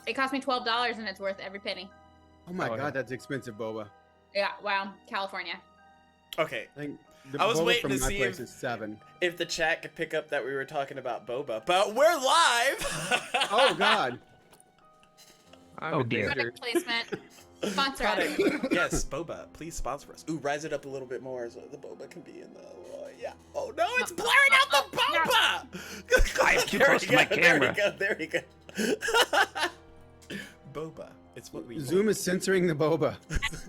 It cost me $12 and it's worth every penny. Oh my god, that's expensive boba. Yeah, wow, California. Okay. I was boba waiting from to my see place is $7. if the chat could pick up that we were talking about boba, but we're live. Oh god. I'm in danger. Product placement. Sponsor us. Yes, boba, please sponsor us. Ooh, rise it up a little bit more so the boba can be in the. Yeah. Oh no, it's blurring out the boba. I'm too close to my camera. There we go. Boba. It's what we. Zoom is censoring the boba.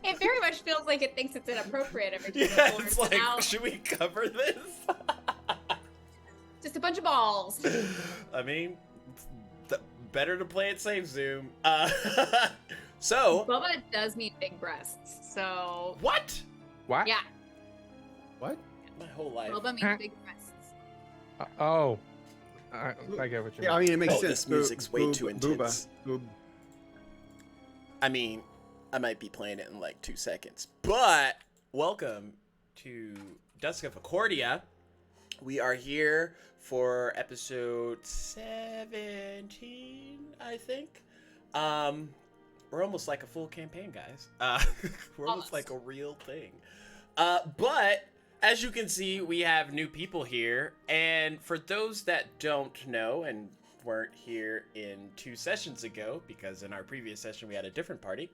It very much feels like it thinks it's inappropriate every time. Yeah, it's like, should we cover this? Just a bunch of balls. I mean, better to play it safe, Zoom. So. Boba does mean big breasts, so. What? What? Yeah. What? My whole life. Boba means big breasts. I get what you mean. Yeah, I mean it makes sense. This music's way too intense. Booba. I mean, I might be playing it in like 2 seconds, but welcome to Dusk of Achordia. We are here for episode 17, I think. We're almost like a full campaign, guys. We're almost like a real thing. But as you can see, we have new people here, and for those that don't know and weren't here in 2 sessions ago, because in our previous session we had a different party,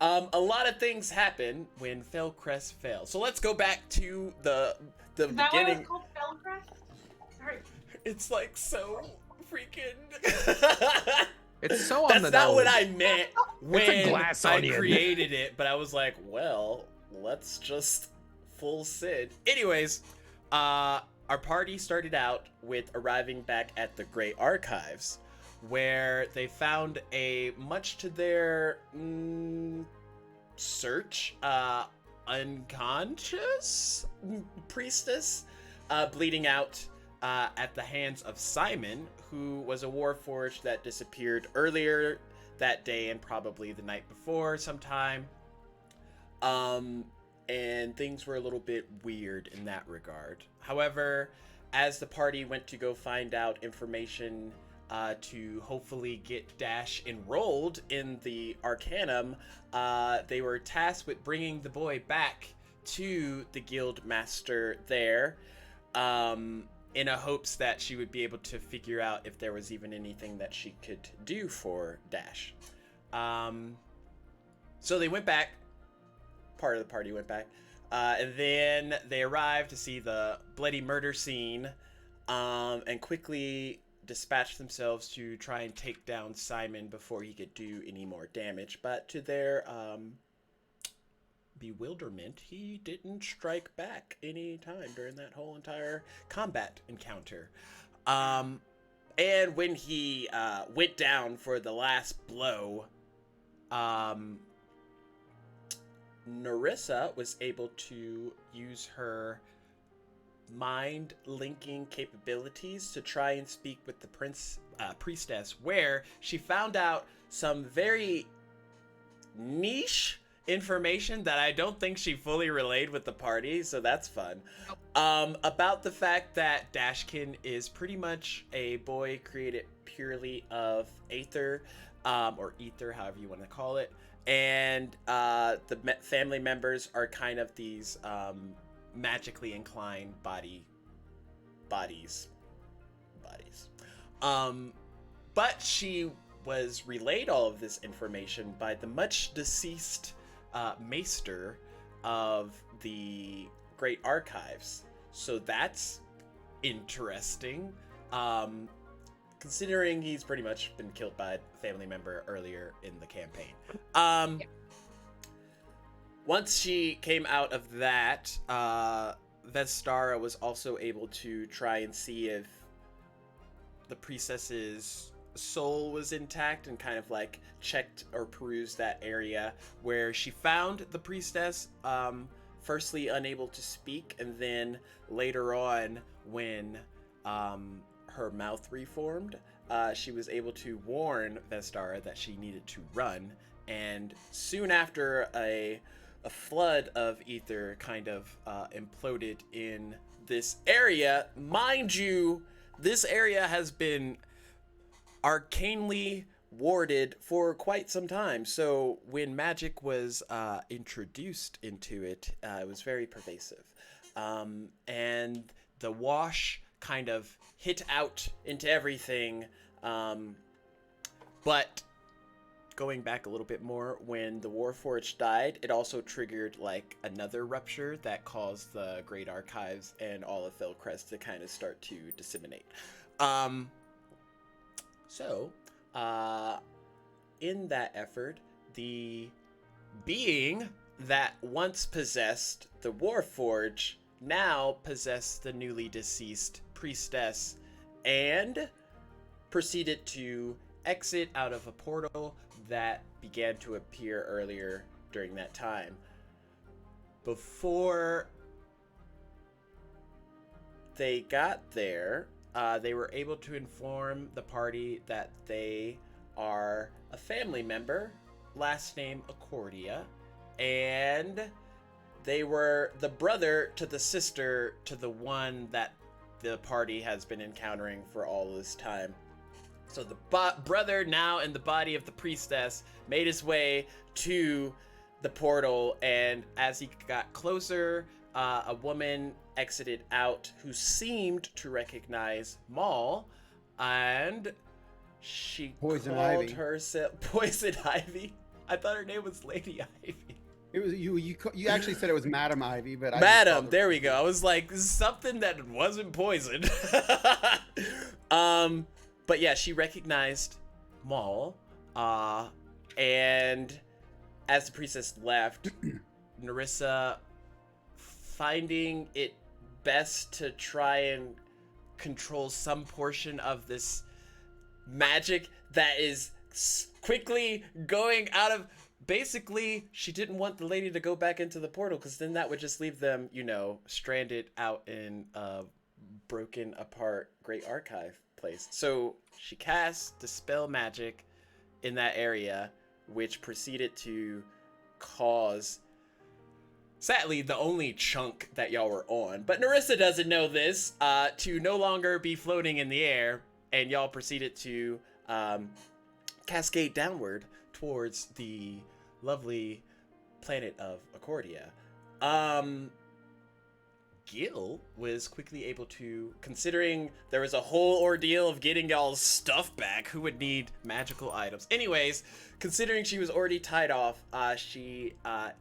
a lot of things happen when Fellcrest fails. So let's go back to the beginning. That what it's called, Fellcrest? Sorry. It's like so freaking. It's so on That's the not nose. what I meant when glass I onion. created it, but I was like, well, let's just full Sid. Anyways, our party started out with arriving back at the Great Archives, where they found a, much to their search, unconscious priestess bleeding out at the hands of Simon, who was a warforged that disappeared earlier that day and probably the night before sometime. And things were a little bit weird in that regard. However, as the party went to go find out information to hopefully get Dash enrolled in the Arcanum, they were tasked with bringing the boy back to the guild master there, in a hopes that she would be able to figure out if there was even anything that she could do for Dash. So they went back. Part of the party went back. And then they arrived to see the bloody murder scene, and quickly dispatched themselves to try and take down Simon before he could do any more damage. But to their bewilderment, he didn't strike back any time during that whole entire combat encounter. And when he went down for the last blow, Narissa was able to use her mind-linking capabilities to try and speak with the priestess, where she found out some very niche information that I don't think she fully relayed with the party, so that's fun. About the fact that Dashkin is pretty much a boy created purely of aether, or ether, however you want to call it. And the family members are kind of these magically inclined bodies. But she was relayed all of this information by the much deceased maester of the Great Archives. So that's interesting. Considering he's pretty much been killed by a family member earlier in the campaign. Once she came out of that, Vestara was also able to try and see if the priestess's soul was intact and kind of like checked or perused that area, where she found the priestess, firstly unable to speak, and then later on when her mouth reformed, she was able to warn Vestara that she needed to run, and soon after a flood of ether kind of imploded in this area. Mind you, this area has been arcanely warded for quite some time. So when magic was introduced into it, it was very pervasive. And the wash kind of hit out into everything. But going back a little bit more, when the Warforged died, it also triggered like another rupture that caused the Great Archives and all of Felcrest to kind of start to disseminate. In that effort, the being that once possessed the Warforge now possessed the newly deceased priestess and proceeded to exit out of a portal that began to appear earlier during that time. Before they got there, they were able to inform the party that they are a family member, last name Achordia, and they were the brother to the sister to the one that the party has been encountering for all this time. So the brother, now in the body of the priestess, made his way to the portal, and as he got closer, a woman exited out who seemed to recognize Maul, and she called herself Poison Ivy. I thought her name was Lady Ivy. It was you actually said it was Madam Ivy, but Madam, there we go. I was like, something that wasn't poison. But yeah, she recognized Maul, and as the priestess left, Nerissa, finding it best to try and control some portion of this magic that is quickly going out of... Basically, she didn't want the lady to go back into the portal, because then that would just leave them, stranded out in a broken apart Great Archive place. So she cast Dispel Magic in that area, which proceeded to cause, sadly, the only chunk that y'all were on, but Nerissa doesn't know this, to no longer be floating in the air, and y'all proceeded to cascade downward towards the lovely planet of Achordia. Gil was quickly able to, considering there was a whole ordeal of getting y'all's stuff back, who would need magical items? Anyways, considering she was already tied off, she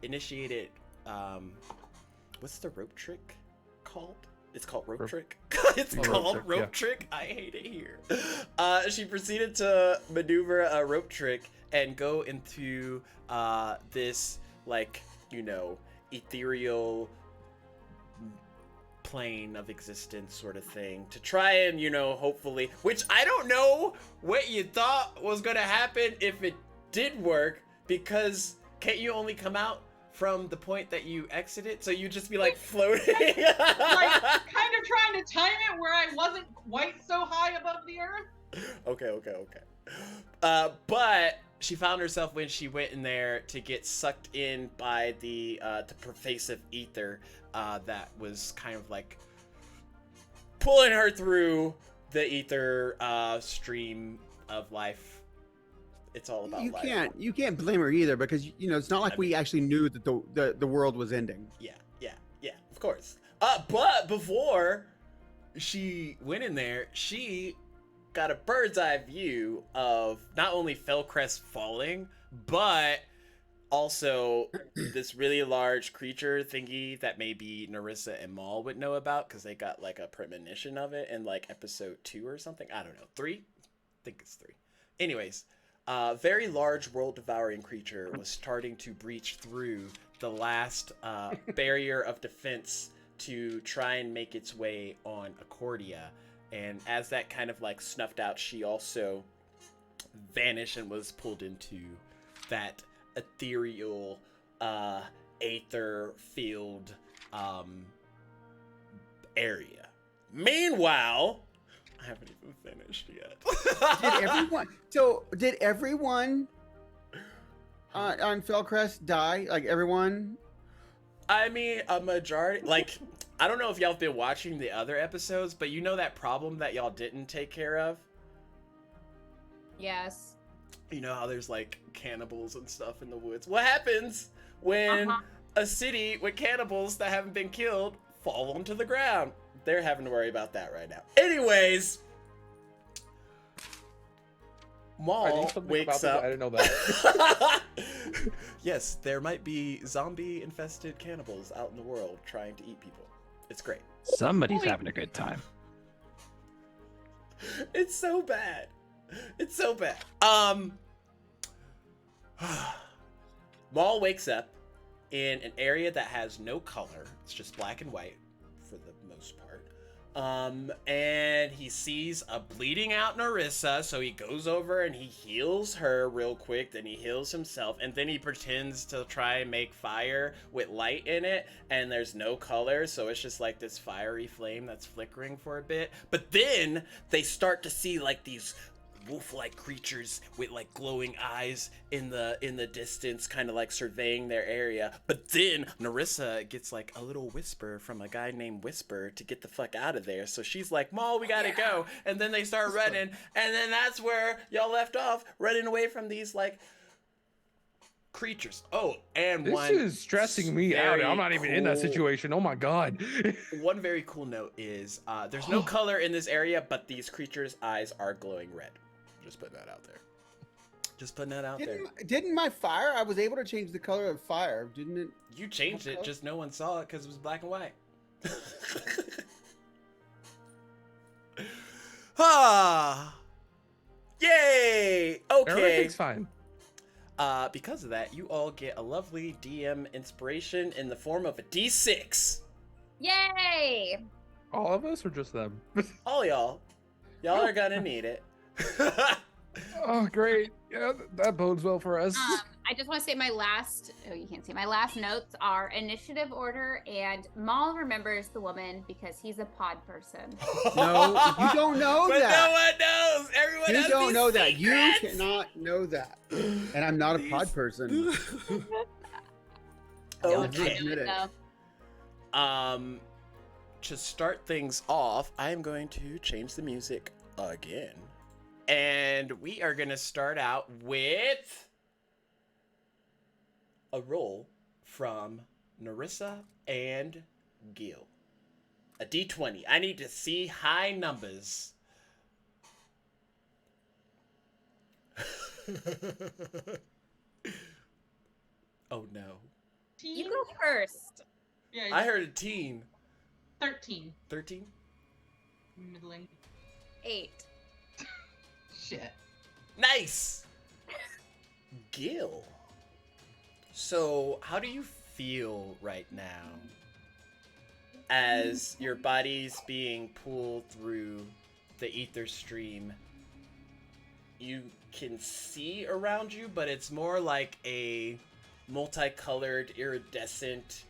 initiated, what's the rope trick called? It's called rope trick. It's called rope trick. I hate it here. She proceeded to maneuver a rope trick and go into this, ethereal plane of existence sort of thing to try and, hopefully, which I don't know what you thought was going to happen if it did work, because can't you only come out from the point that you exited? So you just be floating. Kind of trying to time it where I wasn't quite so high above the earth. Okay. But she found herself, when she went in there, to get sucked in by the pervasive ether that was kind of pulling her through the ether stream of life. It's all about life. You can't blame her either, because it's not like we actually knew that the world was ending. Yeah, of course. But before she went in there, she got a bird's eye view of not only Felcrest falling, but also this really large creature thingy that maybe Nerissa and Maul would know about, because they got a premonition of it in episode 2 or something. I don't know, 3? I think it's 3. Anyways, a very large world-devouring creature was starting to breach through the last barrier of defense to try and make its way on Achordia. And as that kind of snuffed out, she also vanished and was pulled into that ethereal, aether-filled area. Meanwhile, I haven't even finished yet. Did everyone on Felcrest die? Everyone? I mean, a majority. I don't know if y'all have been watching the other episodes, but that problem that y'all didn't take care of? Yes. You know how there's like cannibals and stuff in the woods? What happens when a city with cannibals that haven't been killed fall onto the ground? They're having to worry about that right now. Anyways, Maul wakes up. I didn't know that. Yes, there might be zombie-infested cannibals out in the world trying to eat people. It's great. Somebody's having a good time. It's so bad. It's so bad. Maul wakes up in an area that has no color. It's just black and white for the most part. And he sees a bleeding out Narissa, so he goes over and he heals her real quick, then he heals himself, and then he pretends to try and make fire with light in it, and there's no color, so it's just like this fiery flame that's flickering for a bit. But then they start to see like these wolf-like creatures with like glowing eyes in the distance, kind of like surveying their area. But then Narissa gets like a little whisper from a guy named Whisper to get the fuck out of there. So she's like, Maul, we gotta go. And then they start running, and then that's where y'all left off, running away from these like creatures. Oh, and This is stressing me out. I'm not even in that situation. Oh my god. One very cool note is there's no color in this area, but these creatures' eyes are glowing red. Just putting that out there. Just putting that out there. Didn't my fire? I was able to change the color of fire, didn't it? You changed it, just no one saw it because it was black and white. Ah, yay! Okay. Everything's fine. Because of that, you all get a lovely DM inspiration in the form of a D6. Yay! All of us or just them? All y'all. Y'all are gonna need it. Oh, great. Yeah, that bodes well for us. I just want to say my last, oh, you can't see, my last notes are initiative order, and Maul remembers the woman because he's a pod person. No, you don't know But that. no one knows. Everyone You has don't these know that. You secrets. cannot know that. And I'm not a pod person. Okay. Admit it. So, To start things off, I am going to change the music again. And we are going to start out with a roll from Narissa and Gil. A D20. I need to see high numbers. Oh no. you go first. Yeah, I heard a teen. 13. 13? Middling. 8. Shit. Nice! Gil. So, how do you feel right now as your body's being pulled through the ether stream? You can see around you, but it's more like a multicolored, iridescent,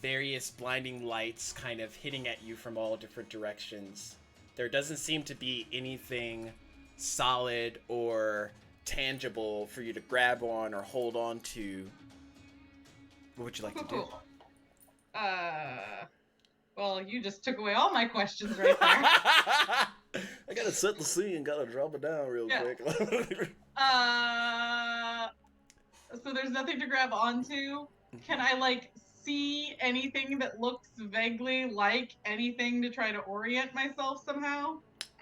various blinding lights kind of hitting at you from all different directions. There doesn't seem to be anything solid or tangible for you to grab on or hold on to. What would you like to do? Well, you just took away all my questions right there. I gotta set the scene, gotta drop it down real quick. So there's nothing to grab onto. Can I, like, see anything that looks vaguely like anything to try to orient myself somehow?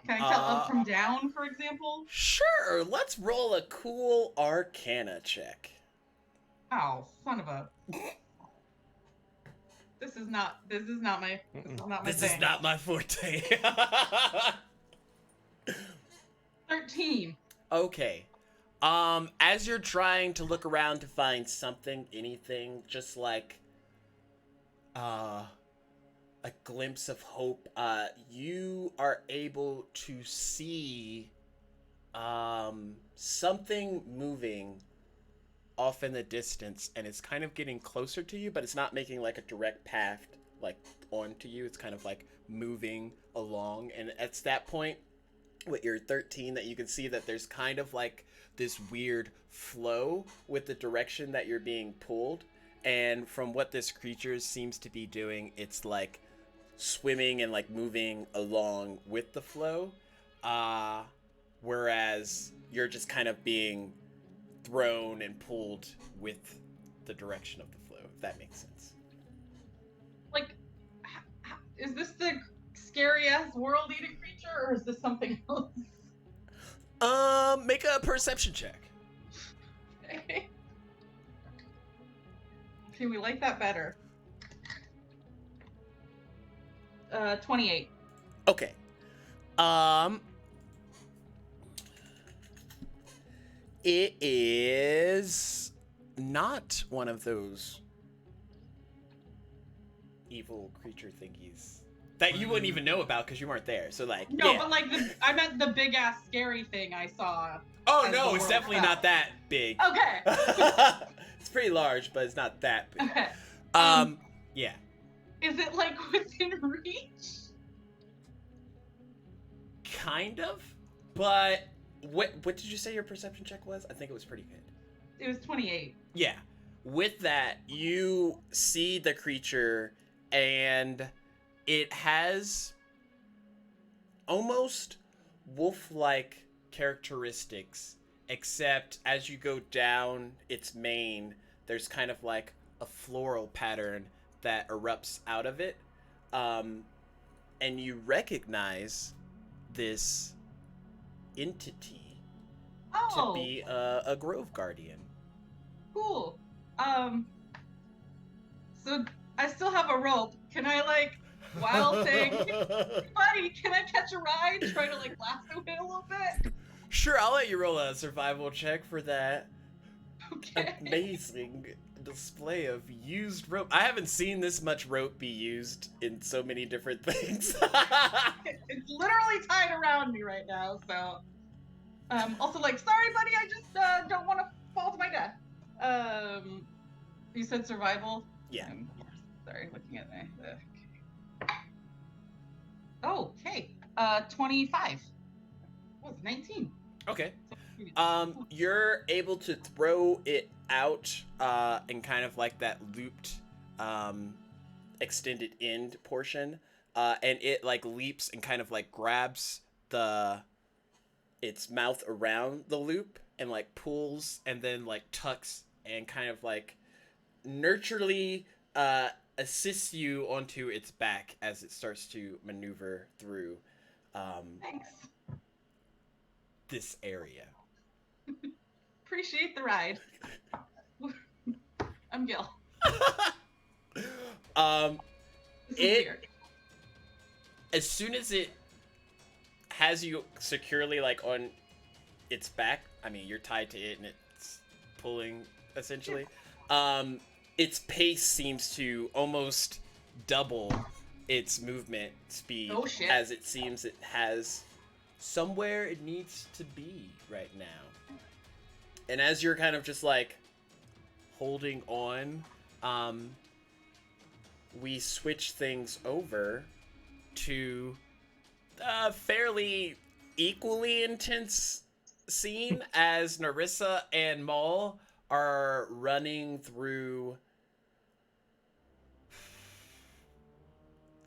Can I tell up from down, for example? Sure, let's roll a cool Arcana check. Oh, son of a... This is not my This thing. is not my forte. 13. Okay. As you're trying to look around to find something, anything, just like a glimpse of hope, you are able to see something moving off in the distance, and it's kind of getting closer to you, but it's not making like a direct path like onto you. It's kind of like moving along, and it's that point with your 13 that you can see that there's kind of like this weird flow with the direction that you're being pulled. And from what this creature seems to be doing, it's like swimming and like moving along with the flow. Whereas you're just kind of being thrown and pulled with the direction of the flow, if that makes sense. Like, is this the scary ass world-eating creature, or is this something else? Make a perception check. Okay. Okay, we like that better. 28. Okay. It is not one of those evil creature thingies that you wouldn't even know about because you weren't there. So like, No, yeah. but like I meant the big ass scary thing I saw. Oh as no, the it's world definitely fell. not that big. Okay. It's pretty large, but it's not that big. Okay. Yeah. Is it like within reach? Kind of, but what did you say your perception check was? I think it was pretty good. It was 28. Yeah. With that, you see the creature, and it has almost wolf-like characteristics, except as you go down its mane, there's kind of like a floral pattern that erupts out of it. And you recognize this entity Oh, to be a grove guardian. cool. So I still have a rope. Can I like, while saying, buddy, can I catch a ride? Try to like lasso it a little bit. Sure, I'll let you roll a survival check for that. Okay. Amazing display of used rope. I haven't seen this much rope be used in so many different things. It's literally tied around me right now. So, also like, sorry, buddy, I just don't want to fall to my death. You said survival. Yeah. Sorry, looking at me. Okay. Oh, okay. 25. What was it, 19? Okay. You're able to throw it out in kind of like that looped extended end portion, and it like leaps and kind of like grabs its mouth around the loop and like pulls and then like tucks and kind of like nurturely assists you onto its back as it starts to maneuver through Thanks. this area. Appreciate the ride. I'm Gil. This is weird. As soon as it has you securely like on its back, I mean you're tied to it and it's pulling essentially. Its pace seems to almost double its movement speed Oh, shit. as it seems it has somewhere it needs to be right now. And as you're kind of just like holding on, we switch things over to a fairly equally intense scene as Narissa and Maul are running through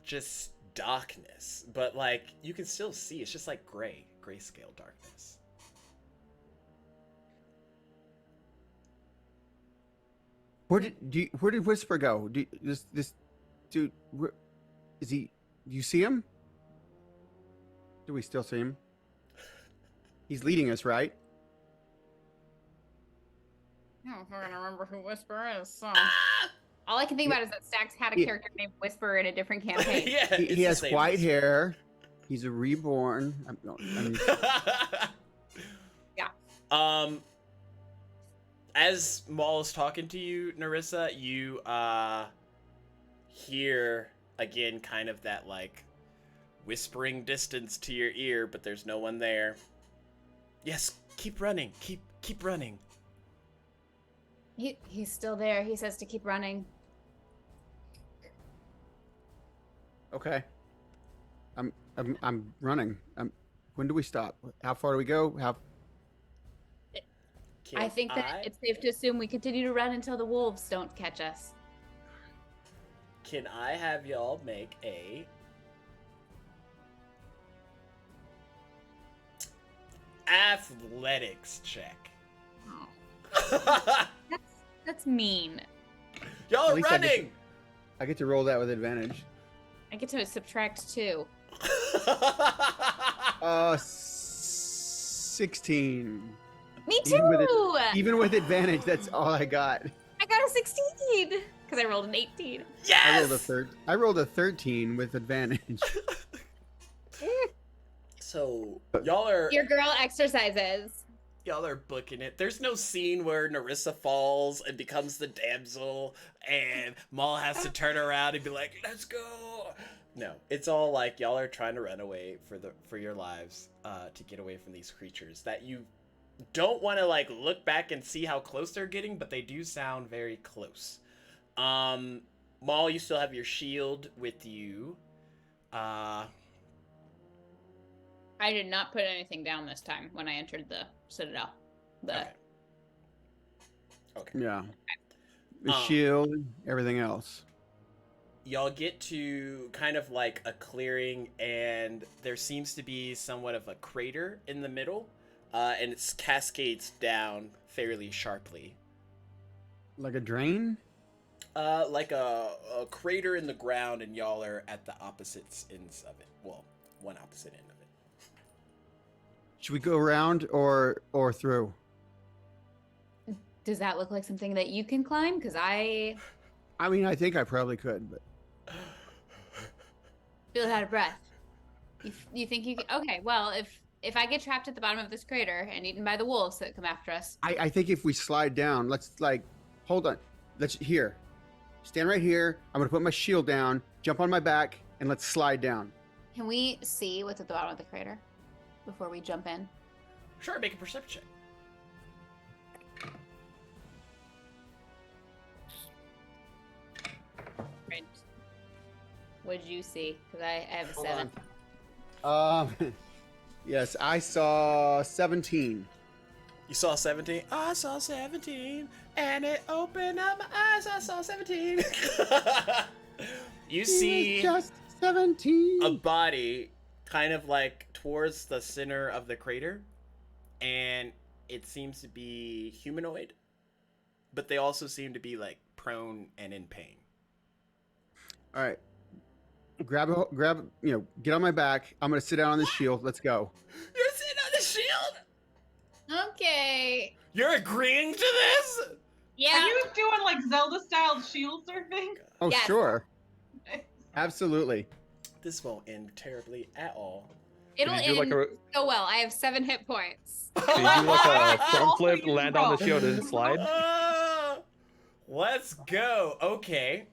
just darkness, but like you can still see it's just like grayscale darkness. Where did Whisper go? This dude, is he? Do you see him? Do we still see him? He's leading us, right? I don't know if we're gonna remember who Whisper is. So all I can think about is that Stax had a Yeah. character named Whisper in a different campaign. Yeah, it's He the has same. white hair. He's a reborn. Yeah. As Maul is talking to you, Narissa, you hear again kind of that like whispering distance to your ear, but there's no one there. Yes, keep running. Keep running. He's still there. He says to keep running. Okay. I'm running. When do we stop? How far do we go? I think that it's safe to assume we continue to run until the wolves don't catch us. Can I have y'all make a athletics check. Oh, that's mean. Y'all At are least running. I get to roll that with advantage. I get to subtract 2. 16. Me too. Even with advantage, that's all I got. I got a 16 because I rolled an 18. Yes. I rolled a 13 with advantage. So y'all are Your girl exercises. booking it. There's no scene where Narissa falls and becomes the damsel, and Maul has to turn around and be like, "Let's go." No, it's all like y'all are trying to run away for your lives, to get away from these creatures that you don't want to like look back and see how close they're getting, but they do sound very close. Maul, you still have your shield with you. I did not put anything down this time when I entered the Citadel. Okay. Yeah. The shield, everything else. Y'all get to kind of like a clearing, and there seems to be somewhat of a crater in the middle, and it cascades down fairly sharply. Like a drain? Like a crater in the ground, and y'all are at the opposite ends of it. Well, one opposite end of it. Should we go around or through? Does that look like something that you can climb? Because I mean, I think I probably could, but feel out of breath. You think you can? Okay, well, if I get trapped at the bottom of this crater and eaten by the wolves that come after us, I think if we slide down, let's like, hold on. Here. Stand right here. I'm going to put my shield down, jump on my back, and let's slide down. can we see what's at the bottom of the crater before we jump in? Sure, make a perception check. Right. What'd you see? Because I have a Hold 7. on. Yes, I saw 17. You saw 17? I saw 17, and it opened up my eyes. I saw 17. You see just 17. a body kind of like towards the center of the crater, and it seems to be humanoid, but they also seem to be like prone and in pain. All right. Grab, get on my back. I'm going to sit down on the shield. Let's go. You're sitting on the shield? Okay. You're agreeing to this? Yeah. Are you doing like Zelda-style shield surfing? Oh, Yes. sure. Absolutely. This won't end terribly at all. It'll Can you do end like so well. I have 7 hit points. Can you do like a front flip, Please land on the roll. shield, and slide? Let's go. Okay.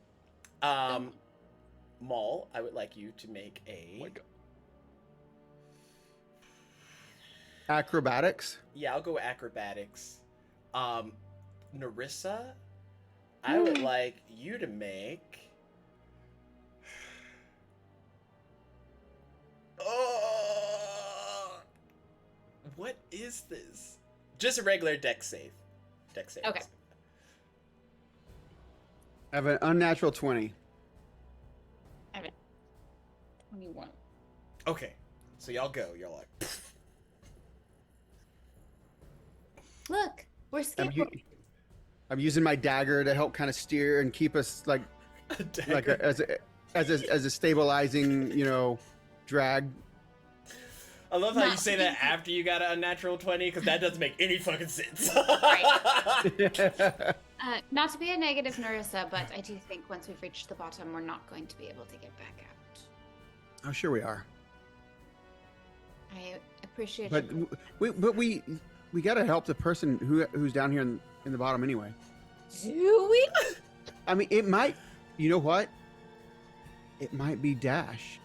Maul, I would like you to make a... Acrobatics. Yeah, I'll go acrobatics. Narissa, I would like you to make... Oh, what is this? Just a regular dex save. Dex save. Okay. I have an unnatural 20. 21. Okay, so y'all go. You're like... Look, we're skipping. I'm using my dagger to help kind of steer and keep us like as a stabilizing, drag. I love how you Not say that easy. after you got an unnatural 20, because that doesn't make any fucking sense. Not to be a negative, Narissa, but I do think once we've reached the bottom, we're not going to be able to get back out. Oh, sure we are. I appreciate But we got to help the person who's down here in the bottom anyway. Do we? I mean, it might. You know what? It might be Dash.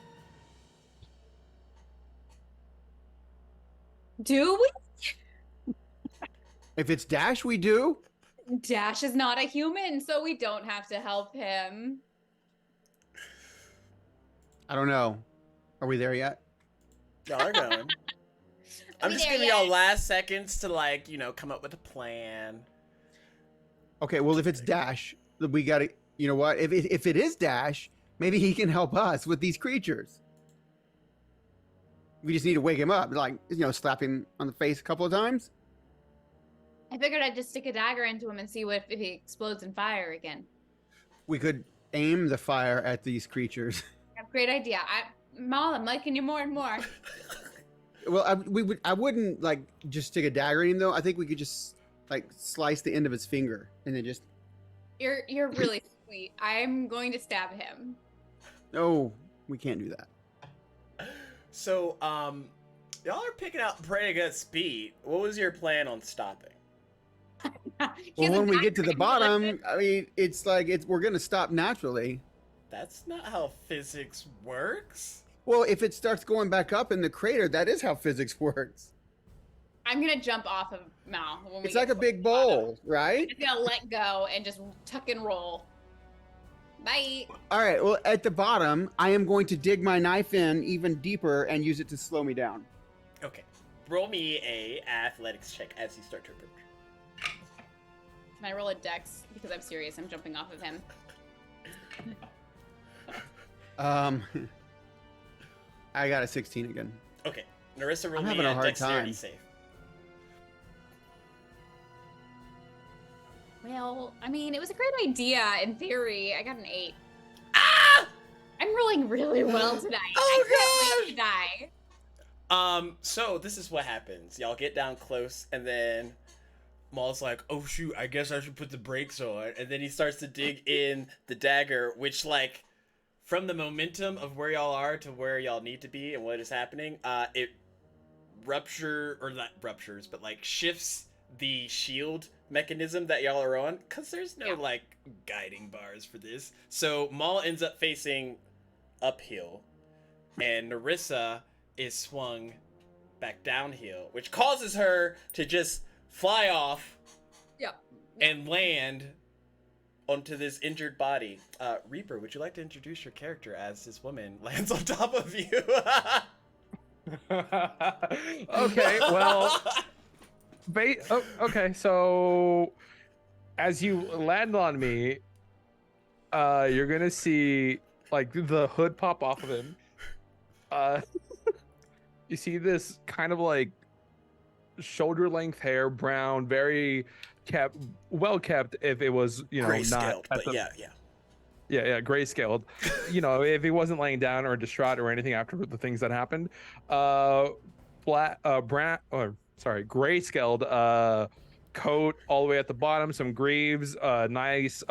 Do we? If it's Dash, we do. Dash is not a human, so we don't have to help him. I don't know. Are we there yet? Y'all are going. I'm we just there giving y'all yet? last seconds to come up with a plan. Okay. Well, if it's Dash, we got to. You know what? If it is Dash, maybe he can help us with these creatures. We just need to wake him up, like, slap him on the face a couple of times. I figured I'd just stick a dagger into him and see if he explodes in fire again. We could aim the fire at these creatures. Great idea. Maul, I'm liking you more and more. Well, I wouldn't like just stick a dagger in him though. I think we could just like slice the end of his finger and then just. You're really sweet. I'm going to stab him. No, we can't do that. So, y'all are picking out pretty good speed. What was your plan on stopping? Well, when we get to the bottom, I mean, it's like we're gonna stop naturally. That's not how physics works. Well, if it starts going back up in the crater, that is how physics works. I'm gonna jump off of Mal. It's like a big bowl, right? I'm just gonna let go and just tuck and roll. Bye. All right. Well, at the bottom, I am going to dig my knife in even deeper and use it to slow me down. Okay. Roll me a athletics check as you start to approach. Can I roll a dex? Because I'm serious. I'm jumping off of him. I got a 16 again. Okay. Narissa, roll I'm me having a hard dexterity time. save. Well, I mean, it was a great idea in theory. I got an 8. Ah! I'm rolling really well tonight. Oh, I can't wait to die. So this is what happens. Y'all get down close, and then Maul's like, oh shoot, I guess I should put the brakes on. And then he starts to dig in the dagger, which, like, from the momentum of where y'all are to where y'all need to be and what is happening, it shifts the shield mechanism that y'all are on, because there's no, like, guiding bars for this. So Maul ends up facing uphill, and Narissa is swung back downhill, which causes her to just fly off and land onto this injured body. Reaper, would you like to introduce your character as this woman lands on top of you? Okay, well, okay, so as you land on me, you're gonna see like the hood pop off of him. You see this kind of like shoulder length hair, brown, very well kept. If it was, Gray-scaled, not, but yeah, grayscaled. If he wasn't laying down or distraught or anything after the things that happened. Grayscaled coat all the way at the bottom, some greaves, nice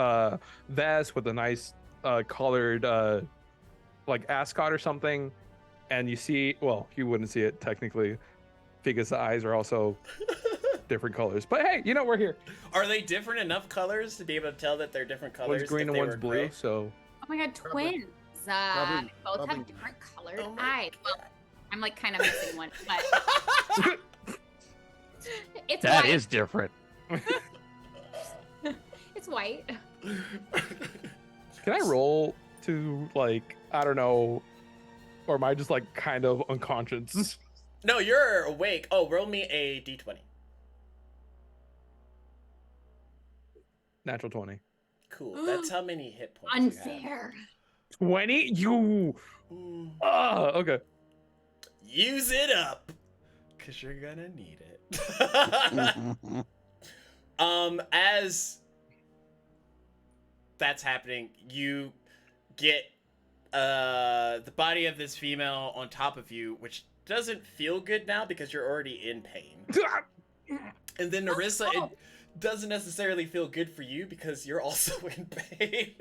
vest with a nice colored like ascot or something. And you see, well, you wouldn't see it technically because the eyes are also different colors. But hey, we're here. Are they different enough colors to be able to tell that they're different colors? One's green and one's blue, gray? so. Oh my god, twins. Probably- both probably- have different colored Oh my eyes. Well, I'm like kind of missing one, but it's That white. is different. It's white. Can I roll to, like, I don't know, or am I just like kind of unconscious? No, you're awake. Oh, roll me a d20. Natural 20. Cool. That's how many hit points Unfair. 20? You. you have. Okay. Use it up, cause you're gonna need it. As that's happening, you get the body of this female on top of you, which doesn't feel good now because you're already in pain. And then Narissa, it doesn't necessarily feel good for you because you're also in pain.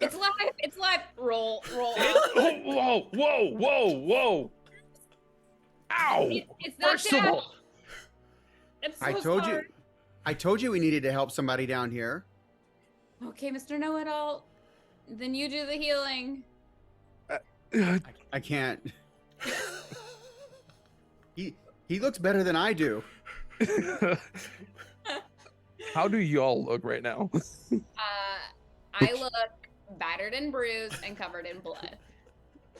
It's live. It's live. Roll. Whoa. Ow. It's not First of down. all, I'm so I told you we needed to help somebody down here. Okay, Mr. Know-It-All. Then you do the healing. I can't. He looks better than I do. how do y'all look right now? I look battered and bruised and covered in blood.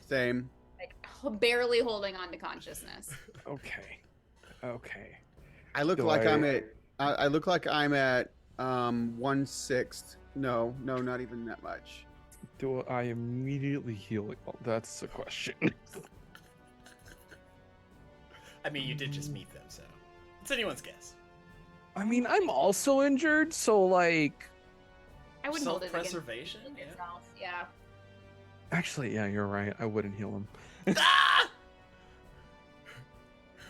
Same. Like barely holding on to consciousness. Okay. I look Do like I- I'm at. I look like I'm at 1/6. No, not even that much. Do I immediately heal it? Well, that's the question. I mean, you did just meet them, so it's anyone's guess. I mean, I'm also injured, so like. I wouldn't hold it against Self-preservation. Yeah. yourself. Yeah. Actually, yeah, you're right. I wouldn't heal him. Ah!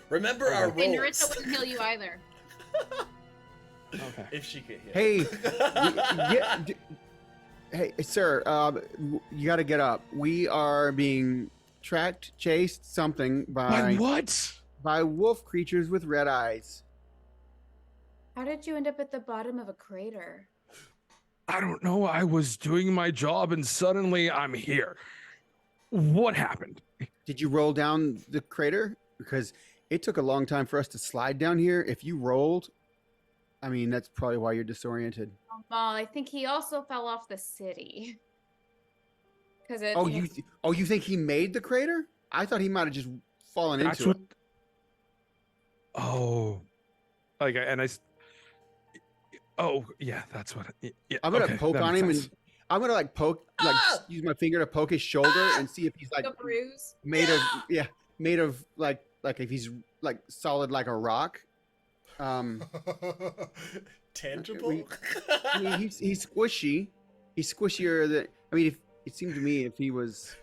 Remember our And Narissa rules. wouldn't heal you either. Okay. If she could heal. Hey, hey, sir. You got to get up. We are being tracked, chased, something By what? by wolf creatures with red eyes. How did you end up at the bottom of a crater? I don't know. I was doing my job and suddenly I'm here. What happened? Did you roll down the crater? Because it took a long time for us to slide down here. If you rolled, I mean, that's probably why you're disoriented. Well, I think he also fell off the city. Because it. Oh, you think he made the crater? I thought he might have just fallen That's into what. it. Oh, like and I. Oh yeah, that's what. Yeah, I'm gonna okay, poke that on makes him sense. and I'm gonna like poke, like Ah! use my finger to poke his shoulder and see if he's like a bruise. made of like if he's like solid like a rock. Tangible. I mean, he's squishy. He's squishier than. I mean, if it seemed to me if he was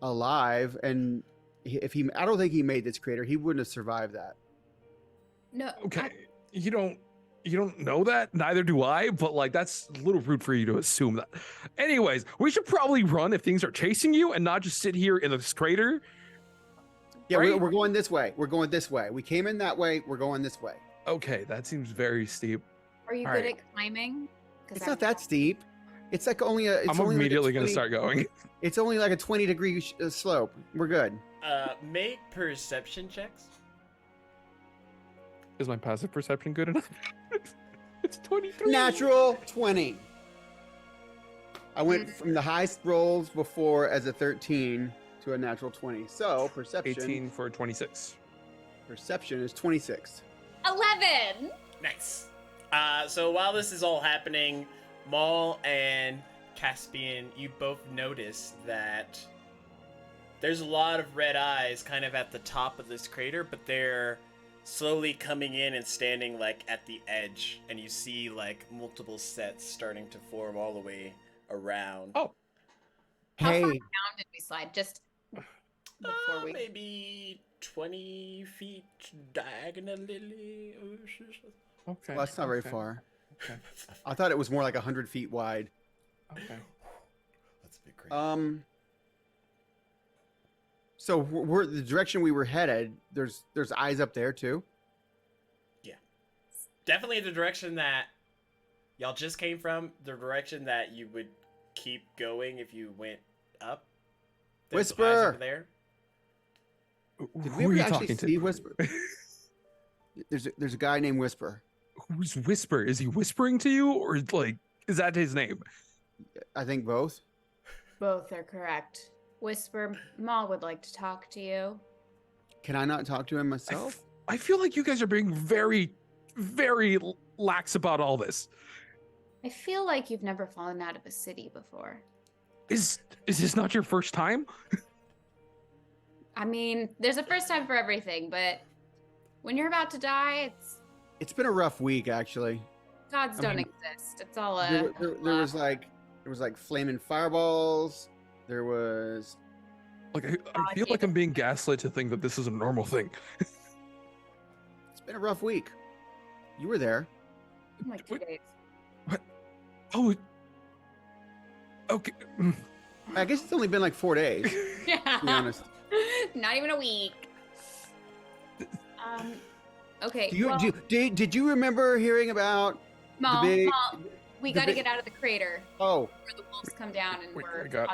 alive and I don't think he made this crater. He wouldn't have survived that. No. Okay, you don't know that. Neither do I. But like, that's a little rude for you to assume that. Anyways, we should probably run if things are chasing you and not just sit here in this crater. Yeah, Right? we're going this way. We're going this way. We came in that way. We're going this way. Okay, that seems very steep. Are you All good right. at climbing? 'Cause It's I'm not that steep. It's like only a. It's I'm only immediately like a gonna start going. It's only like a 20-degree slope. We're good. Make perception checks. Is my passive perception good enough? It's 23. Natural 20. I went from the highest rolls before as a 13 to a natural 20. So perception. 18 for 26. Perception is 26. 11. Nice. So while this is all happening, Maul and Caspian, you both notice that there's a lot of red eyes kind of at the top of this crater, but they're slowly coming in and standing like at the edge, and you see like multiple sets starting to form all the way around. Oh. How Hey, far down did we slide? Just before we. Maybe 20 feet diagonally. Okay. well, that's not very okay, far. Okay. I thought it was more like 100 feet wide. Okay. That's a bit crazy. So we're the direction we were headed. There's eyes up there too. Definitely the direction that y'all just came from, the direction that you would keep going if you went up. There's eyes Whisper! over there. Did Who we are ever you actually talking see to? Whisper? There's a guy named Whisper. Who's Whisper? Is he whispering to you, or like is that his name? I think both. Both are correct. Whisper, Maul would like to talk to you. Can I not talk to him myself? I feel like you guys are being very, very lax about all this. I feel like you've never fallen out of a city before. Is this not your first time? I mean, there's a first time for everything, but when you're about to die, It's been a rough week actually. gods I don't mean, exist. It's all a. There was like flaming fireballs. There was Like I feel like I'm being gaslit to think that this is a normal thing. it's been a rough week. You were there. Like 2 days. Oh. Okay. I guess it's only been like 4 days, Yeah. to be honest. Not even a week. Okay. Did you remember hearing about Maul, the big? Maul, we the got to big- get out of the crater Oh, where the wolves come down and We we're got-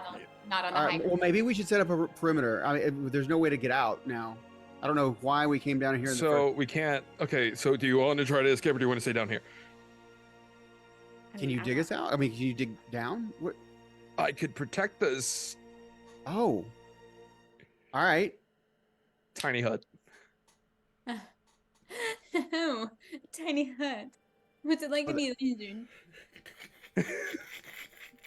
not on the all high right. Well, maybe we should set up a perimeter. I mean, there's no way to get out now. I don't know why we came down here. In the So we can't. Okay. So do you want to try to escape, or do you want to stay down here? Can you dig us out? I mean, can you dig down? What? I could protect this Oh. All right. tiny hut. Oh, tiny hut. What's it like to be a lizard?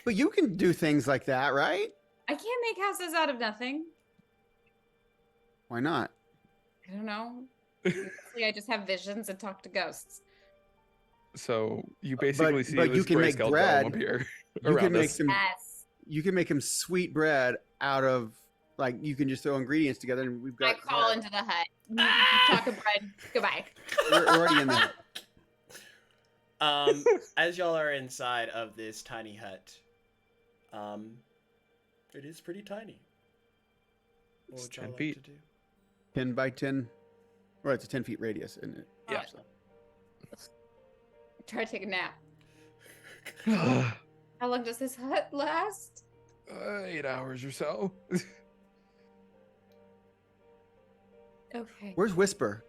But you can do things like that, right? I can't make houses out of nothing. Why not? I don't know. Mostly I just have visions and talk to ghosts. So you basically see but you this can gray make skeleton bread. up here You can around make us. some. Yes. You can make him sweet bread out of like you can just throw ingredients together, and we've I got. call bread. into the hut. Talk of bread. Goodbye. We're already in the hut. As y'all are inside of this tiny hut, it is pretty tiny. What It's would y'all 10 like feet. to do? 10 by 10. Well, it's a 10 feet radius, isn't it? Yeah. So- Try to take a nap. How long does this hut last? 8 hours or so. Okay. Where's Whisper?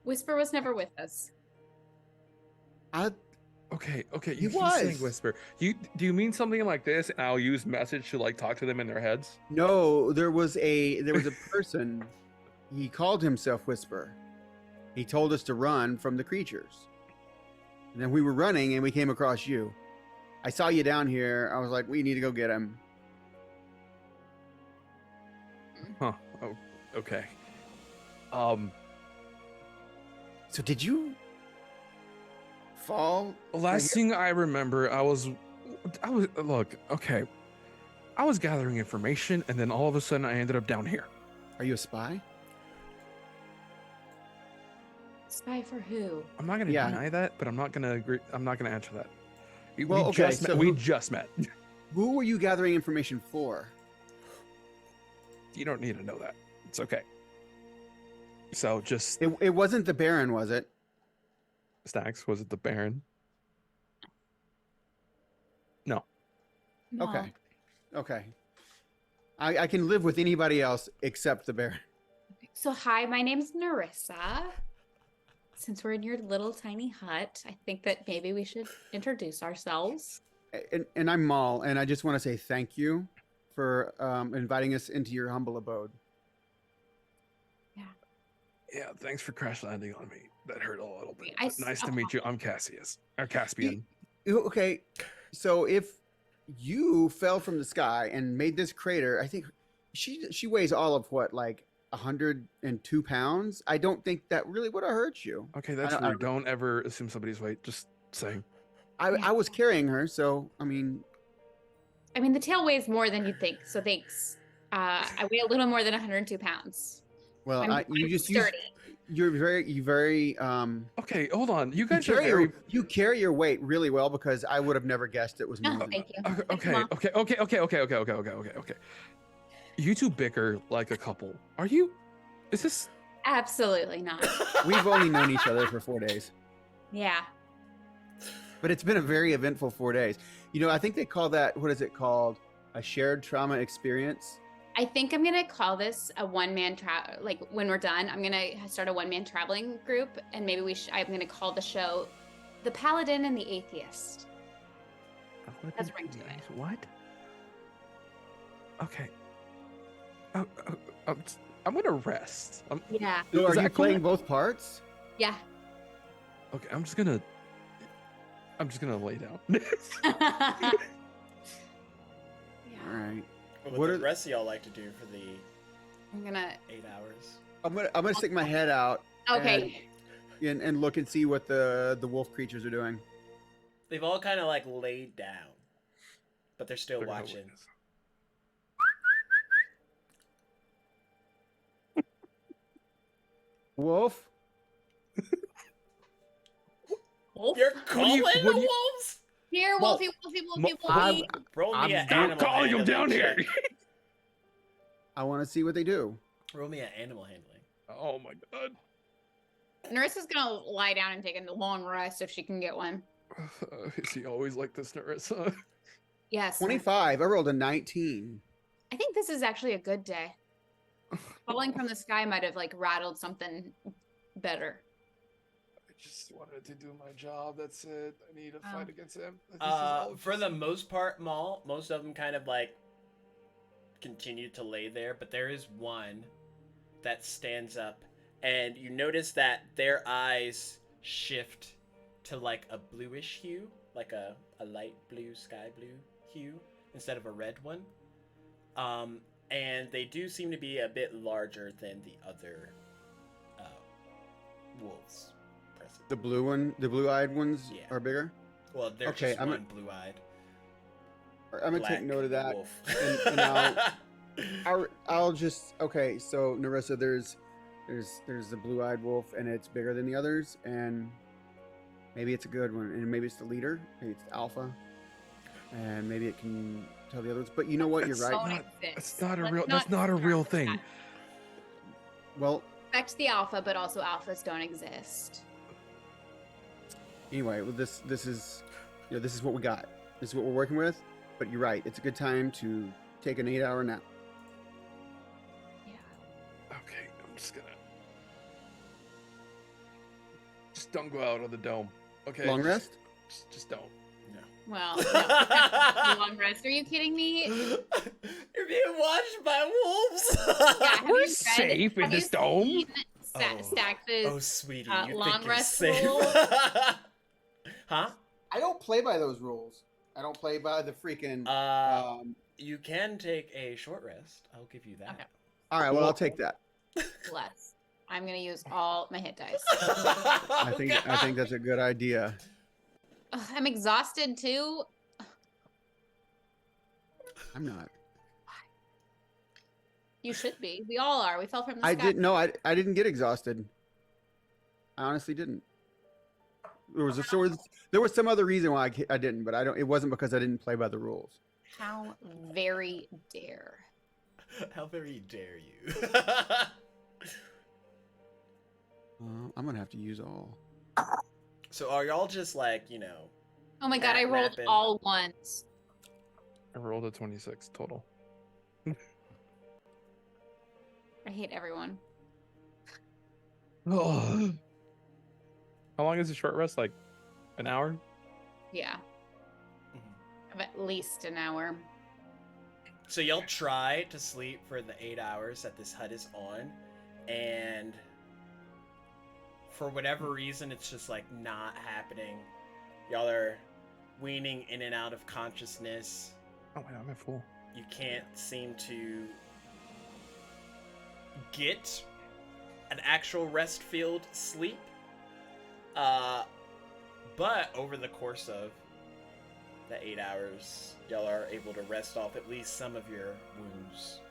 Whisper was never with us. Okay, He you keep saying was. whisper. Do you mean something like this? And I'll use message to like talk to them in their heads. No, there was a person. He called himself Whisper. He told us to run from the creatures. And then we were running and we came across you. I saw you down here. I was like, we need to go get him. Huh. Oh, okay. So did you fall? Last thing I remember, I was look, okay. I was gathering information and then all of a sudden I ended up down here. Are you a spy? Spy for who? I'm not gonna Yeah. deny that, but I'm not gonna agree. I'm not gonna answer that. Well, okay, so we who- just met. Who were you gathering information for? You don't need to know that. It's okay. So just It wasn't the Baron, was it? Stacks, was it the Baron? No. No. Okay. Okay. I can live with anybody else except the Baron. So hi, my name's Narissa. Since we're in your little tiny hut, I think that maybe we should introduce ourselves. And I'm Maul, and I just want to say thank you for inviting us into your humble abode. Yeah, thanks for crash landing on me. That hurt a little bit. I But nice to meet you. I'm Cassius. Or Caspian. Okay, so if you fell from the sky and made this crater, I think she weighs all of what, like 102 pounds? I don't think that really would have hurt you. Okay, that's I- rude. Don't ever assume somebody's weight. Just saying. I was carrying her, so I mean, The tail weighs more than you'd think, so thanks. I weigh a little more than 102 pounds. well, I'm sturdy. you're very Okay, hold on. You you guys are carry, very you carry your weight really well because I would have never guessed it was more No, than thank you. Okay, Mom. okay. You two bicker like a couple. Are you? Is this? Absolutely not. We've only known each other for 4 days, Yeah. but it's been a very eventful 4 days. You know, I think they call that, what is it called? A shared trauma experience. I think I'm gonna call this a one-man travel. Like when we're done, I'm gonna start a one-man traveling group, and maybe I'm gonna call the show "The Paladin and the Atheist." Let's bring to it. What? Okay. I'm gonna rest. Yeah. So Is are you that playing cool? both parts? Yeah. Okay, I'm just gonna lay down. Yeah. All right. What What would are- the rest of y'all like to do for the I'm gonna. 8 hours? I'm gonna stick my head out Okay. and look and see what the wolf creatures are doing. They've all kind of like laid down, but they're still They're gonna watching. witness. Wolf. Wolf. You're do calling you- the what do you- wolves? Here, Well, Wolfie, Wolfie, Wolfie, Mo- Wolfie. Roll me I'm an not animal calling them handling down here. check. I want to see what they do. Roll me an animal handling. Oh my god. Narissa's gonna lie down and take a long rest if she can get one. Is he always like this, Narissa? Yes. 25. I rolled a 19. I think this is actually a good day. Falling from the sky might have like rattled something better. I just wanted to do my job. That's it. I need to Oh. fight against him. This is all For just- the most part, Maul, most of them kind of like continue to lay there, but there is one that stands up, and you notice that their eyes shift to like a bluish hue, like a light blue, sky blue hue instead of a red one. And they do seem to be a bit larger than the other wolves present. The blue-eyed ones Yeah. are bigger. Well, they're Okay, just one blue-eyed. I'm gonna take black note of that. wolf. And I'll just okay. So Narissa, there's the blue-eyed wolf, and it's bigger than the others, and maybe it's a good one, and maybe it's the leader, maybe it's the alpha, and maybe it can tell the others. But you know what? You're That's right. Don't It's exist. not a Let's real. That's not a real start thing. that. Well, Respect the alpha, but also alphas don't exist. anyway, well, this is this is what we got. This is what we're working with. But you're right. It's a good time to take an 8-hour nap. Yeah. Okay, I'm just gonna. Just don't go out of the dome. Okay. Long rest. Just don't. Well, no, long rest. Are you kidding me? You're being watched by wolves. Yeah, have We're you read- safe in have you this dome. seen Oh. Stax's Oh, sweetie, you long think you're rest safe? rule? Huh? I don't play by those rules. I don't play by the freaking. You can take a short rest. I'll give you that. Okay. All right. Well, I'll take that. Less. I'm gonna use all my hit dice. I think that's a good idea. Ugh, I'm exhausted too. I'm not. You should be. We all are. We fell from the I sky. didn't. No, I didn't get exhausted. I honestly didn't. There was some other reason why I didn't, but I don't. It wasn't because I didn't play by the rules. How very dare. How very dare you? I'm gonna have to use all. So are y'all just like, Oh my god, I rolled Napping. all ones. I rolled a 26 total. I hate everyone. Oh. How long is a short rest? Like an hour? Yeah. Of at least an hour. So y'all try to sleep for the 8 hours that this hut is on, and for whatever reason, it's just like not happening. Y'all are weaning in and out of consciousness. Oh my god, I'm at full. You can't seem to get an actual rest-filled sleep. But over the course of the 8 hours, y'all are able to rest off at least some of your wounds.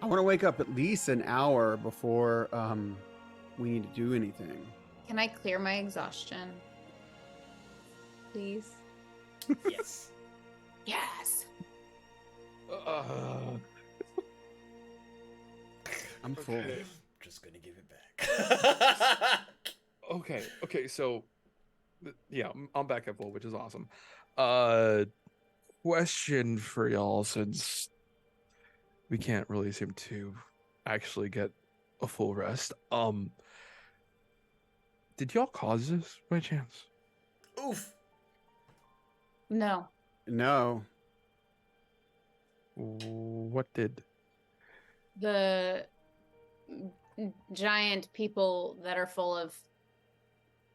I want to wake up at least an hour before we need to do anything. Can I clear my exhaustion? Please? Yes. Yes. I'm full. Okay. Just gonna give it back. Okay, so yeah, I'm back at full, which is awesome. Question for y'all, since we can't really seem to actually get a full rest. Did y'all cause this by chance? Oof. No. No. What did? The giant people that are full of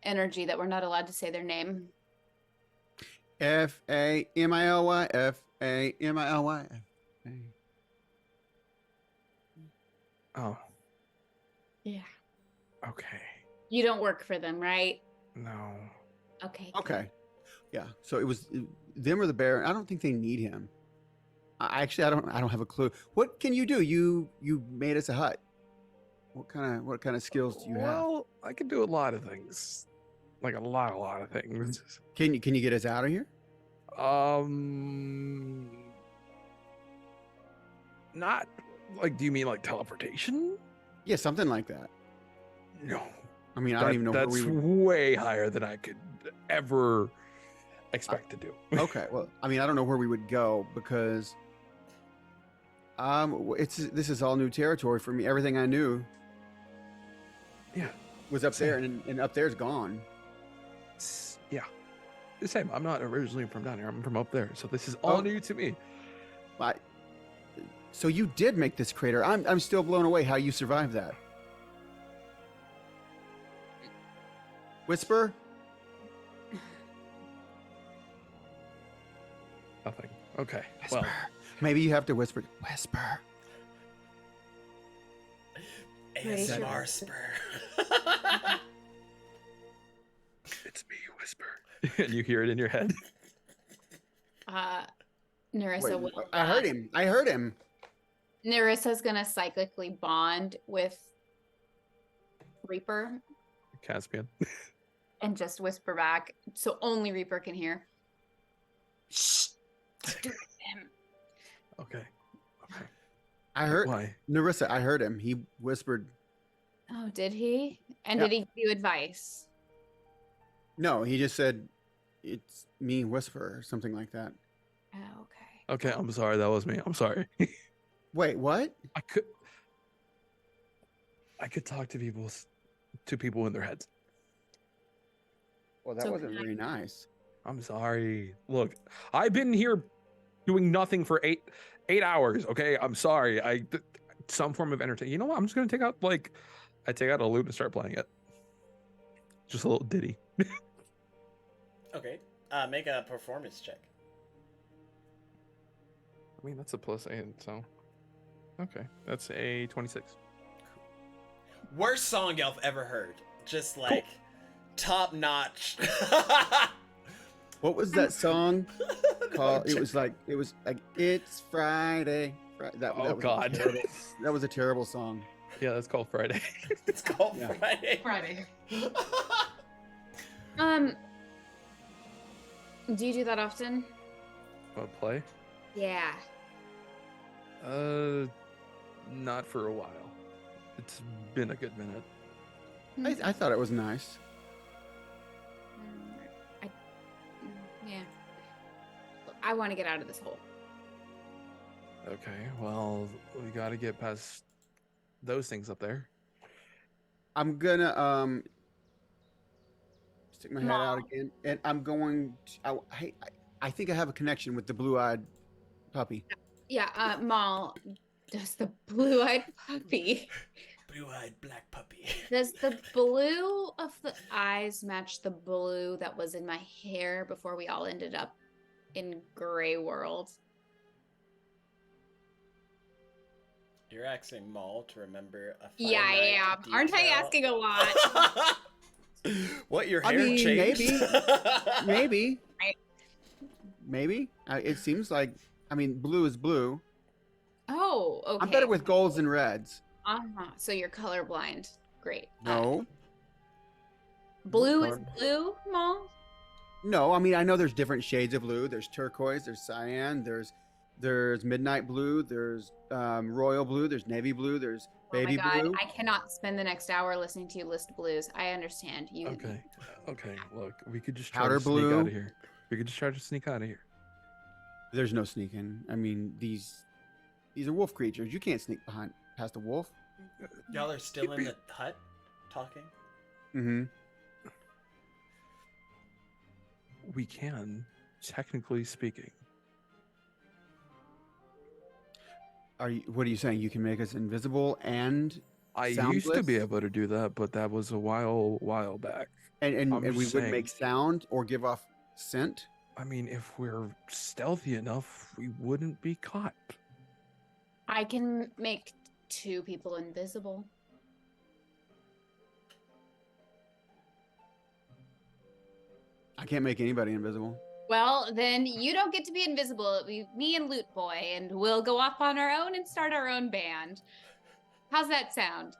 energy that we're not allowed to say their name. Family. Family. Oh, Yeah. okay. You don't work for them, right? No. Okay. Okay. Yeah. So it was them or the bear. I don't think they need him. I don't have a clue. What can you do? You made us a hut. What kind of skills do you have? Well, I can do a lot of things. Like a lot of things. Can you get us out of here? Not like, do you mean like teleportation? Yeah, something like that. No. I mean, I don't even know where that's we would. way higher than I could ever expect to do. Okay, well, I mean, I don't know where we would go because this is all new territory for me. Everything I knew Yeah. was up there, and up there's gone. Yeah. The same. I'm not originally from down here. I'm from up there. So this is all Oh. new to me. So you did make this crater. I'm still blown away how you survived that. Whisper. Nothing. Okay. Well, Whisper. Maybe you have to whisper. Whisper. Pretty sure. ASMR spur. it's me, whisper. and you hear it in your head. Narissa Wait, will. I heard him. I heard him. Narissa's gonna cyclically bond with Reaper Caspian. and just whisper back, so only Reaper can hear. Shh! Don't do it to him. Okay. Okay. I heard Why? Narissa. I heard him. He whispered. Oh, did he? And Yeah. did he give you advice? No, he just said, "It's me, whisper," or something like that. Oh, okay. Okay, I'm sorry. That was me. I'm sorry. Wait, what? I could talk to people in their heads. Well, that So wasn't can I- very nice. I'm sorry. Look, I've been here doing nothing for eight hours. Okay, I'm sorry. Some form of entertainment. You know what? I'm just gonna take out I take out a lute and start playing it. Just a little ditty. Okay. Make a performance check. I mean, that's a +8, so okay, that's a 26. Worst song y'all have ever heard. Just like top notch. What was that song called? It was like it's Friday. That Oh, was God. terrible. That was a terrible song. Yeah, that's called Friday. It's called Yeah. Friday. Friday. Do you do that often? Wanna play? Yeah. Not for a while. It's been a good minute. I thought it was nice. Yeah. I want to get out of this hole. Okay, well, we got to get past those things up there. I'm gonna stick my head out Mom. again, and I'm going. I think I have a connection with the blue-eyed puppy. Yeah, Maul, does the blue-eyed puppy, Blue-eyed black puppy. does the blue of the eyes match the blue that was in my hair before we all ended up in Gray World? You're asking Maul to remember a Yeah, I finite am. Aren't I detail. asking a lot? What, your I hair mean, changed? Maybe. Right. Maybe. It seems like. I mean, blue is blue. Oh, okay. I'm better with golds and reds. So you're colorblind. Great. No. Blue is Color- blue, Maul? No, I mean I know there's different shades of blue. There's turquoise, there's cyan, there's midnight blue, there's royal blue, there's navy blue, there's baby Oh my God, blue. I cannot spend the next hour listening to you list blues. I understand. You Okay, look, we could just try Powder to sneak blue. out of here. We could just try to sneak out of here. There's no sneaking. I mean these are wolf creatures. You can't sneak past a wolf. Y'all are still in the hut talking? Mm-hmm. We can, technically speaking. What are you saying? You can make us invisible and I used to be soundless? able to do that, but that was a while back. and I'm we just would saying. make sound or give off scent. I mean, if we're stealthy enough, we wouldn't be caught. I can make 2 people invisible. I can't make anybody invisible. Well, then you don't get to be invisible. It'll be me and Loot Boy, and we'll go off on our own and start our own band. How's that sound?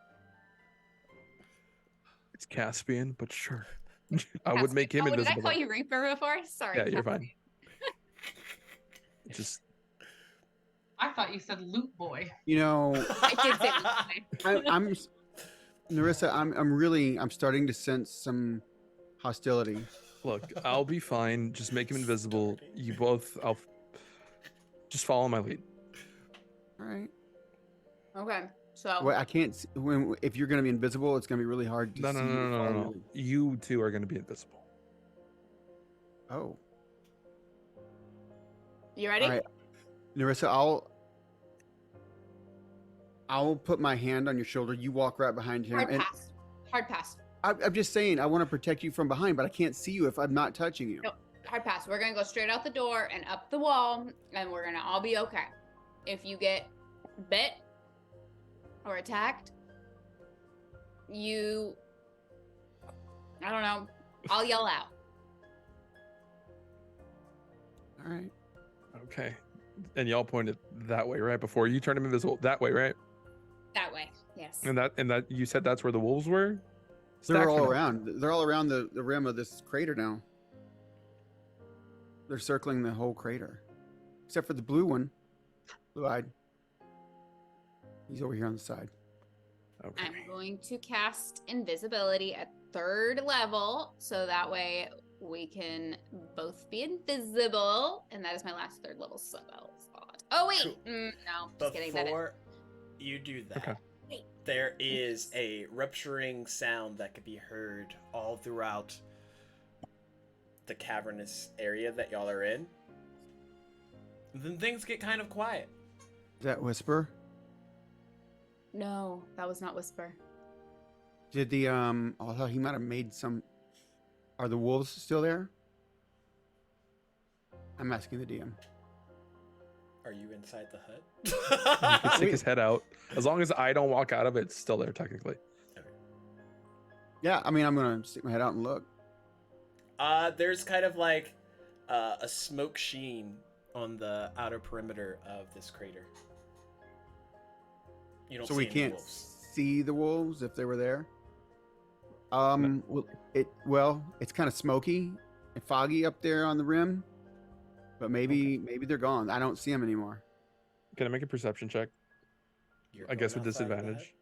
It's Caspian, but sure. I would make him Oh, did I invisible. call you Reaper before? Sorry. Yeah, you're Cassidy. fine. Just I thought you said Loot Boy. You know, I did say Loot Boy. I'm Narissa. I'm starting to sense some hostility. look, I'll be fine. Just make him invisible. I'll just follow my lead. All right. Okay, so Well, I can't. If you're going to be invisible, it's going to be really hard to No. see. you follow me. You two are going to be invisible. Oh. you ready? All right. Narissa, I'll put my hand on your shoulder. You walk right behind him. Hard And pass. Hard pass. I'm just saying, I want to protect you from behind, but I can't see you if I'm not touching you. No. hard pass. We're gonna go straight out the door and up the wall, and we're gonna all be okay. If you get bit or attacked, I don't know, I'll yell out. All right. Okay. And y'all pointed that way, right? Before you turned him invisible. That way, right? That way, yes. And that you said that's where the wolves were? They're Stacked all for now. around. They're all around the rim of this crater now. They're circling the whole crater, except for the blue one, blue-eyed. He's over here on the side. Okay. I'm going to cast invisibility at 3rd level, so that way we can both be invisible, and that is my last 3rd level spell slot. Oh wait, Cool. no, just kidding. Before you do that, Okay. Wait. there is a rupturing sound that could be heard all throughout the cavernous area that y'all are in. And then things get kind of quiet. Is that Whisper? No, that was not Whisper. Did the although he might have made some. Are the wolves still there? I'm asking the DM. Are you inside the He hut? can stick his head out. As long as I don't walk out of it, it's still there technically. Yeah, I mean, I'm gonna stick my head out and look. There's kind of like a smoke sheen on the outer perimeter of this crater. You don't So see we any can't wolves. see the wolves if they were there. Well, it's kind of smoky and foggy up there on the rim, but maybe they're gone. I don't see them anymore. Can I make a perception check? You're I guess going with outside of the hut? disadvantage.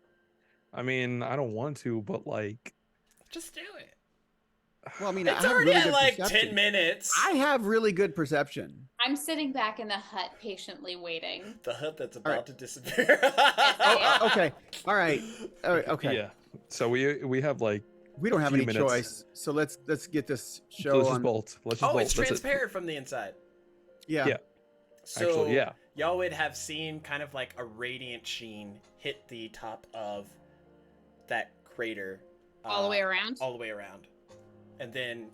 I mean, I don't want to, but like, Just do it. Well, I mean, It's I have already really at good like perception. 10 minutes. I have really good perception. I'm sitting back in the hut patiently waiting. The hut that's about right. to disappear. Okay. All right. Okay. yeah. So we have like, We don't have Few any minutes. choice, so let's get this so show let's just on. bolt. Let's just Oh, bolt. it's That's it. transparent from the inside. Yeah. Yeah. So Actually, yeah. y'all would have seen kind of like a radiant sheen hit the top of that crater. All the way around? All the way around. And then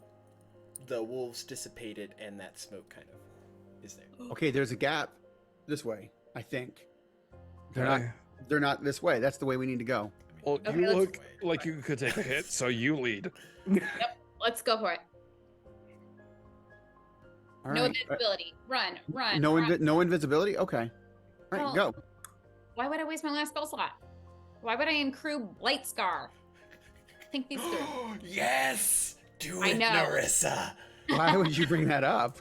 the wolves dissipated and that smoke kind of is there. Okay, there's a gap this way, I think. They're Okay. not they're not this way. That's the way we need to go. Well, Okay, you let's- look like you could take a hit, so you lead. Let's go for it. All No right. invisibility. Run, run. No run. no invisibility? Okay. All right, Well- go. Why would I waste my last spell slot? Why would I accrue Blight Scar? Think these through. Yes! Do I it, know. Narissa! Why would you bring that up?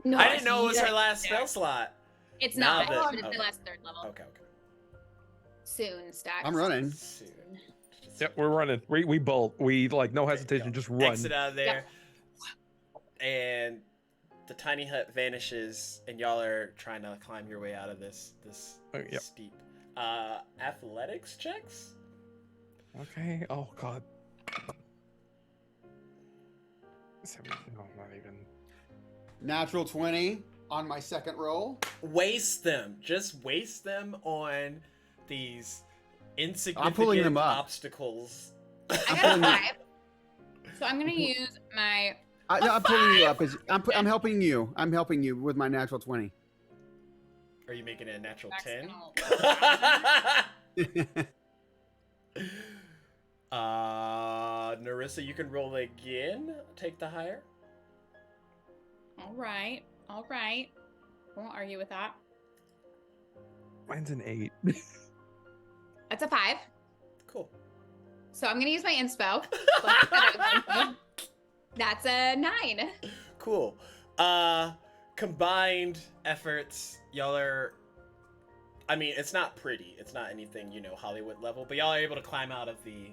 No, I didn't know it was her yeah. last spell slot. It's Now not, that- but it's okay. the last 3rd level. Okay. Soon, Stacks. I'm running. Soon. Yep, we're running. We bolt. We like no hesitation, just run. Exit out of there. And the tiny hut vanishes, and y'all are trying to climb your way out of this Yep. steep. Athletics checks? Okay. Oh God. 7, no, not even. Natural 20 on my second roll. Waste them. Just waste them on these insignificant pulling them up. obstacles. I got a 5. So I'm going to use my. No, I'm pulling you up. I'm helping you. I'm helping you with my natural 20. Are you making it a natural That's 10? Narissa, you can roll again. Take the higher. All right. All right. Won't argue with that. Mine's an 8. That's a 5. Cool. So I'm going to use my inspo. That's a 9. Cool. Combined efforts, y'all are. I mean, it's not pretty. It's not anything, Hollywood level, but y'all are able to climb out of the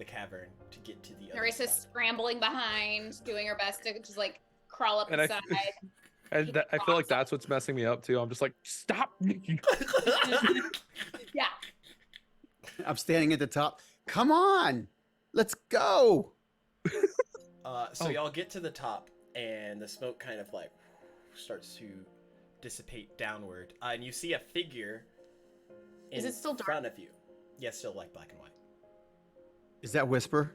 cavern to get to the other Narissa's side. scrambling behind, doing her best to just like crawl up And the I- side. I feel like that's what's messing me up too. I'm just like, stop. Yeah. I'm standing at the top. Come on. Let's go. So Oh. y'all get to the top, and the smoke kind of like starts to dissipate downward, and you see a figure in Is it still dark? front of you. Yeah, still like black and white. Is that Whisper?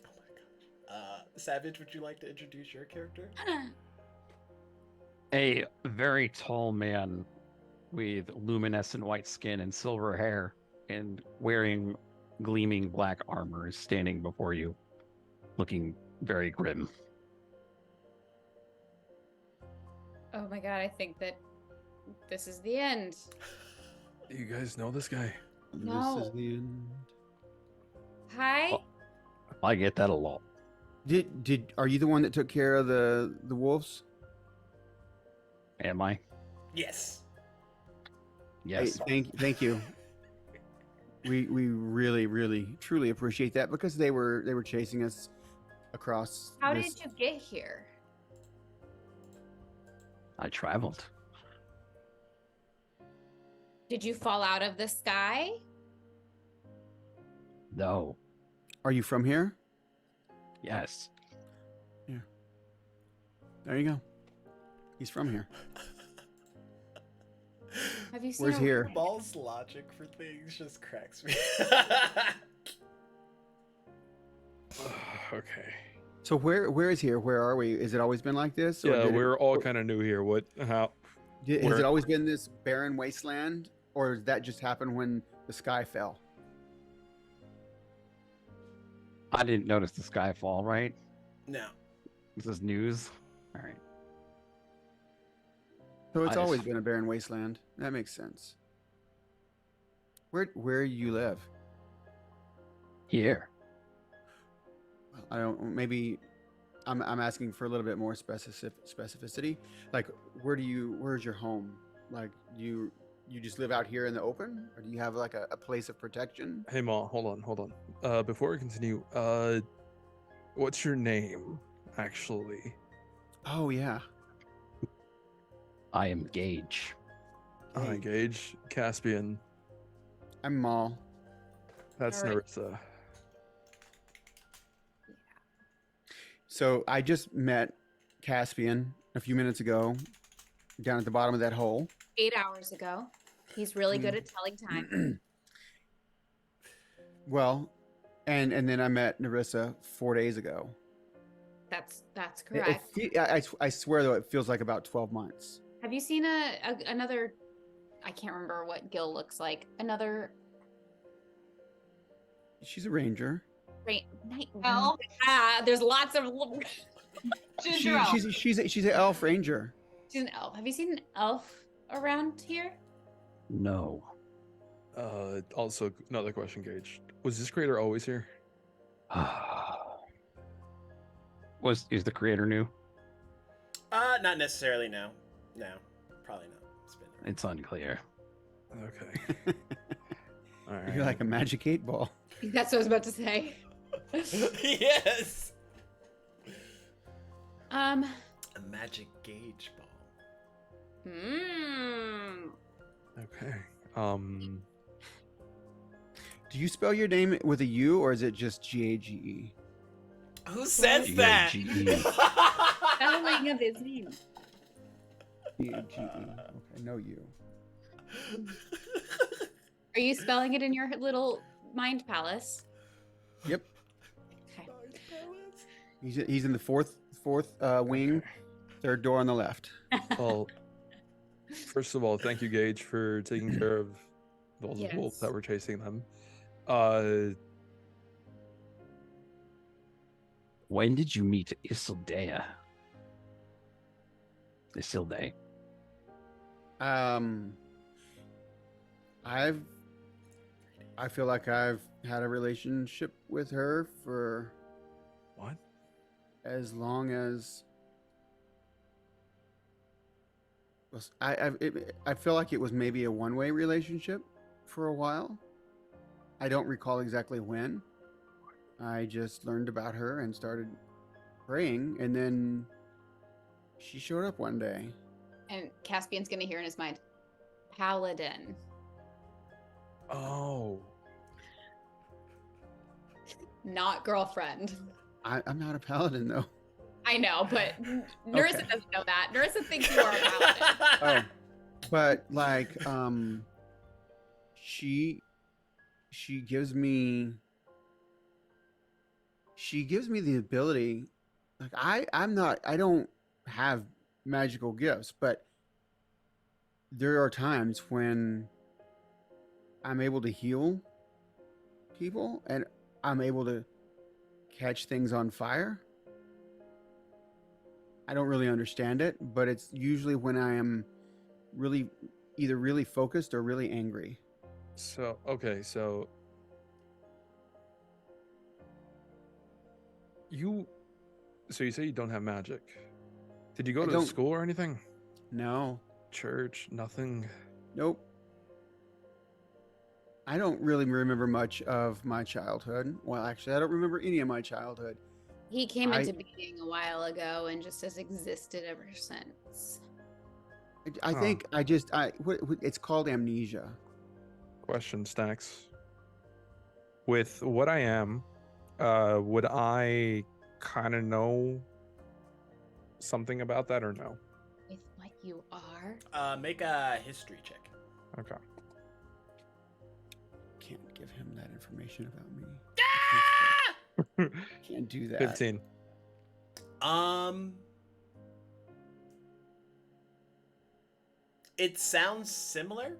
Oh my gosh. Savage, would you like to introduce your character? A very tall man with luminescent white skin and silver hair and wearing gleaming black armor is standing before you, looking very grim. Oh my god, I think that this is the end. You guys know this guy? No. This is the end. Hi? Oh. I get that a lot. Are you the one that took care of the wolves? Am I? Yes. Yes. Hey, thank you. We really truly appreciate that because they were chasing us across. How this... did you get here? I traveled. Did you fall out of the sky? No. Are you from here? Yes. There you go. He's from here. Have you seen Where's here? Ball's logic for things just cracks me. Okay. So where is here? Where are we? Is it always been like this? Yeah, did we're all kind of new here. What? How? has where- it always been this barren wasteland, or did that just happen when the sky fell? I didn't notice the sky fall, right? No. This is news. All right. So it's I just- always been a barren wasteland. That makes sense. Where you live? Here. I don't. Maybe I'm asking for a little bit more specificity. Like, where's your home? Like, you just live out here in the open, or do you have like a place of protection? Hey, Ma, hold on. Before we continue, what's your name, actually? Oh yeah. I am Gage. Hey. Gage, Caspian. I'm Maul. That's All right. Narissa. So I just met Caspian a few minutes ago, down at the bottom of that hole. 8 hours ago. He's really good at telling time. Well, and then I met Narissa 4 days ago. That's It- correct. I swear though, it feels like about 12 months. Have you seen another? I can't remember what Gil looks like. Another She's a ranger. night. Elf? There's lots of. Ginger elf. She's an elf ranger. She's an elf. Have you seen an elf around here? No. Also, another question, Gage. Was this creator always here? Is the creator new? Not necessarily. No. No. Probably not. It's been. It's unclear. Okay. All right. You're like a magic 8-ball. That's what I was about to say. Yes. Um. A magic gauge ball. Okay. Do you spell your name with a U or is it just Gage? Who says that? G-A-G-E. Spelling of his name. Gage. Okay, no U. Are you spelling it in your little mind palace? Yep. Okay. He's in the fourth wing, third door on the left. Well, first of all, thank you, Gage, for taking care of all the wolves Yes. that were chasing them. When did you meet Isildea? Isilde. I feel like I've had a relationship with her for What? as long as I feel like it was maybe a one-way relationship for a while. I don't recall exactly when. I just learned about her and started praying, and then she showed up one day. And Caspian's gonna hear in his mind, Paladin. Oh. Not girlfriend. I'm not a paladin though. I know, but Narissa Okay. doesn't know that. Narissa thinks you are a paladin. Oh, but like she gives me the ability like I don't have magical gifts, but there are times when I'm able to heal people and I'm able to catch things on fire. I don't really understand it, but it's usually when I am really either really focused or really angry. So okay, so you you say you don't have magic. Did you go I to don't. school or anything? No. Church? Nothing. Nope. I don't really remember much of my childhood. Well, actually, I don't remember any of my childhood. He came I- into being a while ago and just has existed ever since. I Huh. think it's called amnesia. Question, Stacks. With what I am, would I kind of know something about that or no? With what you are? Make a history check. Okay. Can't give him that information about me. Ah! Can't do that. 15. It sounds similar,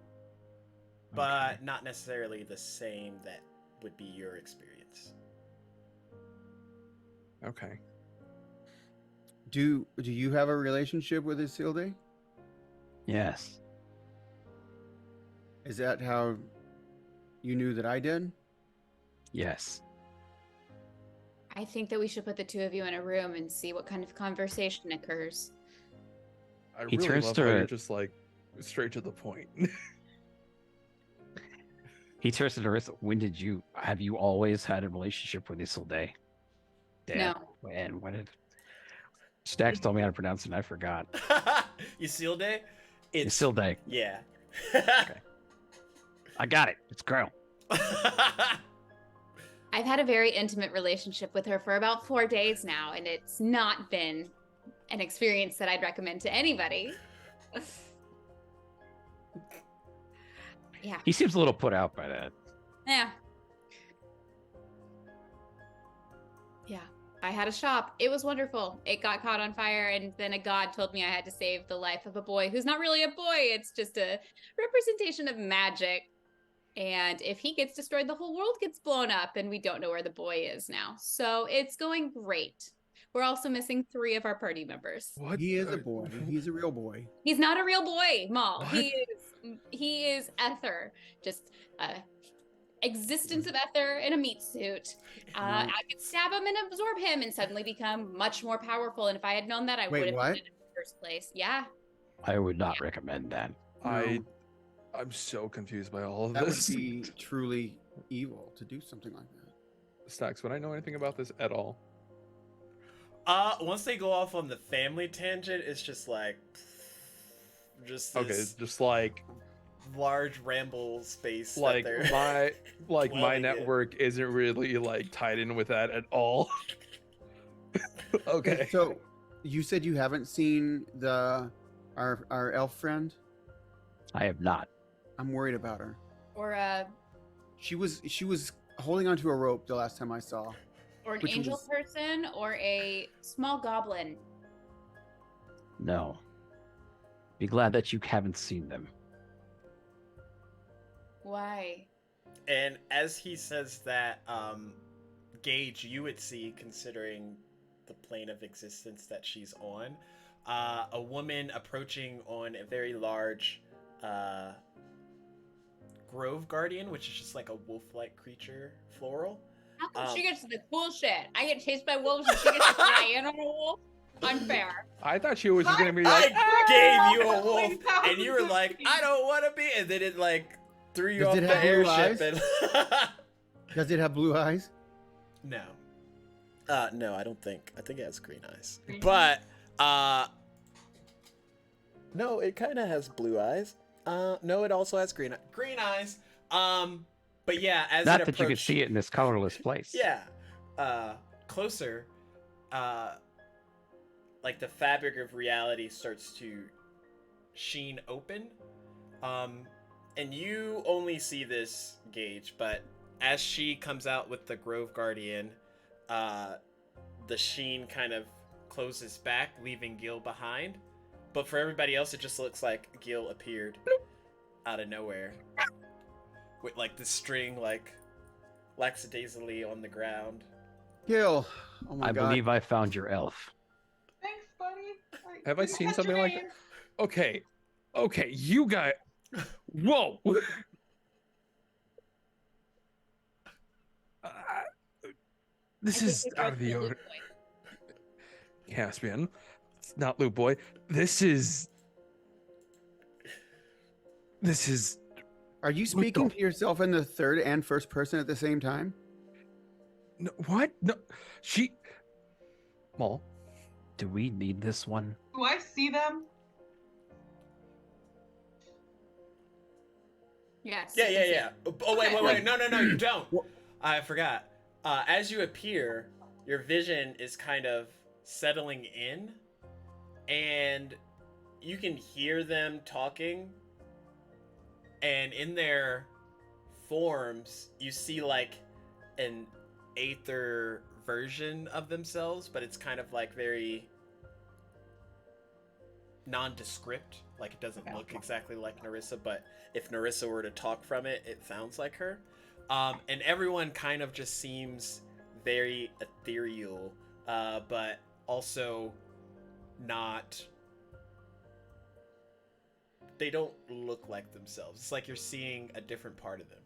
but not necessarily the same that would be your experience. Okay. Do you have a relationship with Isilde? Yes. Is that how you knew that I did? Yes. I think that we should put the two of you in a room and see what kind of conversation occurs. I He really turns love to how you're it. just like straight to the point. He turns to Narissa. Have you always had a relationship with Isilde? No. When did Stacks told me how to pronounce it and I forgot. Isilde? It's Isilde. yeah. I got it. It's girl. I've had a very intimate relationship with her for about 4 days now, and it's not been an experience that I'd recommend to anybody. Yeah. He seems a little put out by that. Yeah. Yeah. I had a shop. It was wonderful. It got caught on fire, and then a god told me I had to save the life of a boy who's not really a boy. It's just a representation of magic. And if he gets destroyed, the whole world gets blown up, and we don't know where the boy is now. So it's going great. We're also missing 3 of our party members. What? He is a boy. He's a real boy. He's not a real boy, Maul. What? He is Ether, just existence of Ether in a meat suit. I could stab him and absorb him and suddenly become much more powerful. And if I had known that, I Wait, would have what? done it in the first place. Yeah. I would not recommend that. I'm so confused by all of That would this. be truly evil to do something like that. Stacks, would I know anything about this at all? Once they go off on the family tangent, it's just like just Okay, this just like large ramble space. that like they're my my dwelling in. network isn't really like tied in with that at all. Okay. So, you said you haven't seen our elf friend? I have not. I'm worried about her. Or She was holding onto a rope the last time I saw. or an Which angel was- person or a small goblin. No. Be glad that you haven't seen them. Why? And as he says that, Gage, you would see, considering the plane of existence that she's on, a woman approaching on a very large Grove Guardian, which is just like a wolf-like creature, floral. How come she gets the cool shit? I get chased by wolves and she gets to fly in on a wolf? Unfair. I thought she was just gonna be like, I gave you a wolf, Wolf and you were like, I don't want to be, and then it like threw you Does off it the have blue airship. eyes? And Does it have blue eyes? no, no, I don't think. I think it has green eyes, Green but no, it kind of has blue eyes. No, it also has green eyes. But yeah, as Not it that you could approached- see it in this colorless place. Yeah, closer, like the fabric of reality starts to sheen open, and you only see this, Gage, but as she comes out with the Grove Guardian, the sheen kind of closes back, leaving Gil behind. But for everybody else, it just looks like Gil appeared out of nowhere with like the string like lackadaisically on the ground. Gil. Oh my I god. believe I found your elf. Thanks, buddy. Have I didn't seen catch something your like name. that? Okay, you guys. Whoa. This I think is we out broke of the loop order. boy. Caspian. It's not Loot Boy. This is. Are you speaking to yourself in the third and first person at the same time? No, what? No. She. Maul. Do we need this one? Do I see them? Yes. Yeah, you yeah, can see yeah. it. Oh, wait, Okay. wait, wait. No, you don't. What? I forgot. As you appear, your vision is kind of settling in, and you can hear them talking, and in their forms, you see like an aether version of themselves, but it's kind of like very nondescript. Like it doesn't look exactly like Narissa, but if Narissa were to talk from it, it sounds like her. And everyone kind of just seems very ethereal, but also not. They don't look like themselves. It's like you're seeing a different part of them.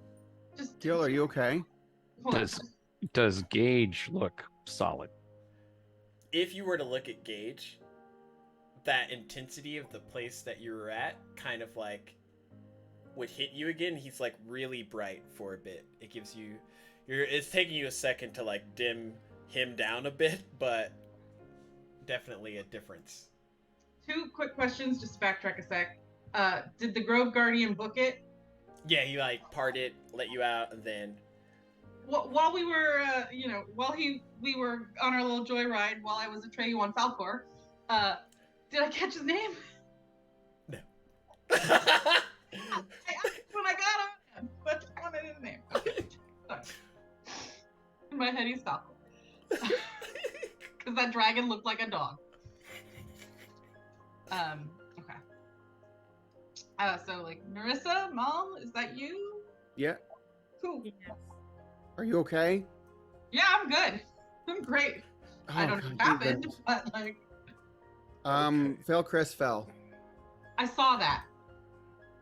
Just Gil, are you okay? hold on. Does Gage look solid? If you were to look at Gage, that intensity of the place that you were at kind of like would hit you again. He's like really bright for a bit. It gives you it's taking you a second to like dim him down a bit, but definitely a difference. 2 quick questions, just to backtrack a sec. Did the Grove Guardian book it? Yeah, he like parted, let you out, and then While we were, we were on our little joyride while I was Atreyu on Falcor, did I catch his name? no. I asked when I got him, but I wanted his name. Okay, sorry. In my head, he's Falcor. Because that dragon looked like a dog. Okay. So like, Narissa, Mom, is that you? Yeah. Cool. Yes. Are you okay? Yeah, I'm good. I'm great. I Oh, don't know God, what thank happened, goodness. but like, Felcrest fell. I saw that.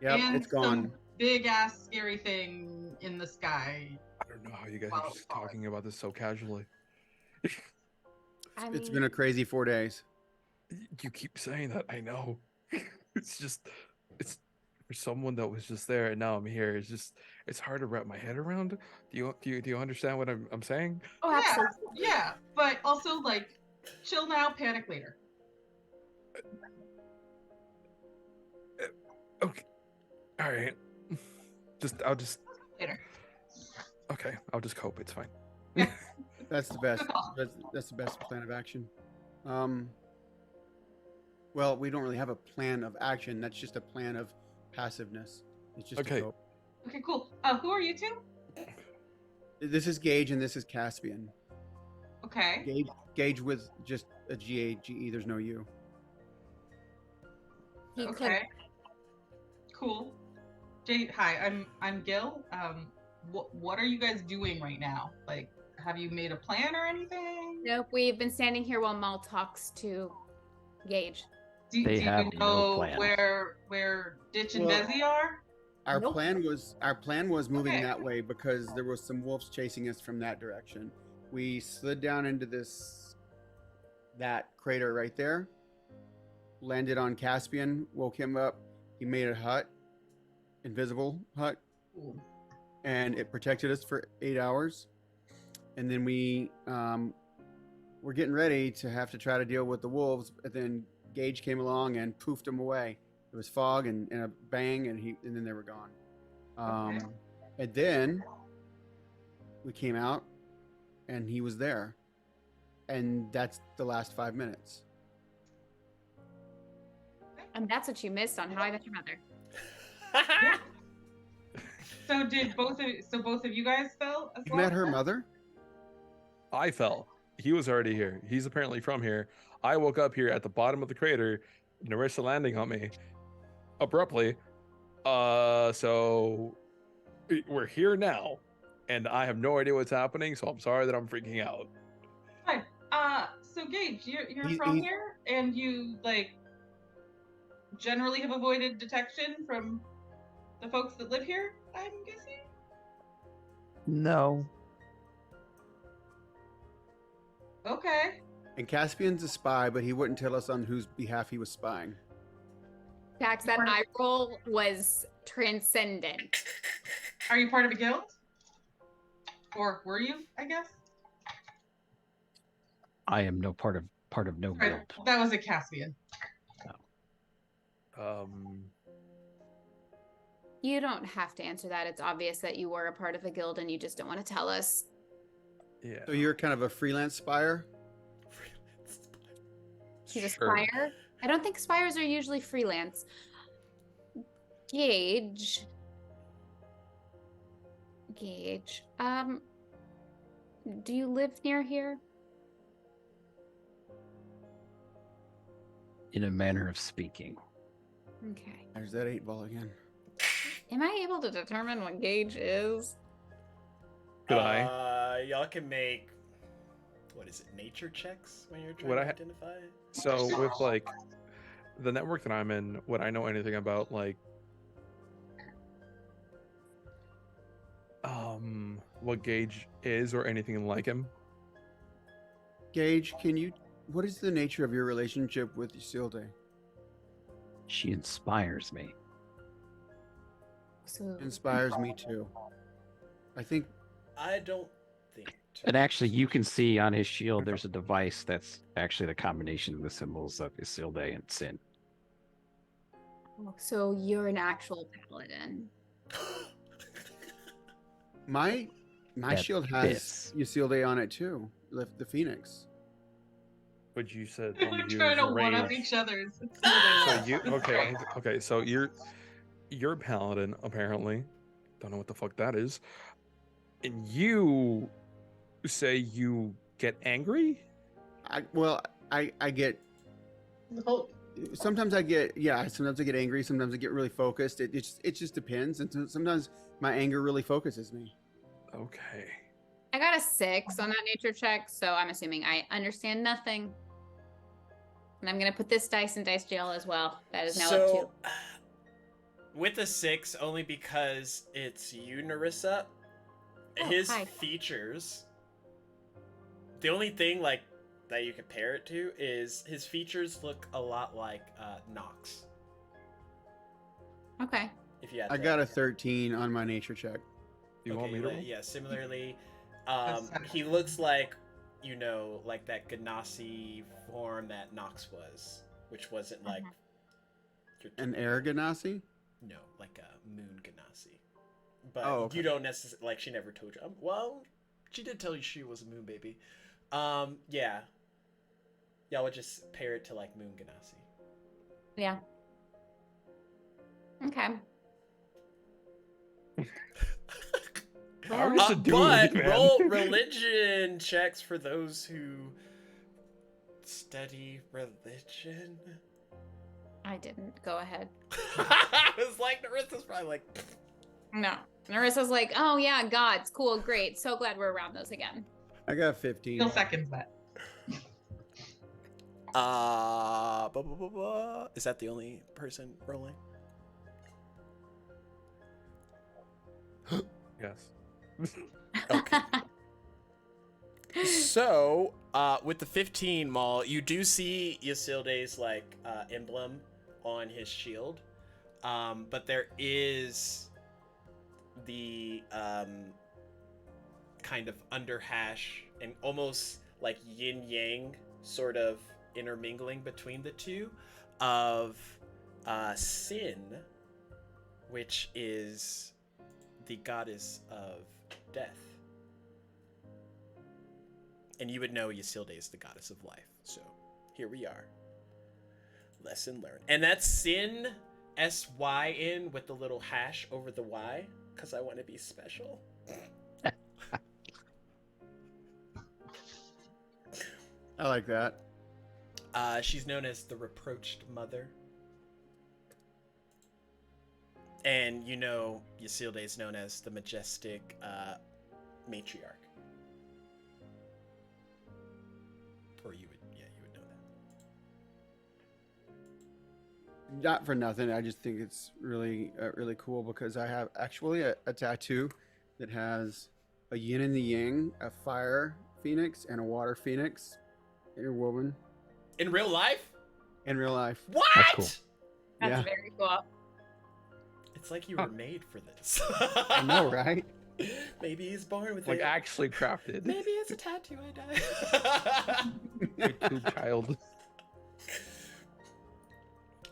Yep, And it's gone. Big ass scary thing in the sky. I don't know how you guys Wow. are just talking about this so casually. I It's mean, been a crazy 4 days. You keep saying that. I know. It's for someone that was just there and now I'm here. It's hard to wrap my head around. Do you understand what I'm saying? oh, Yeah. absolutely. Yeah, but also like, chill now, panic later. Okay. All right. I'll just. Later. Okay. I'll just cope. It's fine. That's the best. That's the best plan of action. Well, we don't really have a plan of action. That's just a plan of passiveness. It's just Okay. a cope. Okay, cool. Who are you two? This is Gage and this is Caspian. Okay. Gage with just a G-A-G-E. There's no U. He Okay. Cool. Hi, I'm Gil. What are you guys doing right now? Like, have you made a plan or anything? Nope, we've been standing here while Maul talks to Gage. Do They you have no know plan. where Ditch and Well- Bezzy are? Our Nope. plan was moving Okay. that way because there was some wolves chasing us from that direction. We slid down into that crater right there, landed on Caspian, woke him up. He made a hut, invisible hut, and it protected us for 8 hours. And then we were getting ready to have to try to deal with the wolves, and then Gage came along and poofed them away. It was fog and a bang, and then they were gone. Okay. And then we came out, and he was there, and that's the last 5 minutes. And that's what you missed on How I Met Your Mother. So both of you guys fell as You well? met her mother? I fell. he was already here. He's apparently from here. I woke up here at the bottom of the crater, Narissa landing on me abruptly. So we're here now, and I have no idea what's happening, so I'm sorry that I'm freaking out. Fine. So Gage, you're He's- from he's- here, and you like generally have avoided detection from the folks that live here. I'm guessing. No. Okay. And Caspian's a spy, but he wouldn't tell us on whose behalf he was spying. Dax, that eye roll was transcendent. Are you part of a guild? Or were you? I guess. I am no part of no Right. guild. That was a Caspian. You don't have to answer that. It's obvious that you were a part of a guild and you just don't want to tell us. Yeah. So you're kind of a freelance spire? He's a Sure. spire. I don't think spires are usually freelance. Gage. Do you live near here? In a manner of speaking. Okay. There's that 8-ball again. Am I able to determine what Gage is? Could I? Y'all can make, what is it, nature checks when you're trying Would to I identify? So with like the network that I'm in, would I know anything about like what Gage is or anything like him? Gage, what is the nature of your relationship with Isilde? She inspires me. So Inspires me too. I think I don't think. And actually, you can see on his shield, there's a device that's actually the combination of the symbols of Isilde and Sin. So you're an actual paladin. my That shield has fits. Isilde on it too. The Phoenix. But you said We're on trying to use one up range. each other's. So you okay? So you're a paladin apparently. Don't know what the fuck that is. And you say you get angry? I get The whole- sometimes I get angry, sometimes I get really focused. It just depends, and sometimes my anger really focuses me. Okay. I got a 6 on that nature check, so I'm assuming I understand nothing. And I'm gonna put this dice in dice jail as well. That is now up to. With a 6, only because it's you, Narissa, Oh, his hi. features. The only thing like that you compare it to is his features look a lot like Nox. Okay. If you had I to- got a 13 on my nature check. Do you want me to roll? Yeah, similarly, That's he looks like, like that Ganassi form that Nox was, which wasn't like your An typical- air Ganassi? No, like a moon Ganassi. But Oh, okay. you don't necessarily, like, she never told you. Well, she did tell you she was a moon baby. Yeah. Y'all would just pair it to, like, moon Ganassi. Yeah. Okay. How are you so doomed, But man? roll religion checks for those who study religion. I didn't. Go ahead. I was like, Narissa's probably like, No. Narissa's like, oh yeah, gods. Cool, great. So glad we're around those again. I got 15. Still seconds that. Is that the only person rolling? Yes. Okay. So, with the 15 Maul, you do see Isilde's like emblem on his shield, but there is the kind of underhash and almost like yin yang sort of intermingling between the two of Sin, which is the goddess of death. And you would know Isilde is the goddess of life. So here we are. Lesson learned. And that's Sin, S-Y-N, with the little hash over the Y, because I want to be special. I like that. She's known as the Reproached Mother. And you know Ysilde is known as the Majestic Matriarch. Or you would know that. Not for nothing. I just think it's really, really cool because I have actually a tattoo that has a yin and the yang, a fire phoenix and a water phoenix interwoven In real life? in real life. What? That's cool. That's Yeah. very cool. It's like you were made for this. I know, right? Maybe he's born with Like it. actually crafted. Maybe it's a tattoo I died. YouTube child.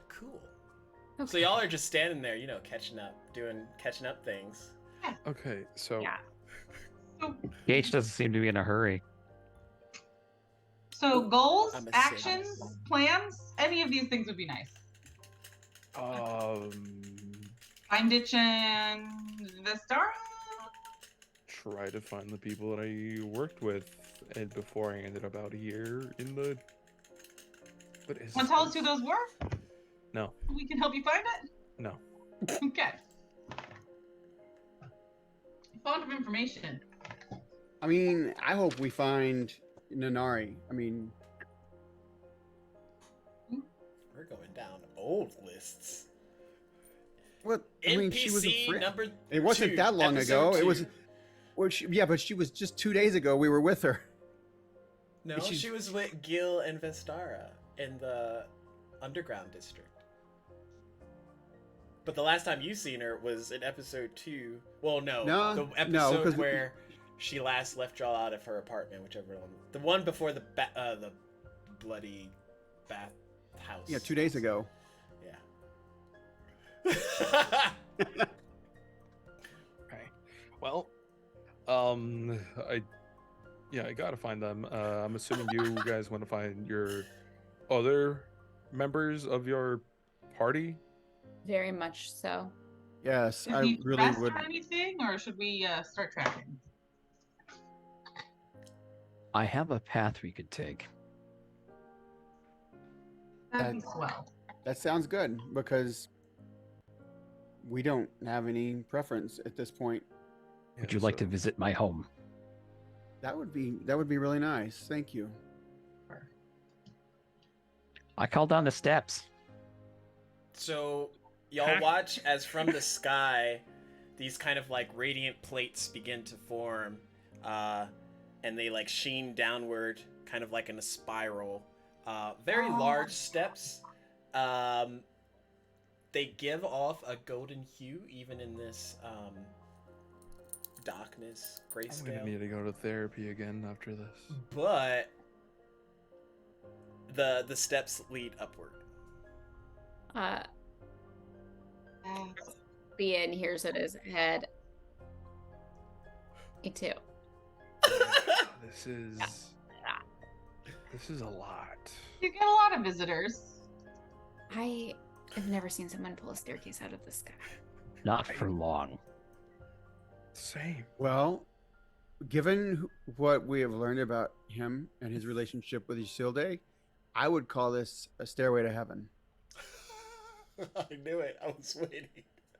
Cool. Okay. So y'all are just standing there, you know, catching up things. Okay, so Yeah. So, Gage doesn't seem to be in a hurry. so goals, I'm a actions, cynic. plans, any of these things would be nice. um Find Ditch and Vestara? try to find the people that I worked with and before I ended up out here in the what is Want to tell us this? who those were? No. We can help you find it? No. Okay. Font of information. I mean, I hope we find Nanari. I mean, We're going down old lists. what? I mean, she was a NPC friend. number It wasn't 2, that long episode ago. It was. 2. Well, yeah, but she was just 2 days ago. We were with her. No, she's- she was with Gil and Vestara in the underground district. But the last time you seen her was in episode 2. Well, no, No, the no, episode 'cause where she last left y'all out of her apartment, whichever one. The one before the bloody bath house. Yeah, 2 days ago. Yeah. Okay. Well, I gotta find them. I'm assuming you guys want to find your other members of your party. Very much so. Yes, Did I we really rest would. or anything, or should we start tracking? I have a path we could take. That'd be swell. That sounds good because we don't have any preference at this point. Would you like to visit my home? That would be really nice. Thank you. I called down the steps. So y'all watch as from the sky, these kind of like radiant plates begin to form, and they like sheen downward, kind of like in a spiral. Very large steps. They give off a golden hue even in this darkness, I'm gonna grayscale. need to go to therapy again after this. But the steps lead upward. Ian hears it his head. Me too. This is a lot. You get a lot of visitors. I have never seen someone pull a staircase out of the sky. Not for long. Same. Well, given what we have learned about him and his relationship with Isilde, I would call this a stairway to heaven. I knew it. I was waiting.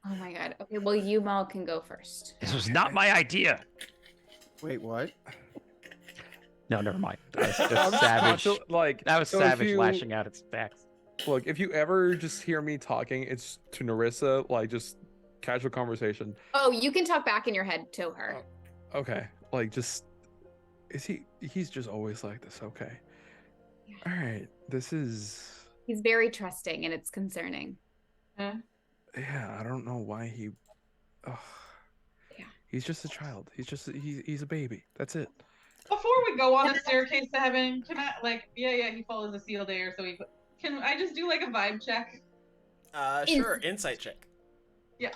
Oh my god. Okay, well, you, Mal, can go first. This was not my idea. Wait, what? No, never mind. That was just Not savage. to- like That was so if savage you- lashing out its backs. Look, if you ever just hear me talking, it's to Narissa, like just casual conversation. Oh, you can talk back in your head to her. Okay, like just he's just always like this. Okay. Yeah. All right. This is He's very trusting, and it's concerning. yeah. I don't know why he. Ugh. Yeah. He's just a child. He's a baby. That's it. Before we go on a staircase to heaven, can I he follows a seal there, so can I just do like a vibe check? Sure. Insight check. Yeah,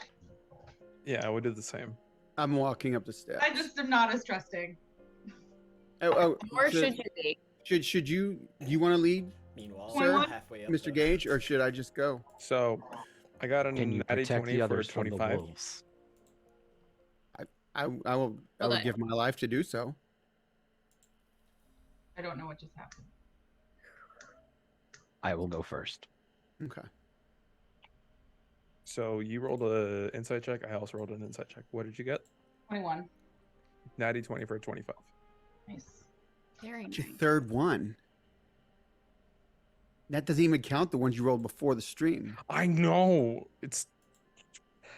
I would do the same. I'm walking up the steps. I just am not as trusting. Oh, Or should you be? should you want to lead, Meanwhile, Sir, I'm halfway up. Mr. though. Gage, or should I just go? So, I got a Can you natty protect 20 the for others from the 25. wolves? I will Hold on. give my life to do so. I don't know what just happened. I will go first. Okay. So you rolled an insight check. I also rolled an insight check. What did you get? 21. Natty 20 for 25. Nice. Very It's nice. your third one. That doesn't even count the ones you rolled before the stream. I know. It's.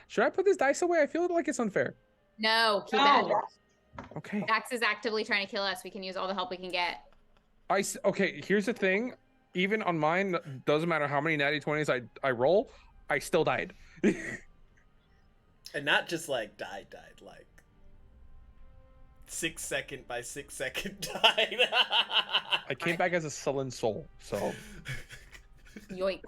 Should I put this dice away? I feel like it's unfair. No, keep No. it. Okay. Dax is actively trying to kill us. We can use all the help we can get. Okay, here's the thing. Even on mine, doesn't matter how many natty 20s I roll, I still died. And not just like died, like 6 second by 6 second died. I came back as a sullen soul, so Yoinks.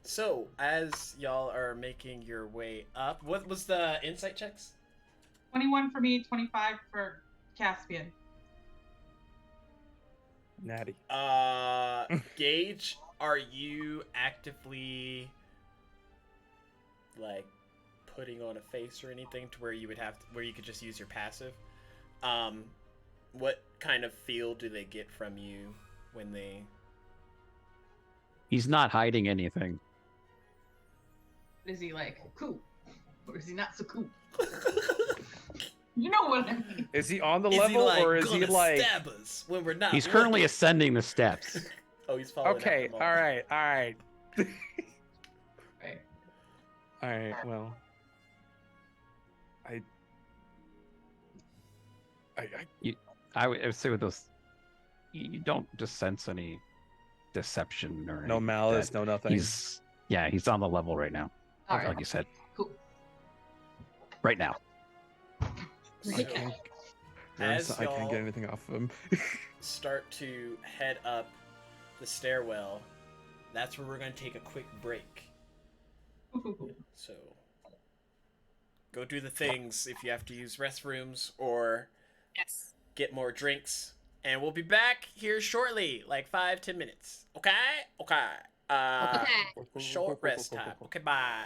So, as y'all are making your way up, what was the insight checks? 21 for me, 25 for Caspian. natty. Gage, are you actively like putting on a face or anything to where you would have to, where you could just use your passive? What kind of feel do they get from you when they? He's not hiding anything. Is he like cool? Or is he not so cool? You know what I mean. Is he on the Is level, he like or is he gonna like? stab us when we're not? He's currently looking? ascending the steps. Oh, he's following. Okay, after all them right, all right, Right. all right. Well, I would say with those, you don't just sense any deception or no anything like malice, that. no nothing. He's on the level right now, All right. like you said. Cool. Right now. So, Right. as I can't y'all get anything off of him. start to head up the stairwell, that's where we're going to take a quick break. So, go do the things if you have to use restrooms or Yes. get more drinks. And we'll be back here shortly, like 5-10 minutes. Okay? Okay. Okay. Short rest time. Okay, bye.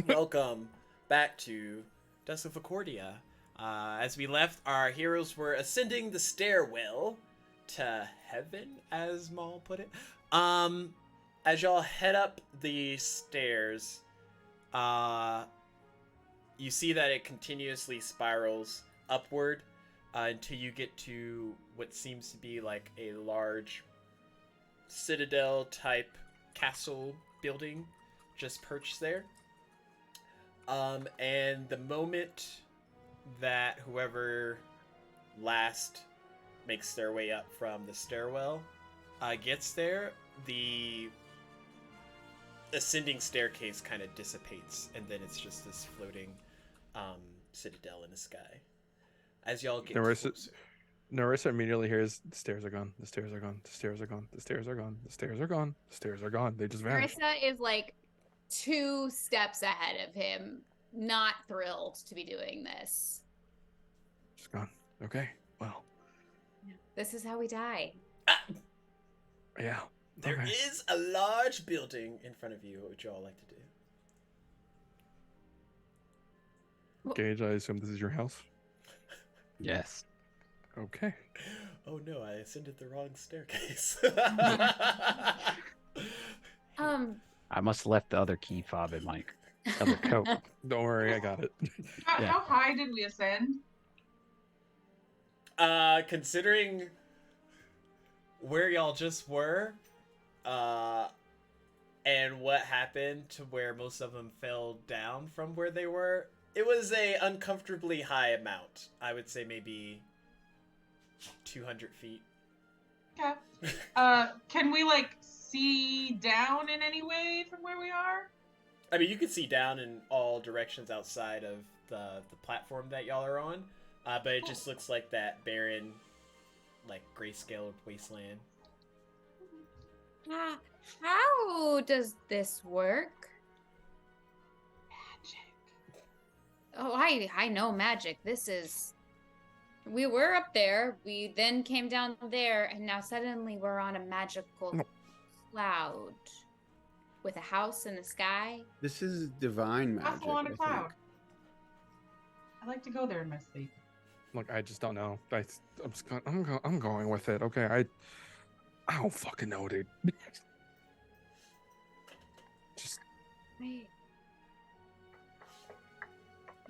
Welcome back to Dusk of Achordia. As we left, our heroes were ascending the stairwell to heaven, as Maul put it. As y'all head up the stairs, you see that it continuously spirals upward until you get to what seems to be like a large citadel-type castle building just perched there. And the moment that whoever last makes their way up from the stairwell gets there, the ascending staircase kind of dissipates, and then it's just this floating citadel in the sky. As y'all get closer. Narissa immediately hears the stairs are gone, the stairs are gone, the stairs are gone, the stairs are gone, the stairs are gone, the stairs are gone. They just vanished. Marissa is like 2 steps ahead of him, not thrilled to be doing this. Just gone. Okay. Well. This is how we die. Yeah. There Okay. is a large building in front of you. What would y'all like to do? Gage, I assume this is your house. Yes. Okay. Oh no, I ascended the wrong staircase. I must have left the other key fob in my other coat. Don't worry, I got it. How, Yeah. how high did we ascend? Considering where y'all just were, and what happened to where most of them fell down from where they were, it was a uncomfortably high amount. I would say maybe 200 feet. Okay. Can we like see down in any way from where we are? I mean, you can see down in all directions outside of the platform that y'all are on, but it just looks like that barren, like grayscale wasteland. How does this work? Magic. Oh, I know magic. This is... We were up there, we then came down there, and now suddenly we're on a magical cloud with a house in the sky. This is divine magic. Castle on I a think. cloud. I like to go there in my sleep. Look, I just don't know. I'm going with it. Okay, I don't fucking know, dude. Just Wait.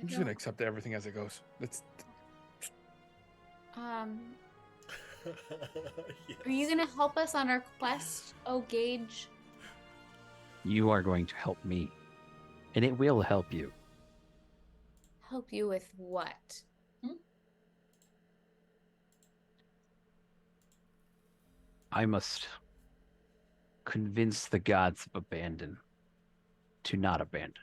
I'm just gonna accept everything as it goes. That's Yes. Are you gonna help us on our quest, oh Gage? You are going to help me, and it will help you. Help you with what? I must convince the gods of abandon to not abandon.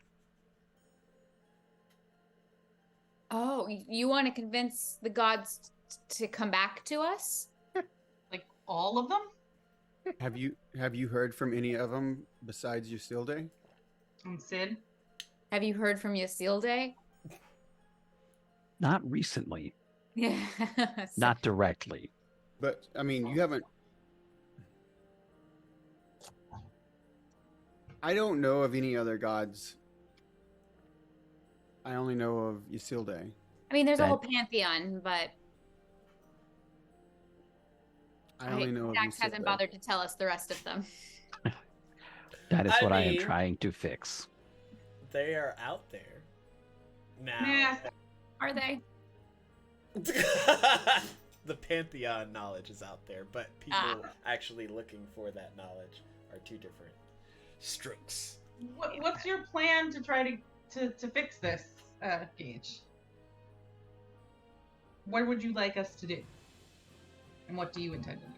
Oh, you want to convince the gods to come back to us? Like all of them? Have you heard from any of them besides Yusilde? And Sid? Have you heard from Yusilde? Not recently, Yeah. not directly. But I mean, you haven't. I don't know of any other gods. I only know of Yusilde. I mean, there's a That- whole pantheon, but I only know of Dax hasn't Yusilde. bothered to tell us the rest of them. That is I what I am mean- trying to fix. They are out there now. Yeah. Are they? The pantheon knowledge is out there, but people actually looking for that knowledge are two different strokes. What's your plan to try to fix this, Gage? What would you like us to do? And what do you intend to do?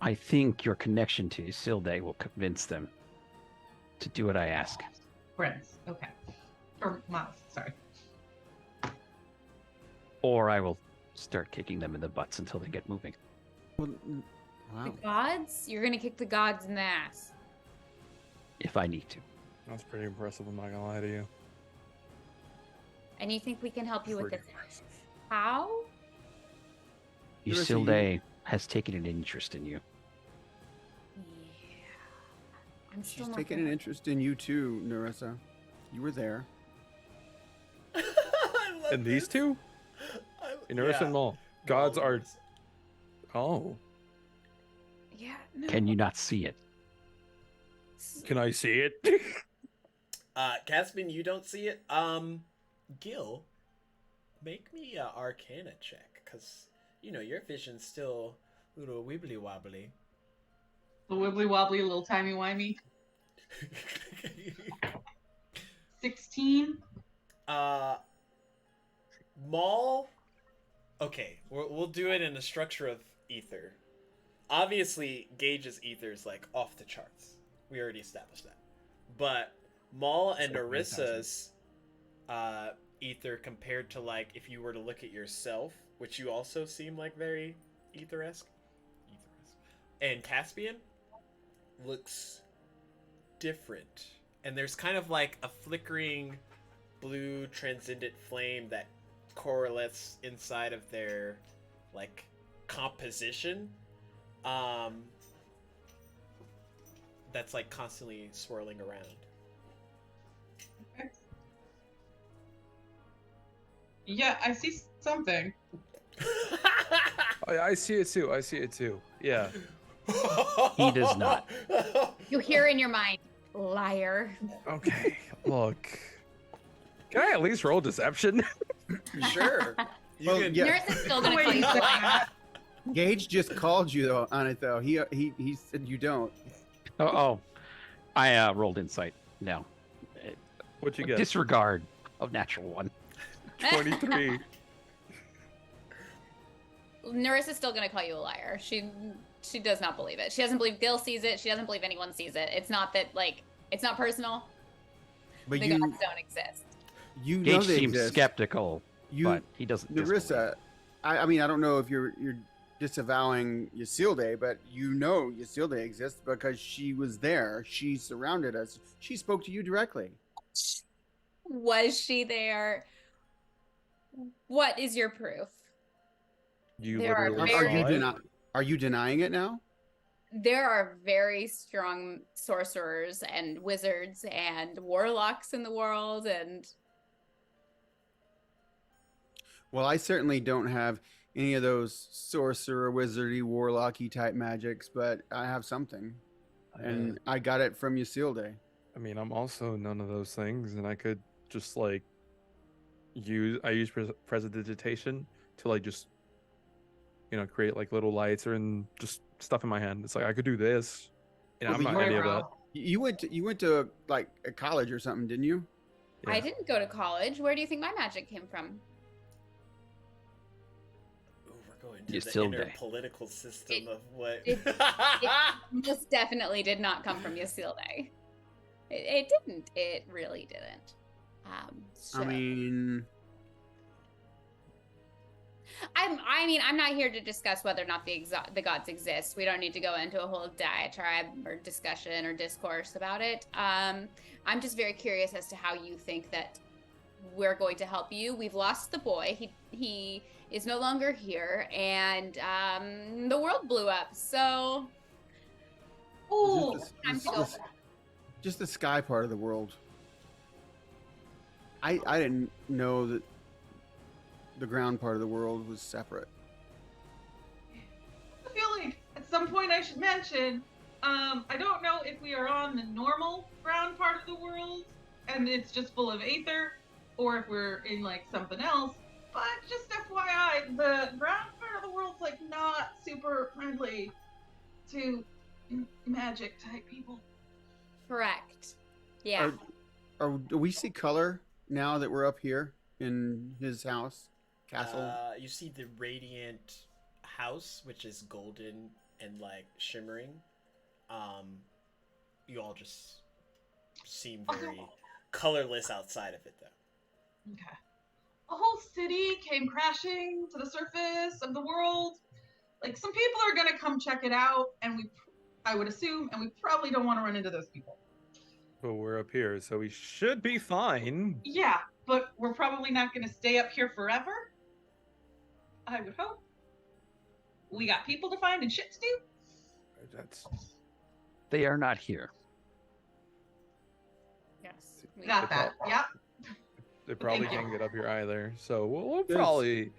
I think your connection to Isilde will convince them to do what I ask. Friends. Okay. Or Miles, sorry. Or I will start kicking them in the butts until they get moving. Well, The wow. gods? You're gonna kick the gods in the ass. If I need to. that's pretty impressive. I'm not gonna lie to you. And you think we can help you with Pretty this? impressive. How? Larissa, you- Isilde has taken an interest in you. Yeah. I'm still She's not taking there. an interest in you too, Narissa. You were there. I love And these this. two? Inurus and Maul. Gods Maul are. and Marissa. Oh. Yeah. No. Can you not see it? Can I see it? Caspian, you don't see it. Gil, make me a Arcana check, cause your vision's still a little wibbly wobbly. The wibbly wobbly, little timey wimey. 16. Maul. Okay, we'll do it in the structure of ether. Obviously, Gage's ether is like off the charts. We already established that. But Maul and It's like Narissa's ether compared to like if you were to look at yourself, which you also seem like very ether-esque. And Caspian looks different. And there's kind of like a flickering blue transcendent flame that correlates inside of their like composition. That's like constantly swirling around. Okay. Yeah, I see something. I see it too. I see it too. Yeah. He does not. You hear in your mind, liar. Okay. Look. Can I at least roll deception? Sure. You Well, can... yeah. Nurse is still gonna Wait call a you a second. liar. Gage just called you though on it though. He said you don't. I rolled insight. No. What'd you get? Disregard of natural one. 23. Nurse is still gonna call you a liar. She does not believe it. She doesn't believe Gil sees it. She doesn't believe anyone sees it. It's not that it's not personal. But The you gods don't exist. you know Gage they seems exist. skeptical, You, but he doesn't. disbelieve. Narissa, I mean I don't know if you're disavowing Ysilde, but you know Ysilde exists because she was there. She surrounded us. She spoke to you directly. Was she there? What is your proof? You There are literally very- saw it? Are you denying it now? There are very strong sorcerers and wizards and warlocks in the world, and Well, I certainly don't have any of those sorcerer, wizardy, warlocky type magics, but I have something, and I got it from Ysilde. I mean, I'm also none of those things, and I could just like use prestidigitation to like just create like little lights or and just stuff in my hand. It's like I could do this, and Well, I'm but not any of Bro. that. You went to like a college or something, didn't you? I Yeah. didn't go to college. Where do you think my magic came from? Ooh, we're going to You the still inner day. political system It- of what. it most definitely did not come from Ysilde. It didn't. It really didn't. So. I mean, I'm not here to discuss whether or not the gods exist. We don't need to go into a whole diatribe or discussion or discourse about it. I'm just very curious as to how you think that we're going to help you. We've lost the boy. He is no longer here, and the world blew up. So, Ooh, time to go. just the sky part of the world. I didn't know that the ground part of the world was separate. I feel like at some point I should mention, I don't know if we are on the normal ground part of the world and it's just full of aether, or if we're in like something else. But just FYI, the ground part of the world's like not super friendly to magic type people. Correct. Yeah. Do we see color now that we're up here in his house, castle? You see the radiant house, which is golden and like shimmering. You all just seem very colorless outside of it, though. Okay. A whole city came crashing to the surface of the world. Like, some people are gonna come check it out, and I would assume, and we probably don't want to run into those people. But we're up here, so we should be fine. Yeah, but we're probably not gonna stay up here forever. I would hope. We got people to find and shit to do. That's They are not here. Yes. Got that. Yep. They probably Thank you. can't get up here either. So we'll There's- probably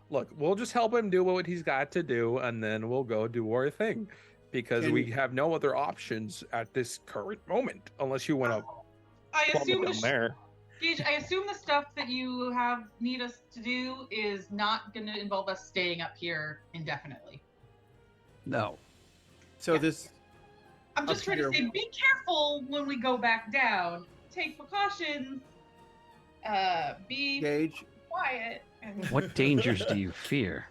look. We'll just help him do what he's got to do, and then we'll go do our thing, because Can- we have no other options at this current moment, unless you want to I assume plummet down there. Gage, I assume the stuff that you need us to do is not going to involve us staying up here indefinitely. No. So Yeah. this I'm just Up trying to here. say, be careful when we go back down. Take precautions. Be Gage, quiet. And What dangers do you fear?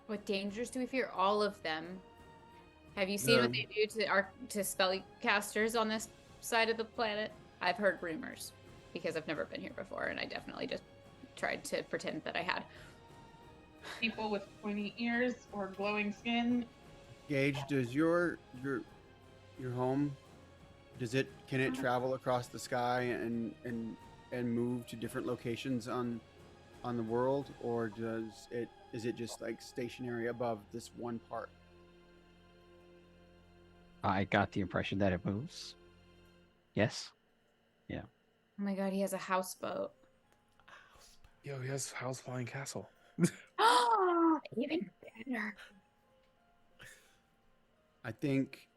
What dangers do we fear? All of them. Have you seen what they do to spellcasters on this side of the planet? I've heard rumors because I've never been here before, and I definitely just tried to pretend that I had. people with pointy ears or glowing skin. Gage, does your home can it travel across the sky and move to different locations on the world, or is it just like stationary above this one part? I got the impression that it moves. Yes. Oh my god, he has a houseboat. Yo, he has House Flying Castle. Oh, even better. I think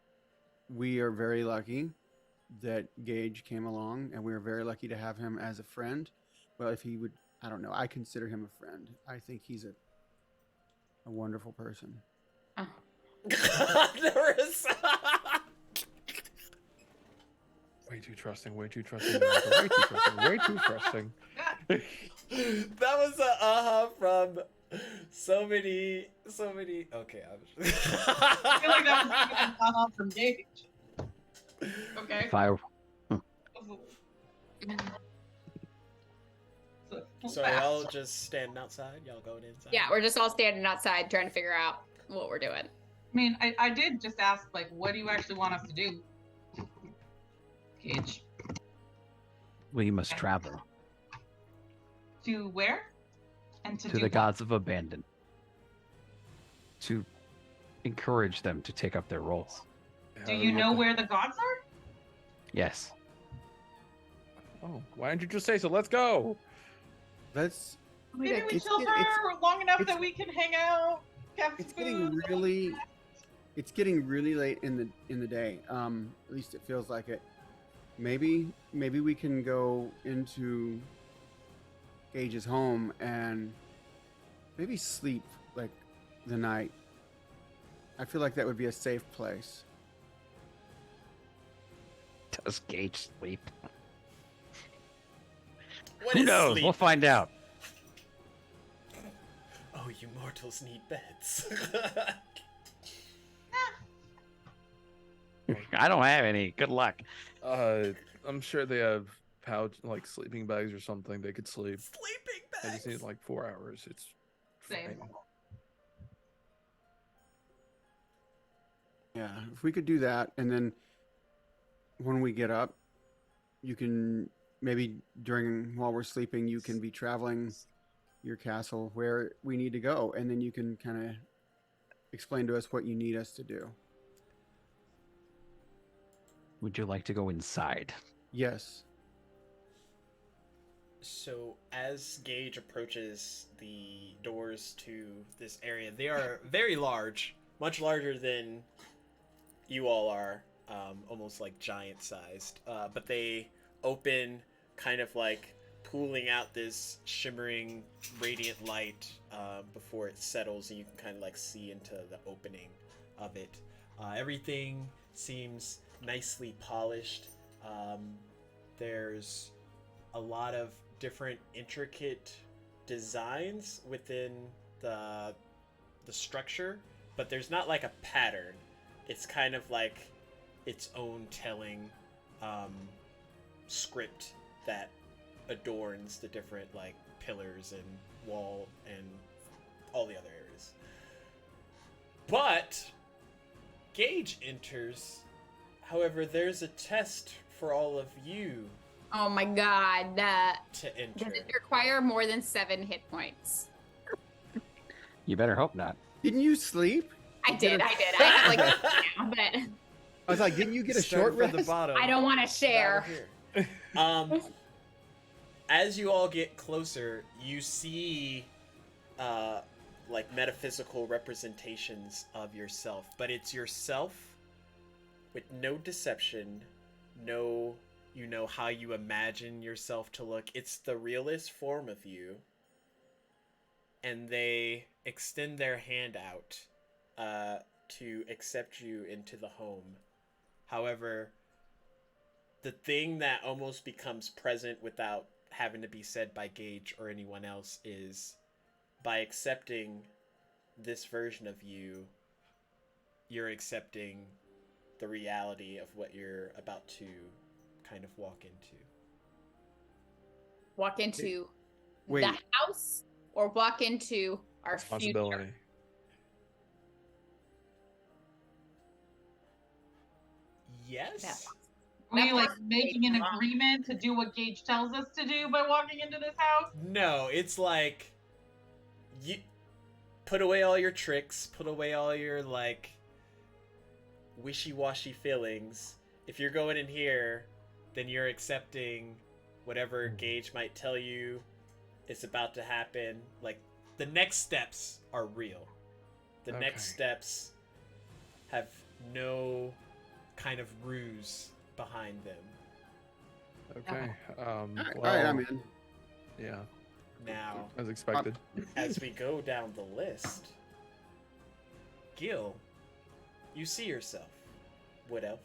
we are very lucky that Gage came along, and we are very lucky to have him as a friend. Well, if he would, I don't know. I consider him a friend. I think he's a wonderful person. Oh. Nerissa. Way too trusting. Way too trusting. Way too trusting. Way too trusting. That was a from so many. Okay, I feel like that was from Gage. Okay. If I So y'all just standing outside? Y'all going inside? Yeah, we're just all standing outside trying to figure out what we're doing. I mean, I did just ask, like, what do you actually want us to do? Gage. we must travel To where? And to to do the what? gods of abandon to encourage them to take up their roles. Do you know where the gods are? Yes. Oh, why didn't you just say so? Let's go. Let's. Maybe we it's chill get- for long enough it's- that we can hang out, have It's food. getting really late in the day. At least it feels like it. Maybe we can go into Gage's home and maybe sleep like the night. I feel like that would be a safe place. Does Gage sleep? What Who is knows? sleep? We'll find out. Oh, you mortals need beds. I don't have any. Good luck. I'm sure they have pouch like sleeping bags or something. They could sleep. Sleeping I just bags. need like 4 hours. It's Same. fine. Yeah, if we could do that, and then when we get up, you can maybe while we're sleeping, you can be traveling your castle where we need to go, and then you can kind of explain to us what you need us to do. Would you like to go inside? Yes. So as Gage approaches the doors to this area, they are very large, much larger than you all are, almost like giant-sized. But they open, kind of like pooling out this shimmering, radiant light before it settles, and you can kind of like see into the opening of it. Everything seems nicely polished. There's a lot of different intricate designs within the structure, but there's not like a pattern. It's kind of like its own telling script that adorns the different like pillars and wall and all the other areas. But Gage enters. However, there's a test for all of you Oh my god. to enter. Does it require more than 7 hit points? You better hope not. Didn't you sleep? I did. I have like now, but I was like, didn't you get a Start short from the rest? bottom. I don't want to share. Down here. As you all get closer, you see like metaphysical representations of yourself, but it's yourself with no deception, no how you imagine yourself to look. It's the realest form of you, and they extend their hand out to accept you into the home. However, the thing that almost becomes present without having to be said by Gage or anyone else is, by accepting this version of you, you're accepting the reality of what you're about to kind of walk into. Walk into Wait. the house or walk into our Responsibility. future. Yes. Are we That like part's making an wrong. agreement to do what Gage tells us to do by walking into this house? No, it's like you put away all your tricks, put away all your like wishy-washy feelings. If you're going in here, then you're accepting whatever Gage might tell you is about to happen. Like, the next steps are real. The next steps have no kind of ruse behind them. Okay. All Well, right, I'm in. yeah, Now, as expected. as we go down the list, Gil, you see yourself, Wood Elf.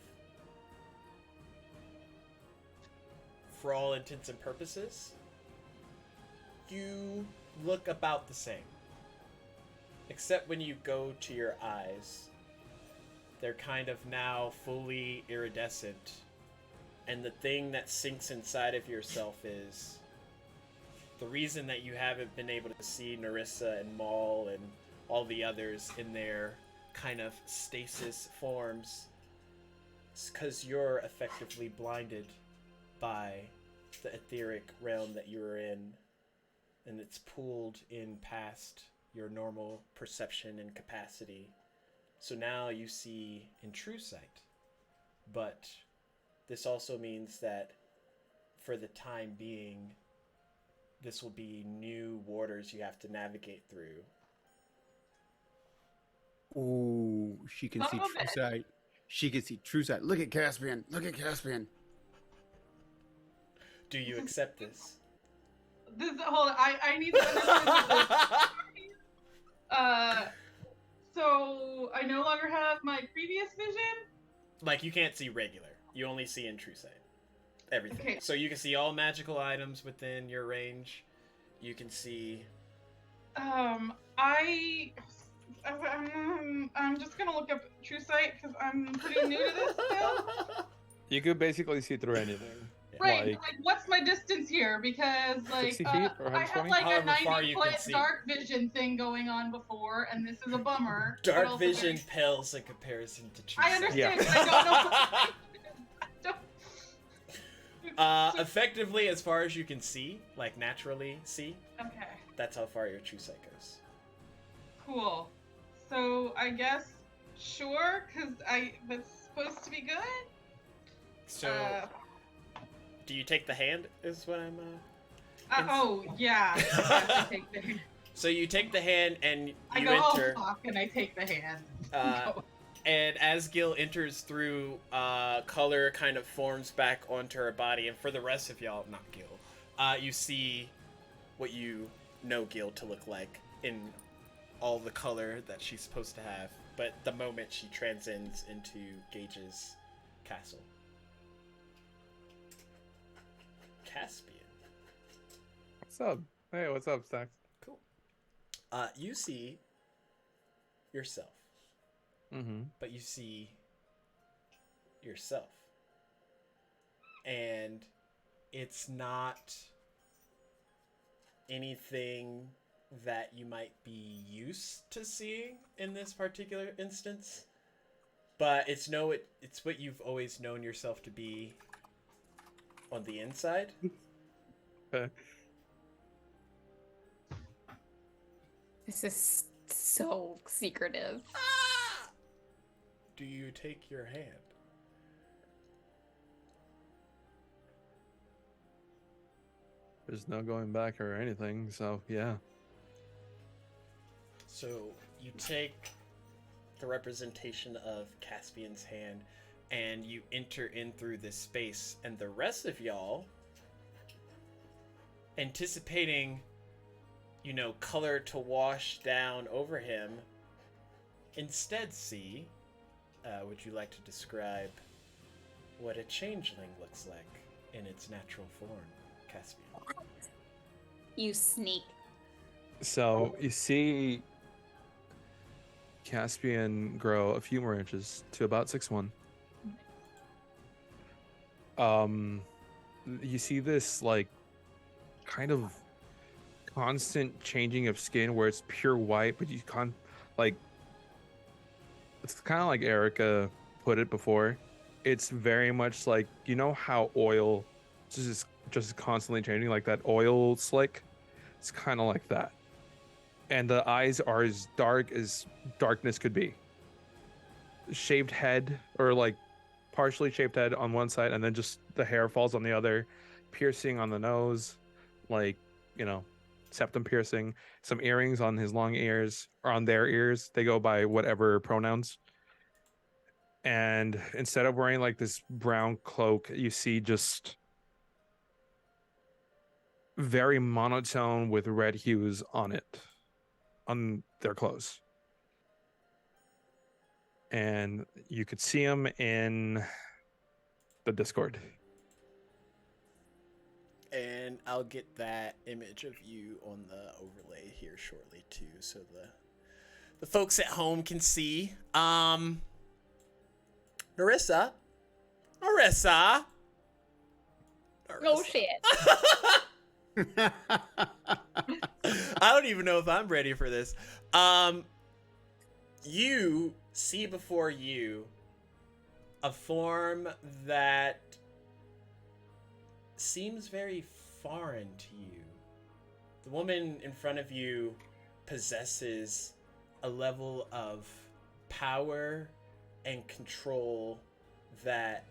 For all intents and purposes, you look about the same. Except when you go to your eyes, they're kind of now fully iridescent. And the thing that sinks inside of yourself is the reason that you haven't been able to see Narissa and Maul and all the others in their kind of stasis forms is because you're effectively blinded by the etheric realm that you're in, and it's pulled in past your normal perception and capacity. So now you see in true sight. But this also means that for the time being, this will be new waters you have to navigate through. Ooh, she can Son see of a true bitch. sight. She can see true sight. Look at Caspian. Look at Caspian. Do you accept this? Hold on, I need to understand this. So I no longer have my previous vision? Like, you can't see regular. You only see in true sight. Everything. Okay. So you can see all magical items within your range. You can see... I'm just gonna look up True Sight because I'm pretty new to this still. You could basically see through anything. Right, Like, but, like what's my distance here? Because like 60 feet or I had 120? like a However far you can 90-foot see. dark vision thing going on before, and this is a bummer. but Dark also vision very- pales in comparison to true I sight. understand, Yeah. but I don't know. I don't... Effectively, as far as you can see, like naturally see, Okay, that's how far your true sight goes. cool. So I guess sure, because that's supposed to be good. So, do you take the hand? Is what I'm. Oh yeah. I take the hand. So you take the hand and I you go all enter. fuck and I take the hand. And as Gil enters through, color kind of forms back onto her body. And for the rest of y'all, not Gil, you see what you know Gil to look like in all the color that she's supposed to have. But the moment she transcends into Gage's castle. Caspian. what's up? Hey, what's up, Stax? Cool. You see yourself. Mm-hmm. But you see yourself. And it's not anything that you might be used to seeing in this particular instance. But it's what you've always known yourself to be on the inside. Okay. This is so secretive. Do you take your hand? There's no going back or anything, so yeah. So you take the representation of Caspian's hand and you enter in through this space, and the rest of y'all, anticipating, color to wash down over him, instead see, would you like to describe what a changeling looks like in its natural form, Caspian? You sneak. So you see Caspian grow a few more inches to about 6'1". You see this like kind of constant changing of skin where it's pure white, but you can't like. It's kind of like Erica put it before. It's very much like, how oil just constantly changing, like that oil slick. It's kind of like that. And the eyes are as dark as darkness could be. Shaved head, or like partially shaved head on one side, and then just the hair falls on the other. Piercing on the nose, like, septum piercing. Some earrings on his long ears, or on their ears. They go by whatever pronouns. And instead of wearing like this brown cloak, you see just very monotone with red hues on it, on their clothes. And you could see them in the Discord. And I'll get that image of you on the overlay here shortly too, so the folks at home can see. Narissa. Oh shit. I don't even know if I'm ready for this. You see before you a form that seems very foreign to you. The woman in front of you possesses a level of power and control that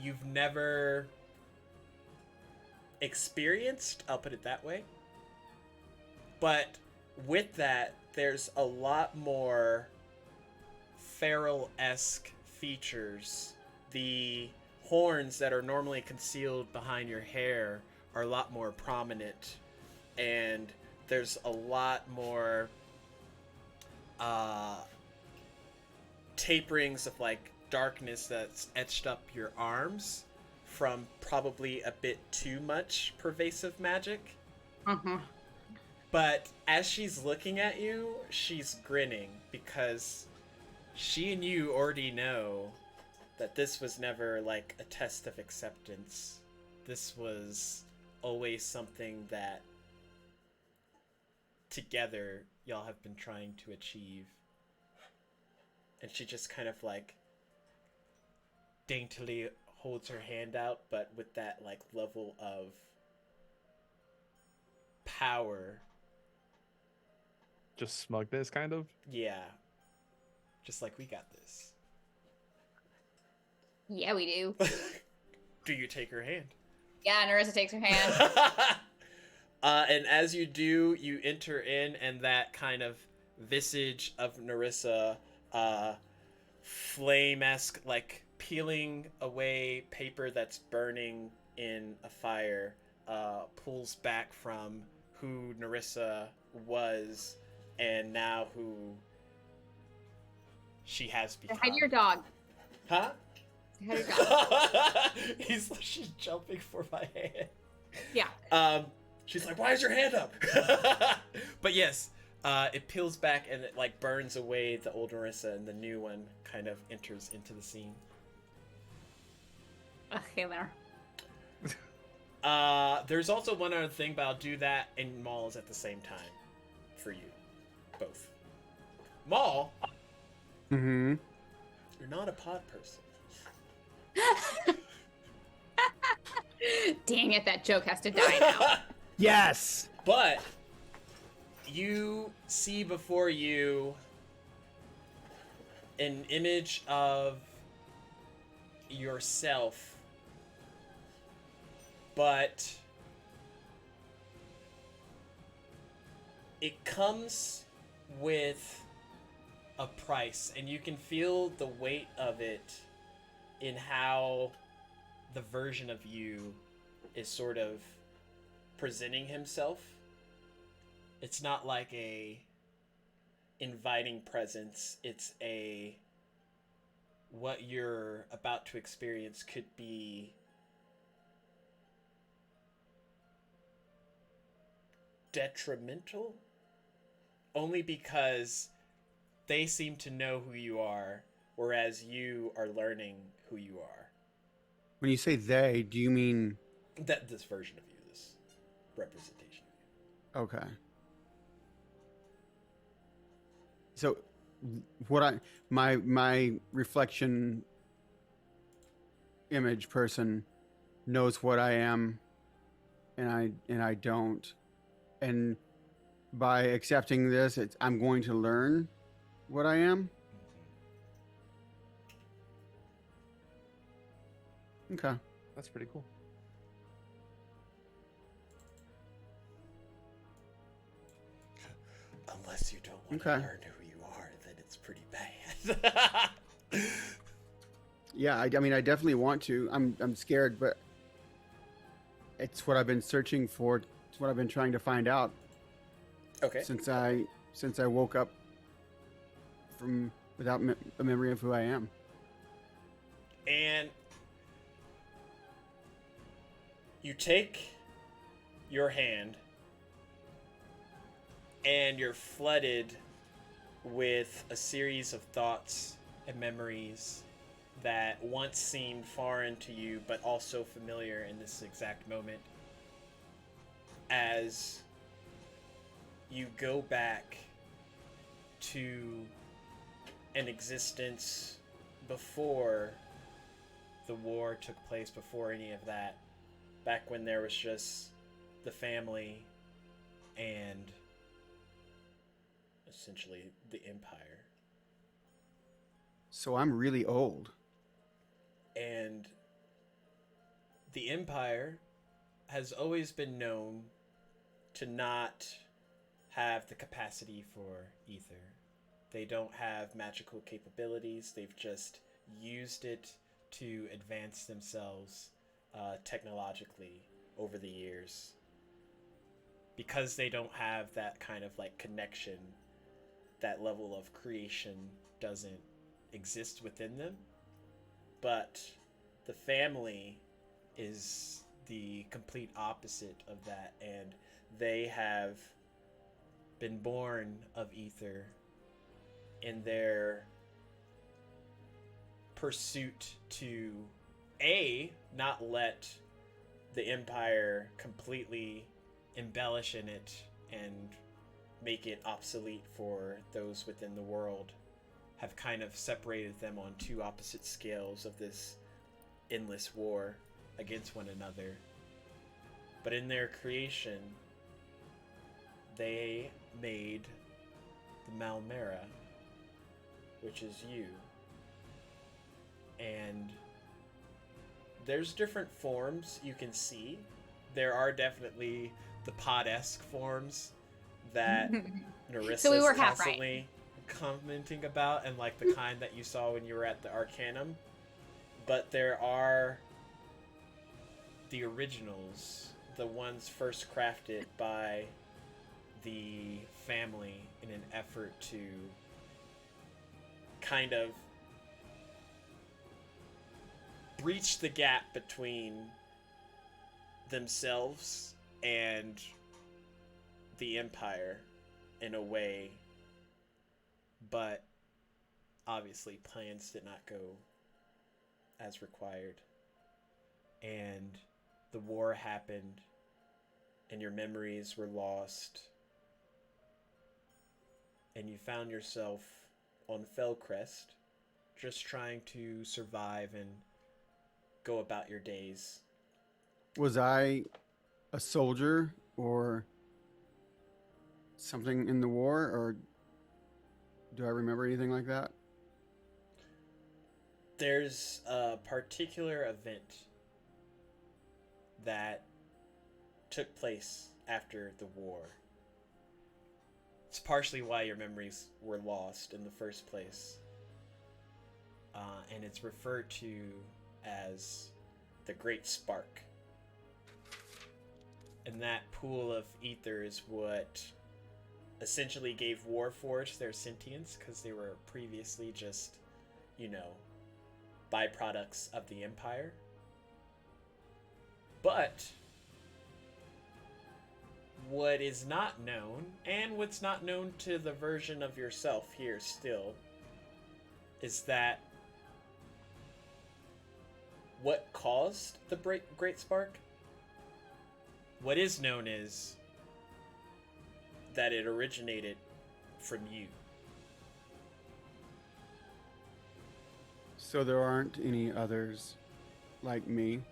you've never experienced, I'll put it that way. But with that, there's a lot more feral-esque features. The horns that are normally concealed behind your hair are a lot more prominent, and there's a lot more taperings of like darkness that's etched up your arms from probably a bit too much pervasive magic. But as she's looking at you, she's grinning because she and you already know that this was never like a test of acceptance. This was always something that together y'all have been trying to achieve. And she just kind of like daintily holds her hand out, but with that like level of power. Just smugness, kind of. Yeah. Just like, we got this. Yeah, we do. Do you take her hand? Yeah, Narissa takes her hand. And as you do, you enter in, and that kind of visage of Narissa, flame-esque, like peeling away paper that's burning in a fire, pulls back from who Narissa was and now who she has become. Hide your dog. Huh? Hide your dog. She's jumping for my hand. Yeah. She's like, why is your hand up? But yes, it peels back and it like burns away the old Narissa, and the new one kind of enters into the scene. Okay, there. There's also one other thing, but I'll do that in Maul's at the same time for you both. Maul, Mm-hmm. you're not a pod person. Dang it, that joke has to die now. Yes. But you see before you an image of yourself but it comes with a price, and you can feel the weight of it in how the version of you is sort of presenting himself. It's not like a inviting presence. It's a what you're about to experience could be detrimental only because they seem to know who you are, whereas you are learning who you are. When you say they, do you mean That this version of you, this representation of okay? So, what my reflection image person knows what I am, and I don't, and by accepting this, I'm going to learn what I am. Okay. That's pretty cool. you. Unless you don't want to Okay. learn who you are, then it's pretty bad. Yeah, I mean, I definitely want to. I'm scared, but it's what I've been searching for. It's what I've been trying to find out Okay. since I woke up from without a memory of who I am. And you take your hand and you're flooded with a series of thoughts and memories that once seemed foreign to you but also familiar in this exact moment as you go back to an existence before the war took place, before any of that, back when there was just the family and essentially the empire. So I'm really old. And the empire has always been known to not have the capacity for ether. They don't have magical capabilities. They've just used it to advance themselves technologically over the years. Because they don't have that kind of like connection, that level of creation doesn't exist within them. But the family is the complete opposite of that, and they have been born of ether in their pursuit to not let the empire completely embellish in it and make it obsolete for those within the world, have kind of separated them on two opposite scales of this endless war against one another. But in their creation, they made the Malmera, which is you. And there's different forms you can see. There are definitely the pod-esque forms that Narissa So we were is half right. constantly commenting about, and like the kind that you saw when you were at the Arcanum. But there are the originals, the ones first crafted by the family in an effort to kind of breach the gap between themselves and the Empire in a way, but obviously plans did not go as required, and the war happened and your memories were lost, and you found yourself on Fellcrest just trying to survive and go about your days. Was I a soldier or something in the war, or do I remember anything like that? There's a particular event that took place after the war. It's partially why your memories were lost in the first place. And it's referred to as the Great Spark. And that pool of ether is what essentially gave Warforged their sentience, because they were previously just, byproducts of the Empire. But what is not known, and what's not known to the version of yourself here still, is that what caused the Great Spark? What is known is that it originated from you. So there aren't any others like me?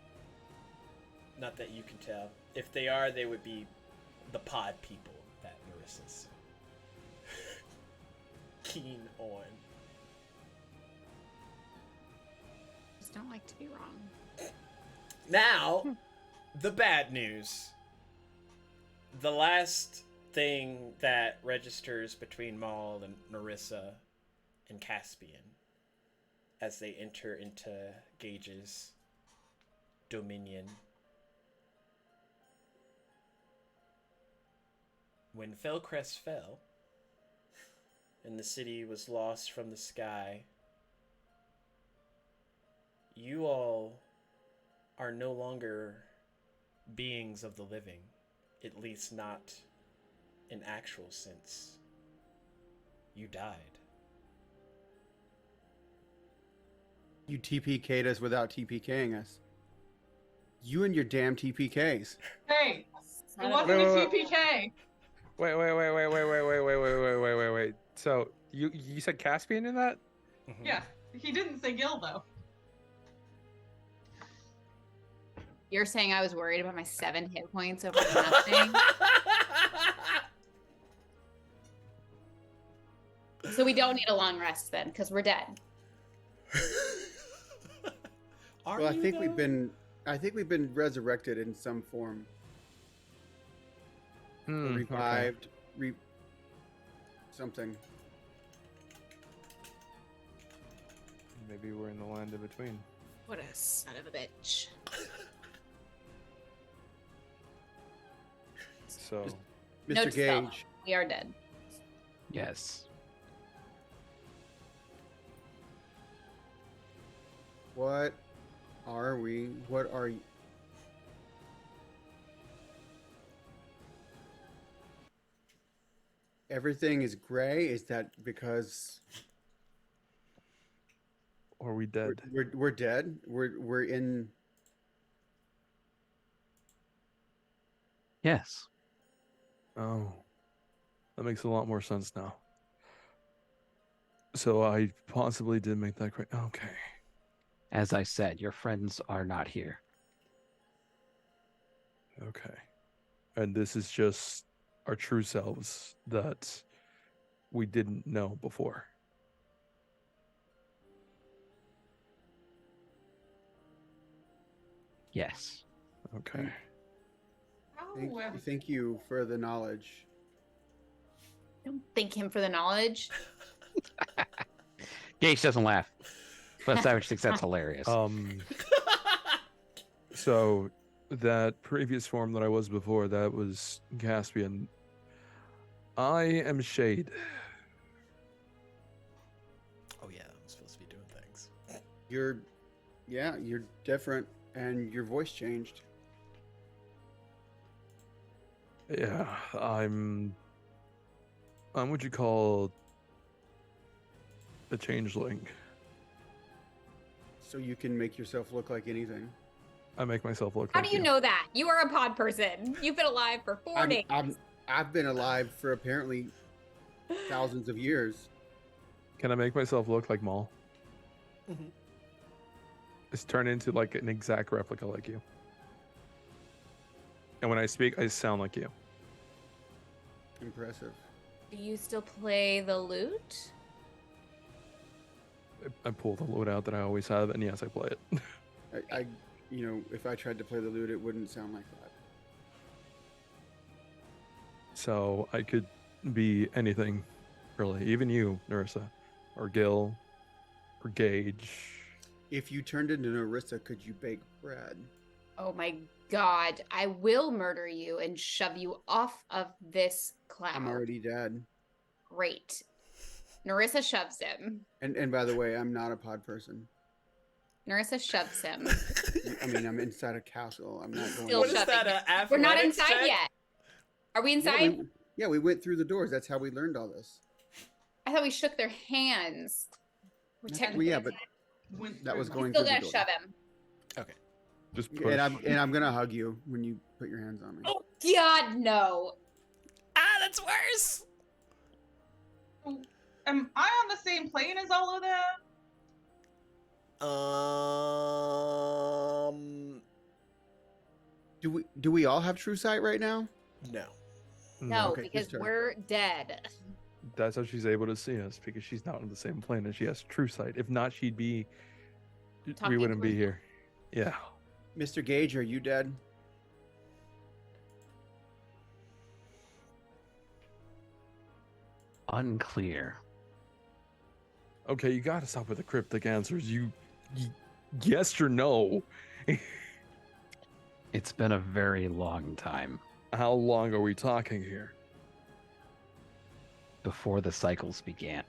Not that you can tell. If they are, they would be the pod people that Marissa's keen on. Just don't like to be wrong. Now, the bad news. The last thing that registers between Maul and Narissa and Caspian as they enter into Gage's dominion. When Felcrest fell and the city was lost from the sky, you all are no longer beings of the living, at least not in actual sense. You died. You TPK'd us without TPKing us. You and your damn TPKs. Hey, Son it of wasn't Wait, a wait, TPK. Wait. So you said Caspian in that? Mhm. Yeah, he didn't say Gil though. You're saying I was worried about my 7 hit points over nothing? So we don't need a long rest then, because we're dead. Are Well, I you, think though? we've been resurrected in some form. Or revived, something. Maybe we're in the land in between. What a son of a bitch. So Mr. Note to self, Gage. we are dead. Yes. What are we? What are you? Everything is gray. Is that because are we dead? we're dead? We're in. Yes. Oh, that makes a lot more sense now. So I possibly did make that correct. Okay. As I said, your friends are not here. Okay. And this is just our true selves that we didn't know before. Yes. Okay. Thank you for the knowledge. Don't thank him for the knowledge. Gage doesn't laugh, but Savage thinks that's hilarious. So that previous form that I was before, that was Caspian. I am Shade. Oh yeah, I'm supposed to be doing things. You're different, and your voice changed. Yeah, I'm what you call a changeling. So you can make yourself look like anything. I make myself look How like do you know that? You are a pod person. You've been alive for 4 days. I've been alive for apparently thousands of years. Can I make myself look like Maul? Mhm. It's turned into like an exact replica like you. And when I speak, I sound like you. Impressive. Do you still play the lute? I pull the load out that I always have, and yes, I play it. I if I tried to play the lute, it wouldn't sound like that. So I could be anything, really. Even you, Narissa, or Gil, or Gage. If you turned into Narissa, could you bake bread? Oh my god, I will murder you and shove you off of this cloud. I'm already dead. Great. Narissa shoves him. And by the way, I'm not a pod person. Narissa shoves him. I mean, I'm inside a castle. I'm not going. Still What is shoving that, him. a We're not athletics inside check? yet. Are we Yeah, inside? we went through the doors. That's how we learned all this. I thought we shook their hands. We're Well, technically yeah, but Went that through was my- going still through the gonna door. shove him. Just push. And I'm gonna hug you when you put your hands on me. Oh god, no. Ah, that's worse. Am I on the same plane as all of them? Do we all have true sight right now? No. No, Okay, because his turn. we're dead. That's how she's able to see us, because she's not on the same plane and she has true sight. If not, she'd be. We Talking wouldn't to be us. here. Yeah. Mr. Gage, are you dead? Unclear. Okay, you gotta stop with the cryptic answers. Yes or no? It's been a very long time How long are we talking here? before the cycles began.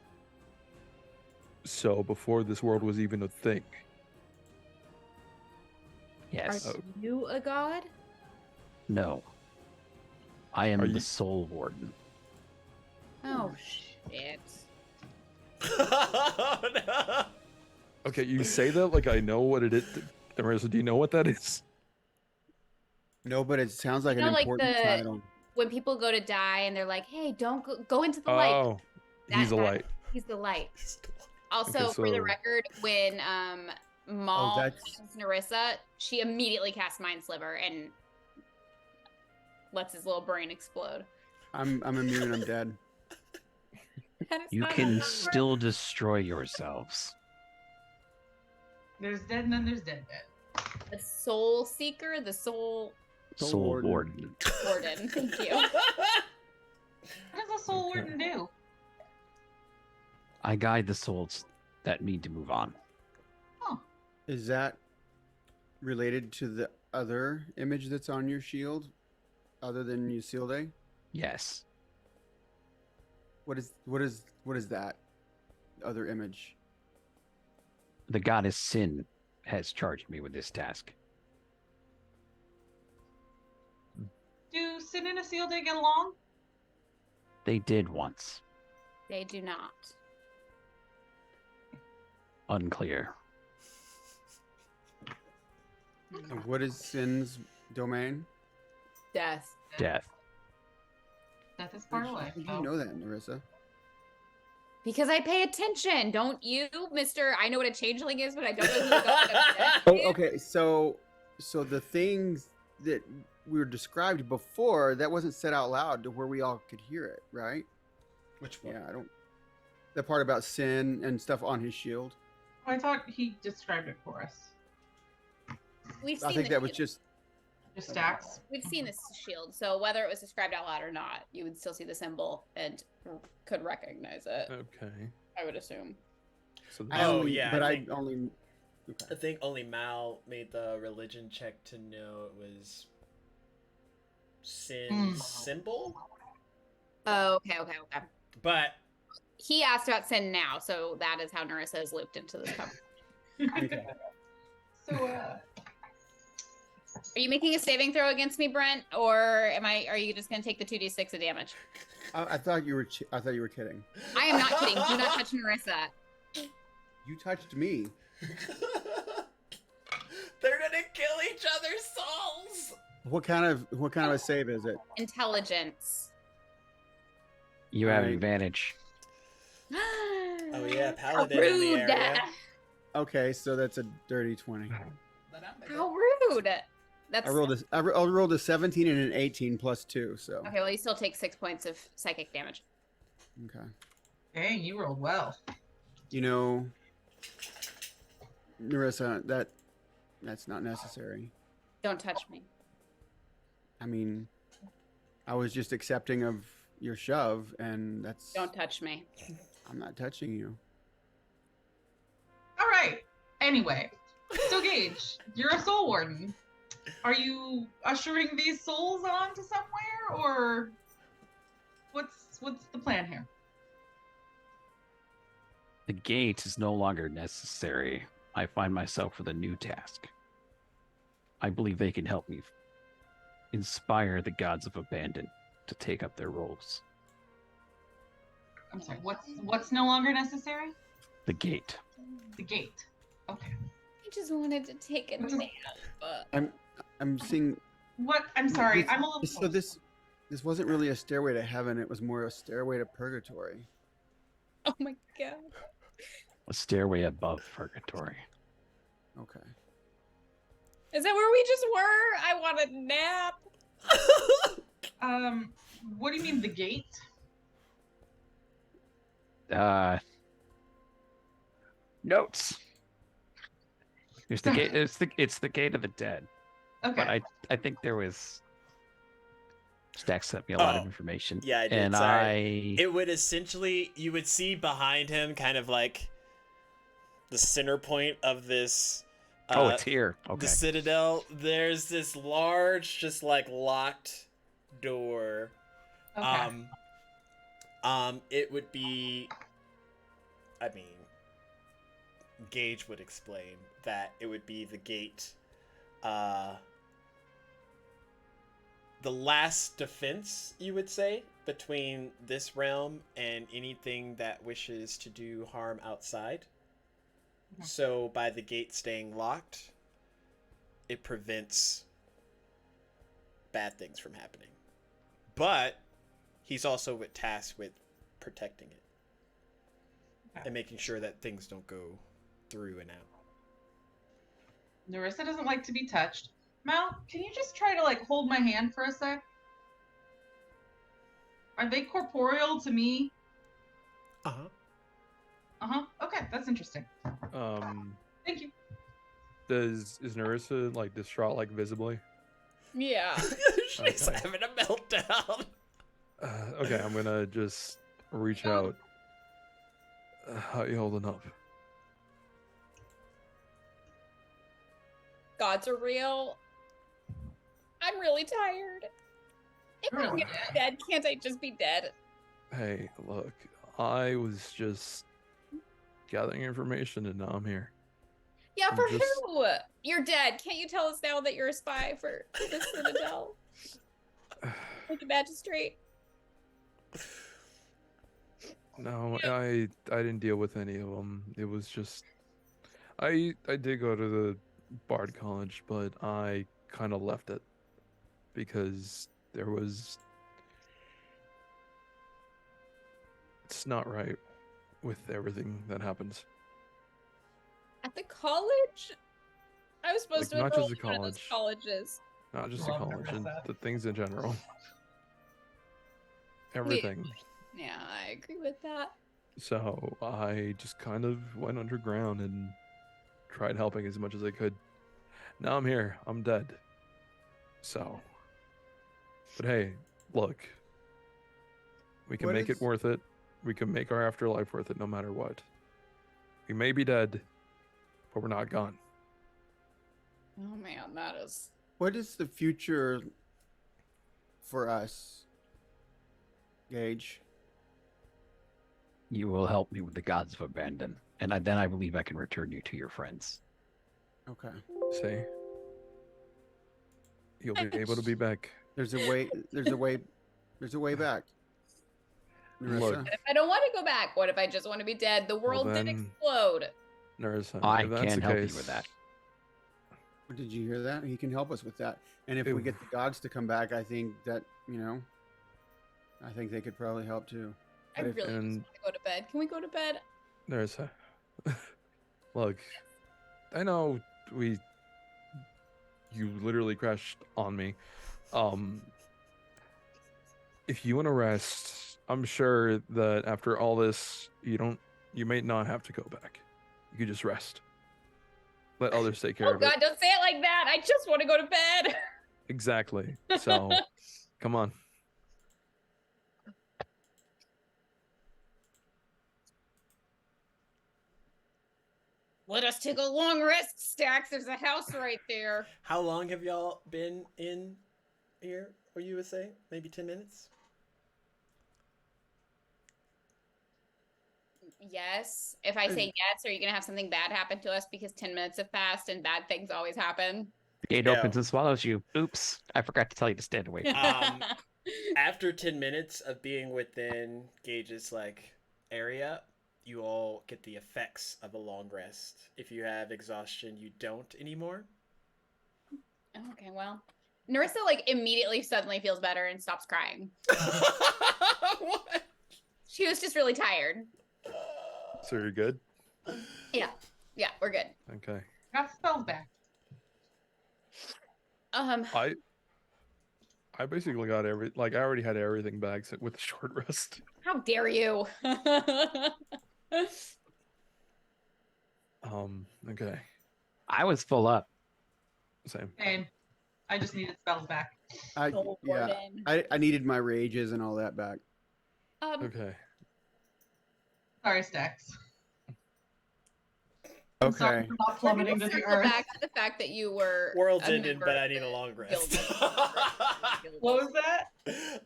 So before this world was even a thing. Yes. Are you a god? No. I am Are the you- Soul Warden. Oh shit. Oh, no. Okay, you say that like I know what it is. Marissa, do you know what that is? No, but it sounds like You an know, like important the- title. When people go to die and they're like, "Hey, don't go into the light." Oh, he's a That- light. He's the light. Also, Okay, for the so- record, when Maul that's- kills Narissa, she immediately casts Mind Sliver and lets his little brain explode. I'm immune. I'm dead. That is You not can a- still destroy yourselves. There's dead and then there's dead. the Soul Seeker, the Soul Soul Soul Warden. Warden. Warden. Thank you. What does a soul Okay. warden do? I guide the souls that need to move on. Is that related to the other image that's on your shield, other than Yusilde? Yes. What is that other image? The goddess Sin has charged me with this task. Do Sin and Isilde get along? They did once. They do not. Unclear. And what is Sin's domain? Death. Death. Death is far away. How do Oh. you know that, Narissa? Because I pay attention, don't you, Mister? I know what a changeling is, but I don't know who the god of death Oh, is. okay. So the things that were described before, that wasn't said out loud to where we all could hear it, right? Which one? Yeah, I don't. The part about Sin and stuff on his shield. I thought he described it for us. We've I seen think the that was shield. just. Just stacks. We've seen this shield, so whether it was described out loud or not, you would still see the symbol and could recognize it. Okay. I would assume. So I Oh, only, yeah, but I I think- only. I Okay. think only Mal made the religion check to know it was Sin's symbol. Oh, okay. But He asked about sin now, so that is how Narissa is looped into this conversation. Okay. So, Are you making a saving throw against me, Brent, or are you just gonna take the 2d6 of damage? I thought you were. I thought you were kidding. I am not kidding. Do not touch Narissa. You touched me. they're gonna kill each other's souls. What kind of a save is it? Intelligence. You have Right. advantage. Oh yeah, How paladin in the rude! area. Okay, so that's a dirty 20. How rude! That's I rolled a 17 and an 18 plus 2, so okay. Well, you still take 6 points of psychic damage. okay. dang, you rolled well. You know, Narissa, that's not necessary. Don't touch me. I mean, I was just accepting of your shove, and that's. Don't touch me. I'm not touching you. All right. Anyway, so Gage, you're a soul warden. Are you ushering these souls on to somewhere, or what's the plan here? The gate is no longer necessary. I find myself with a new task. I believe they can help me inspire the gods of abandon to take up their roles. I'm sorry. What's no longer necessary? The gate. The gate. Okay. I just wanted to take a nap. I'm seeing. What? I'm sorry. This- I'm a little. So this wasn't really a stairway to heaven. It was more a stairway to purgatory. Oh my god. A stairway above purgatory. Okay. Is that where we just were? I want a nap. What do you mean the gate? Notes. There's the gate. It's the gate of the dead. Okay. But I think there was. Stack sent me a lot of Oh, information. yeah, I did, And sorry. It would essentially, you would see behind him kind of like the center point of this. Oh, it's here. Okay. The citadel. There's this large, just like locked door. Okay. It would be. I mean, Gage would explain that it would be the gate. The last defense, you would say, between this realm and anything that wishes to do harm outside. So by the gate staying locked, it prevents bad things from happening. But he's also tasked with protecting it and making sure that things don't go through and out. Narissa doesn't like to be touched. Mal, can you just try to like hold my hand for a sec? Are they corporeal to me? Okay, that's interesting. Thank you. Is Narissa like distraught, like visibly? Yeah. She's Okay. having a meltdown. Okay, I'm gonna just reach out. How you holding up? Gods are real. I'm really tired. If I'm gonna be dead, can't I just be dead? Hey, look, I was just gathering information and now I'm here. Yeah, for Just- who? You're dead. Can't you tell us now that you're a spy for the Citadel? Like a magistrate? No, I didn't deal with any of them. It was just I did go to the Bard College, but I kind of left it because it's not right with everything that happens. At the college? I was supposed Like, to not enroll just in the one of those colleges. Not just the Love college, and Narissa. the things in general. Everything. Yeah, I agree with that. So I just kind of went underground and tried helping as much as I could. Now I'm here. I'm dead. So. But hey, look. We can What make is- it worth it. We can make our afterlife worth it no matter what. We may be dead, but we're not gone. Oh man, that is. What is the future for us, Gage? You will help me with the gods of abandon, and then I believe I can return you to your friends. Okay. See? You'll be able to be back. There's a way. There's a way. There's a way back. Narissa? Look. If I don't want to go back, what if I just want to be dead? The world did then- explode. Narissa, I if that's can the help you case, with that. Did you hear that? He can help us with that. And if Ew. we get the gods to come back, I think that, I think they could probably help too. I But if- really just and- want to go to bed. Can we go to bed? Narissa. Look, I know you literally crashed on me. If you want to rest, I'm sure that after all this, you may not have to go back. You could just rest. Let others take care Oh of God, it. don't say it like that. I just want to go to bed. Exactly. So, come on. Let us take a long rest, Stacks. There's a house right there. How long have y'all been in here? Or you would say maybe 10 minutes? Yes. If I say yes, are you gonna have something bad happen to us because 10 minutes have passed and bad things always happen? The gate No. opens and swallows you. Oops, I forgot to tell you to stand away. After 10 minutes of being within Gage's like area, you all get the effects of a long rest. If you have exhaustion, you don't anymore. Okay, well, Narissa like immediately suddenly feels better and stops crying. What? She was just really tired. So you're good? Yeah, we're good. Okay. Got spells back. I basically got I already had everything back with the short rest. How dare you? Okay. I was full up. Same. Same. I just needed spells back. I needed my rages and all that back. Okay. Sorry, Stacks. I'm sorry Okay. for not plummeting to the circle earth. back to the fact that you were World's a ending, member but of I need a the long guild. rest. What was that?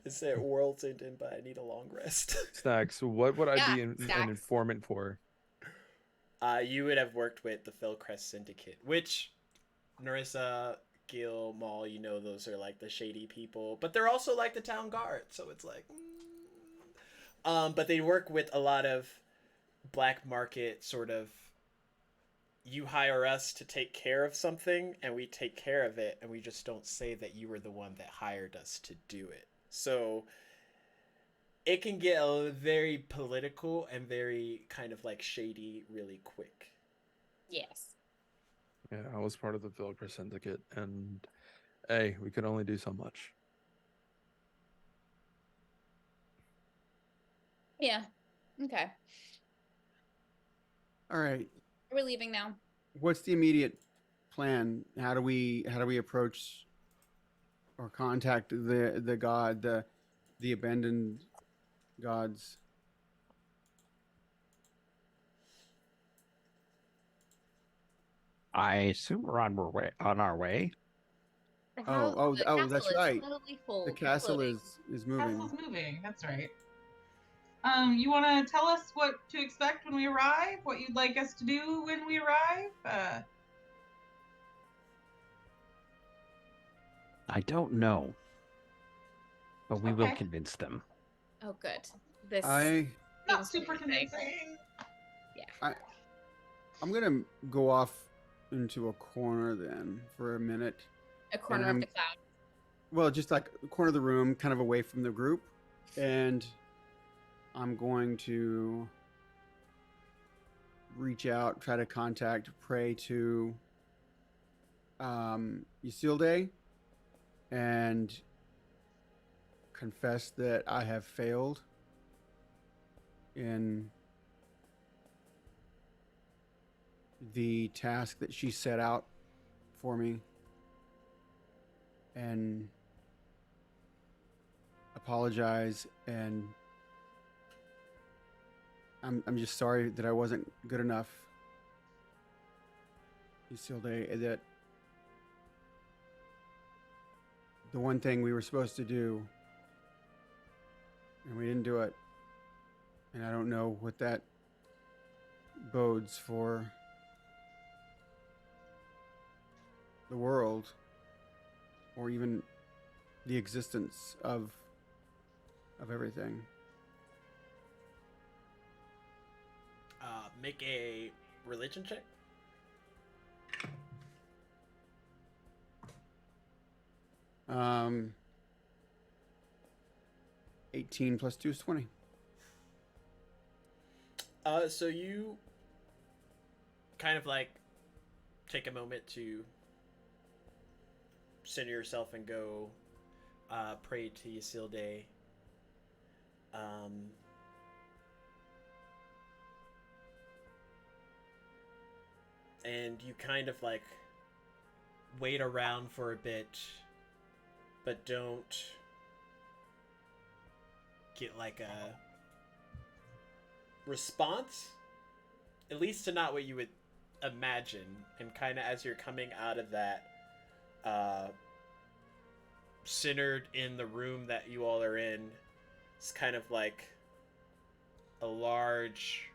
I said world's ending, but I need a long rest. Snacks. What would I Yeah, be an Stacks. informant for? You would have worked with the Philcrest Syndicate, which Narissa, Gil, Maul, you know those are like the shady people, but they're also like the town guard, so it's like but they work with a lot of black market sort of, you hire us to take care of something and we take care of it and we just don't say that you were the one that hired us to do it. So it can get very political and very kind of like shady really quick. Yes. Yeah, I was part of the Philcrest Syndicate, and hey, we could only do so much. Yeah. Okay. All right. Are we leaving now? What's the immediate plan? How do we approach or contact the god, the abandoned gods? I assume we're on our way. The Oh, the oh, castle that's is right. totally full. The castle floating. is moving. Castle's moving. That's right. You want to tell us what to expect when we arrive? What you'd like us to do when we arrive? I don't know, but we will Okay. convince them. Oh, good. This Not seems super convincing. convincing. I'm gonna go off into a corner then for a minute. A corner of the cloud. Well, just like a corner of the room, kind of away from the group, and I'm going to reach out, try to pray to Isilde, and confess that I have failed in the task that she set out for me, and apologize, and I'm just sorry that I wasn't good enough, Isilde, that the one thing we were supposed to do and we didn't do it, and I don't know what that bodes for the world or even the existence of everything. Make a religion check. Um, 18 plus 2 is 20. So you kind of like take a moment to center yourself and go pray to Isilde. And you kind of like wait around for a bit, but don't get like a response, at least to not what you would imagine, and kind of as you're coming out of that, centered in the room that you all are in, it's kind of like a large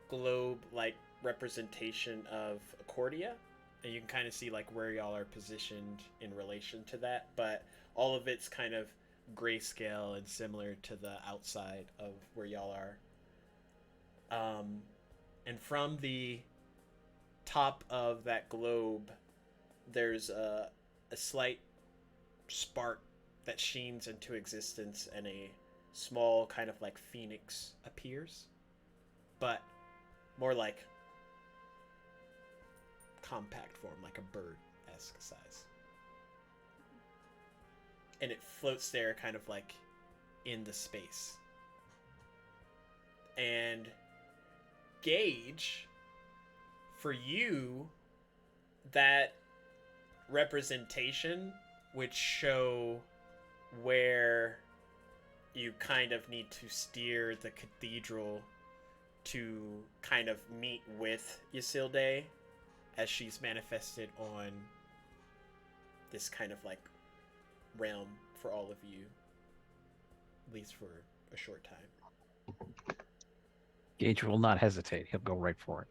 globe-like representation of Achordia, and you can kind of see like where y'all are positioned in relation to that, but all of it's kind of grayscale and similar to the outside of where y'all are. And from the top of that globe, there's a slight spark that sheens into existence, and a small kind of like phoenix appears, but more like compact form, like a bird-esque size. And it floats there kind of like in the space. And Gage, for you, that representation would show where you kind of need to steer the cathedral to kind of meet with Ysilde as she's manifested on this kind of like realm for all of you, at least for a short time. Gage will not hesitate. He'll go right for it.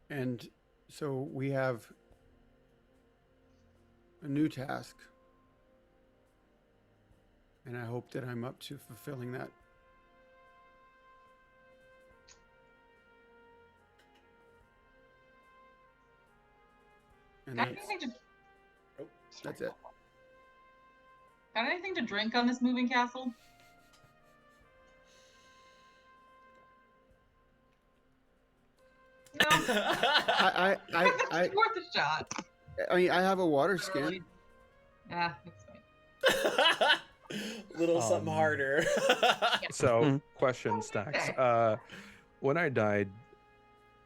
And so we have a new task. And I hope that I'm up to fulfilling that. And Got anything to that's it. got anything to drink on this moving castle? No. I It's worth a shot. I mean, I have a water skin. Yeah, that's fine. Little something harder. So, question, Stacks. When I died,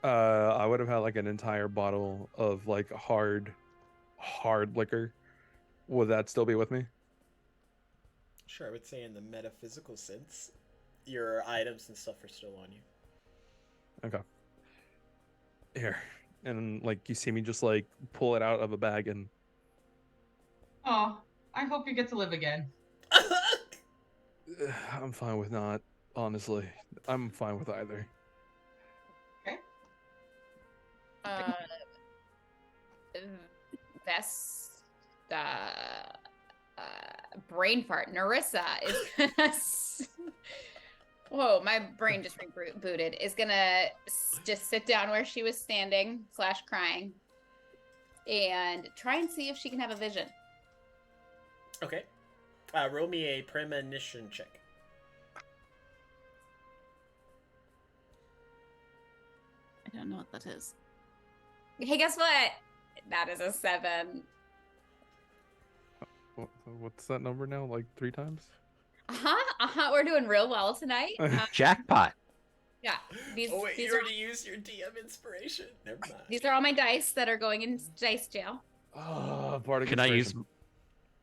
I would have had like an entire bottle of like hard liquor. Would that still be with me? Sure, I would say in the metaphysical sense, your items and stuff are still on you. Okay. Here. And like you see me just like pull it out of a bag and Oh, I hope you get to live again. I'm fine with not, honestly. I'm fine with either. Brain fart. Narissa is gonna. Whoa, my brain just rebooted. Is gonna just sit down where she was standing / crying, and try and see if she can have a vision. Okay. Roll me a premonition check. I don't know what that is. Hey, guess what? That is a 7. What's that number now? Like 3 times? We're doing real well tonight. Jackpot. Yeah. These you are already used your DM inspiration. Never mind. these are all my dice that are going in dice jail. Oh, Bardic Can I use? Inspiration.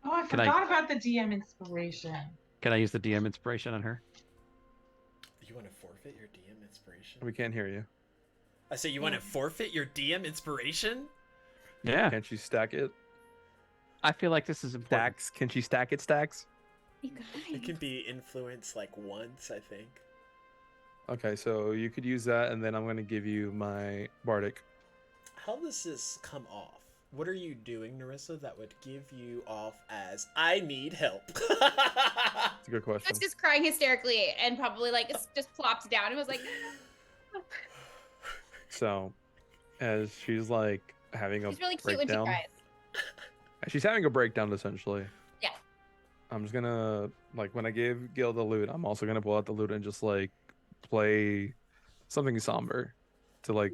Oh, I Can I- forgot about the DM inspiration. Can I use the DM inspiration on her? You want to forfeit your DM inspiration? We can't hear you. I say you want to forfeit your DM inspiration? Yeah. Can't you stack it? I feel like this is important. Stacks? Can she stack it, Stacks? You guys. It can be influenced like once, I think. Okay, so you could use that, and then I'm going to give you my Bardic. How does this come off? What are you doing, Narissa, that would give you off as I need help? That's a good I question. was just crying hysterically and probably like just plopped down and was like. So, as she's like having a She's really cute when she breakdown, cries. as she's having a breakdown essentially. Yeah. I'm just gonna like when I gave Gil the lute, I'm also gonna pull out the lute and just like play something somber to like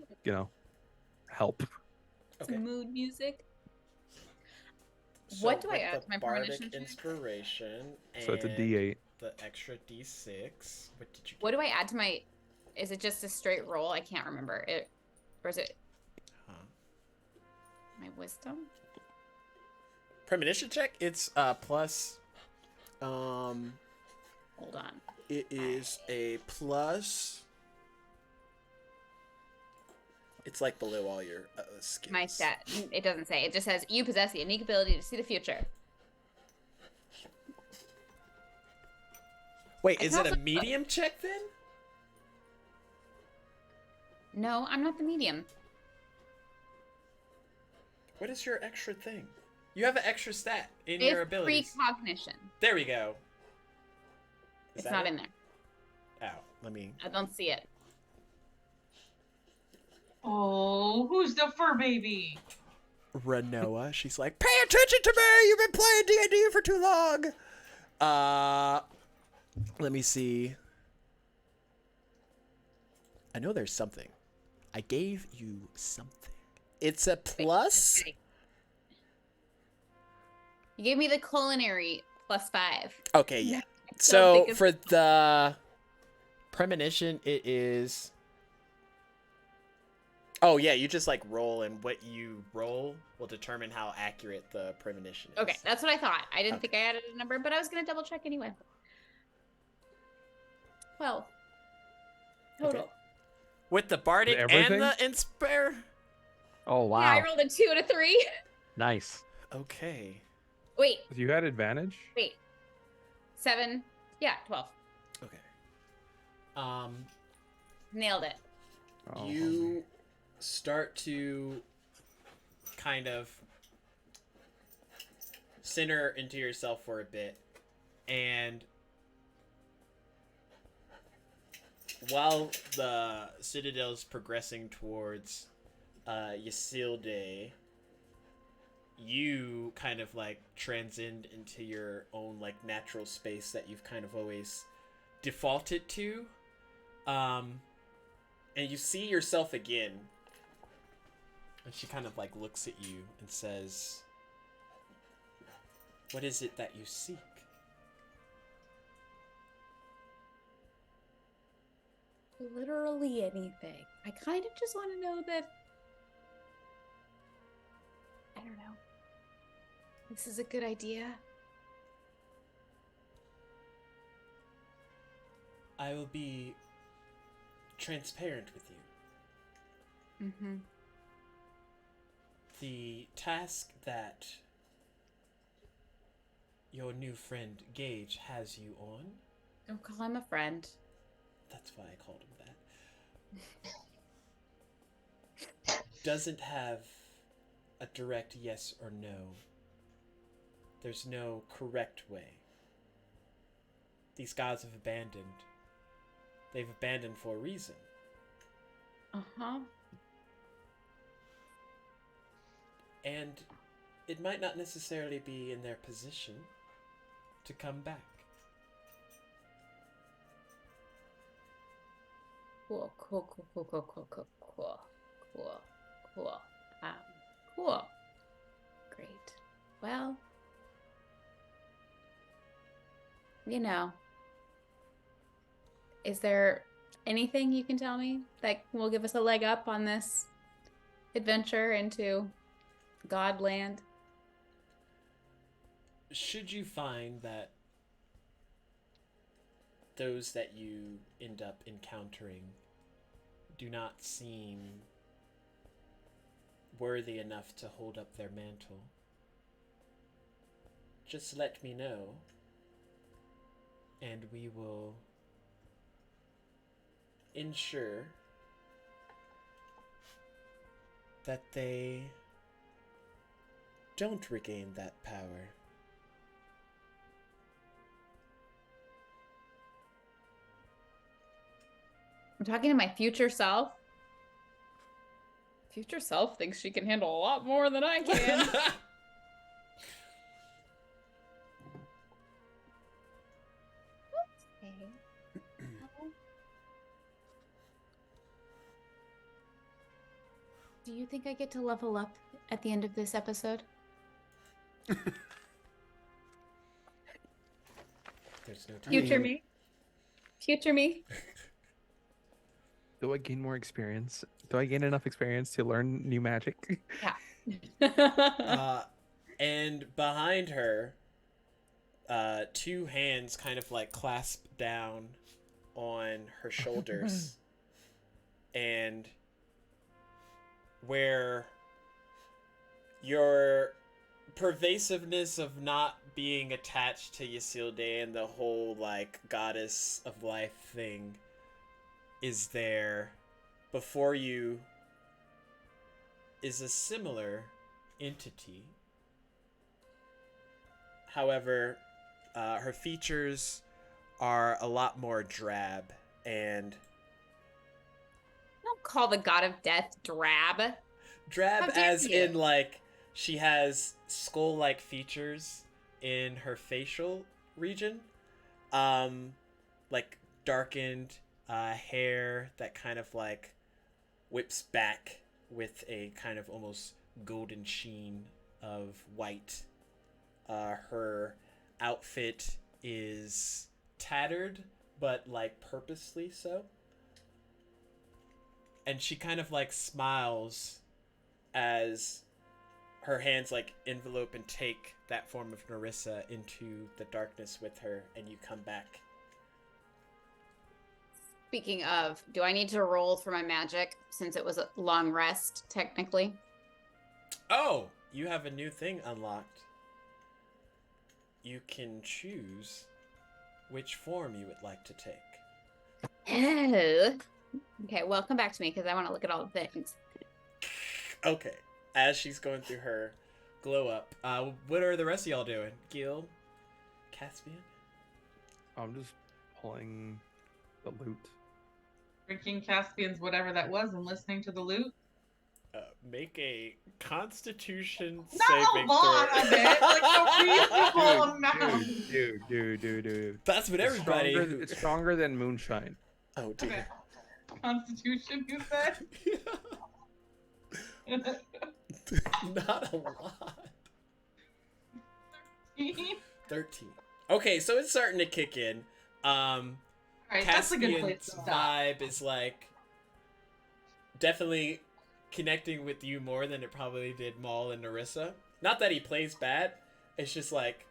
help. Okay. Some mood music. So What do I with add the to my bardic premonition check? inspiration and So it's a D8. the extra D6. What did you What get? do I add to my? Is it just a straight roll? I can't remember it, or is it Huh. my wisdom? Premonition check? It's plus Hold on. It is a plus. It's like below all your skills. My stat. It doesn't say. It just says you possess the unique ability to see the future. Wait, I is can it a also- medium check then? No, I'm not the medium. What is your extra thing? You have an extra stat in It's your abilities. precognition. There we go. Is It's that not it? in there. Oh, let me. I don't see it. Oh, who's the fur baby? Renoa. She's like, pay attention to me. You've been playing D&D for too long. Let me see. I know there's something. I gave you something. It's a plus. Okay. You gave me the culinary +5. Okay, yeah. don't So think it's- for the premonition, it is. Oh yeah, you just like roll, and what you roll will determine how accurate the premonition is. Okay, that's what I thought. I didn't Okay. think I added a number, but I was gonna double check anyway. 12. Total. Okay. With the bardic Everything? and the inspire. Oh wow. Yeah, I rolled a 2 and a 3. Nice. Okay. Wait, You had advantage. 7. Yeah, 12. Okay. Nailed it. Oh, You start to kind of center into yourself for a bit, and while the citadel is progressing towards Ysilde, you kind of like transcend into your own like natural space that you've kind of always defaulted to, and you see yourself again, and she kind of like looks at you and says, "What is it that you seek?" Literally anything. I kind of just want to know that. I don't know. This is a good idea. I will be transparent with you. Mm-hmm. The task that your new friend Gage has you on, Don't call him a friend. that's why I called him that, doesn't have a direct yes or no. There's no correct way. These gods have abandoned. They've abandoned for a reason. Uh-huh. And it might not necessarily be in their position to come back. Cool, cool, cool, cool, cool, cool, cool, cool, cool, cool. Cool. Great. Well, you know, is there anything you can tell me that will give us a leg up on this adventure into Godland? Should you find that those that you end up encountering do not seem worthy enough to hold up their mantle, just let me know, and we will ensure that they don't regain that power. I'm talking to my future self. Future self thinks she can handle a lot more than I can. Do you think I get to level up at the end of this episode? There's no time. Future me. Future me. Do I gain more experience? Do I gain enough experience to learn new magic? Yeah. And behind her, two hands kind of like clasp down on her shoulders, and where your pervasiveness of not being attached to Ysilde and the whole like goddess of life thing is there, before you is a similar entity. However, her features are a lot more drab, and Don't call the god of death drab. How drab dare as you. in like she has skull-like features in her facial region, like darkened hair that kind of like whips back with a kind of almost golden sheen of white. Her outfit is tattered, but like purposely so. And she kind of like smiles as her hands like envelope and take that form of Narissa into the darkness with her, and you come back. Speaking of, do I need to roll for my magic since it was a long rest, technically? Oh, you have a new thing unlocked. You can choose which form you would like to take. Oh. Okay, well, come back to me because I want to look at all the things. Okay. As she's going through her glow up, what are the rest of y'all doing? Gil? Caspian? I'm just pulling the loot. Drinking Caspian's whatever that was and listening to the loot. Make a Constitution Not a saving lot throw. of it, like a reasonable amount. Dude. That's what everybody. It's stronger than moonshine. Oh Okay. dear. Constitution, you said? Not a lot. 13. Okay, so it's starting to kick in. Alright, that's a good place Caspian's to stop. vibe is like definitely connecting with you more than it probably did Maul and Narissa. Not that he plays bad, it's just like,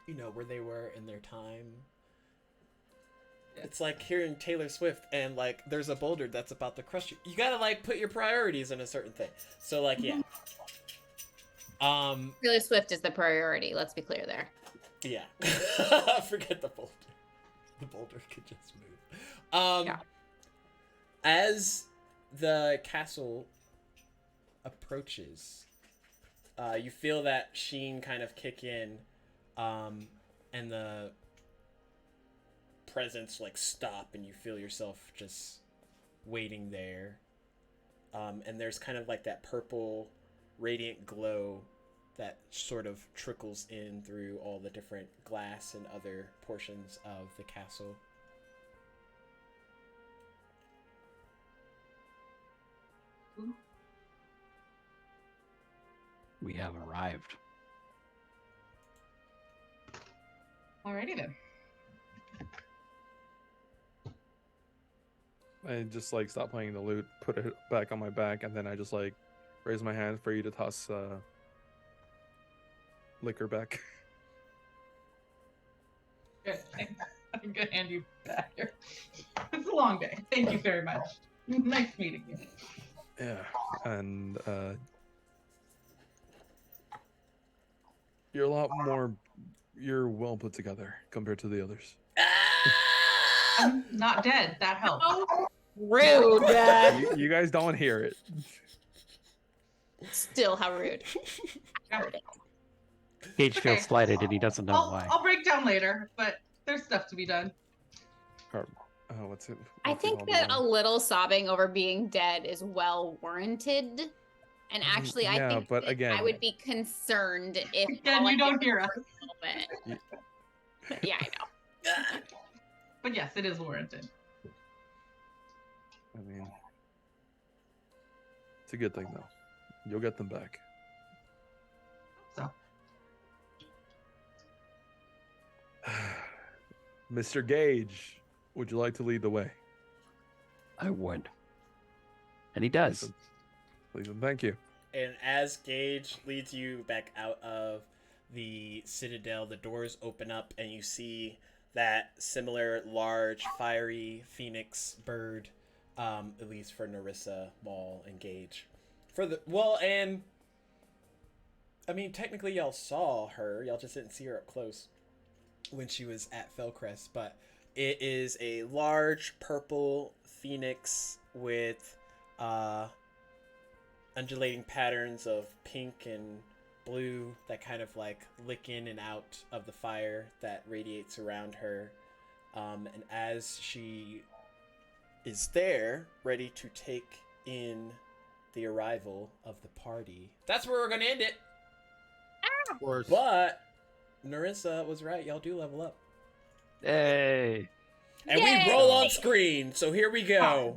you know, where they were in their time. Yeah. It's like hearing Taylor Swift and like there's a boulder that's about to crush you. You gotta like put your priorities in a certain thing. So like yeah. Taylor Swift is the priority. Let's be clear there. Yeah. Forget the boulder. The boulder could just move. Yeah. As the castle approaches, you feel that sheen kind of kick in, and the presence like stop, and you feel yourself just waiting there. And there's kind of like that purple radiant glow that sort of trickles in through all the different glass and other portions of the castle. We have arrived. Alrighty then. I just like stop playing the loot, put it back on my back, and then I just like raise my hand for you to toss liquor back. Good. I'm gonna hand you back here. It's a long day. Thank you very much. Nice meeting you. Yeah, and you're a lot more. You're well put together compared to the others. I'm not dead. That helps. Rude. You guys don't hear it. Still, how rude. Gage Okay. feels slighted and he doesn't know why. I'll break down later, but there's stuff to be done. What's it? I what's it think called that again? a little sobbing over being dead is well warranted. And actually, I yeah, think but that again- I would be concerned if Again, all I you don't did hear was us. a little bit. Yeah, I know. But yes, it is warranted. I mean, it's a good thing though. You'll get them back. So, Mr. Gage, would you like to lead the way? I would. And he does. Please and thank you. And as Gage leads you back out of the citadel, the doors open up, and you see that similar large, fiery phoenix bird, at least for Narissa, Maul, and Gage. And I mean, technically, y'all saw her. Y'all just didn't see her up close when she was at Fellcrest. But it is a large purple phoenix with undulating patterns of pink and blue that kind of like lick in and out of the fire that radiates around her. And as she is there, ready to take in the arrival of the party, that's where we're going to end it. Of course. But Narissa was right. Y'all do level up. Hey. And Yay! we roll on screen. So here we go.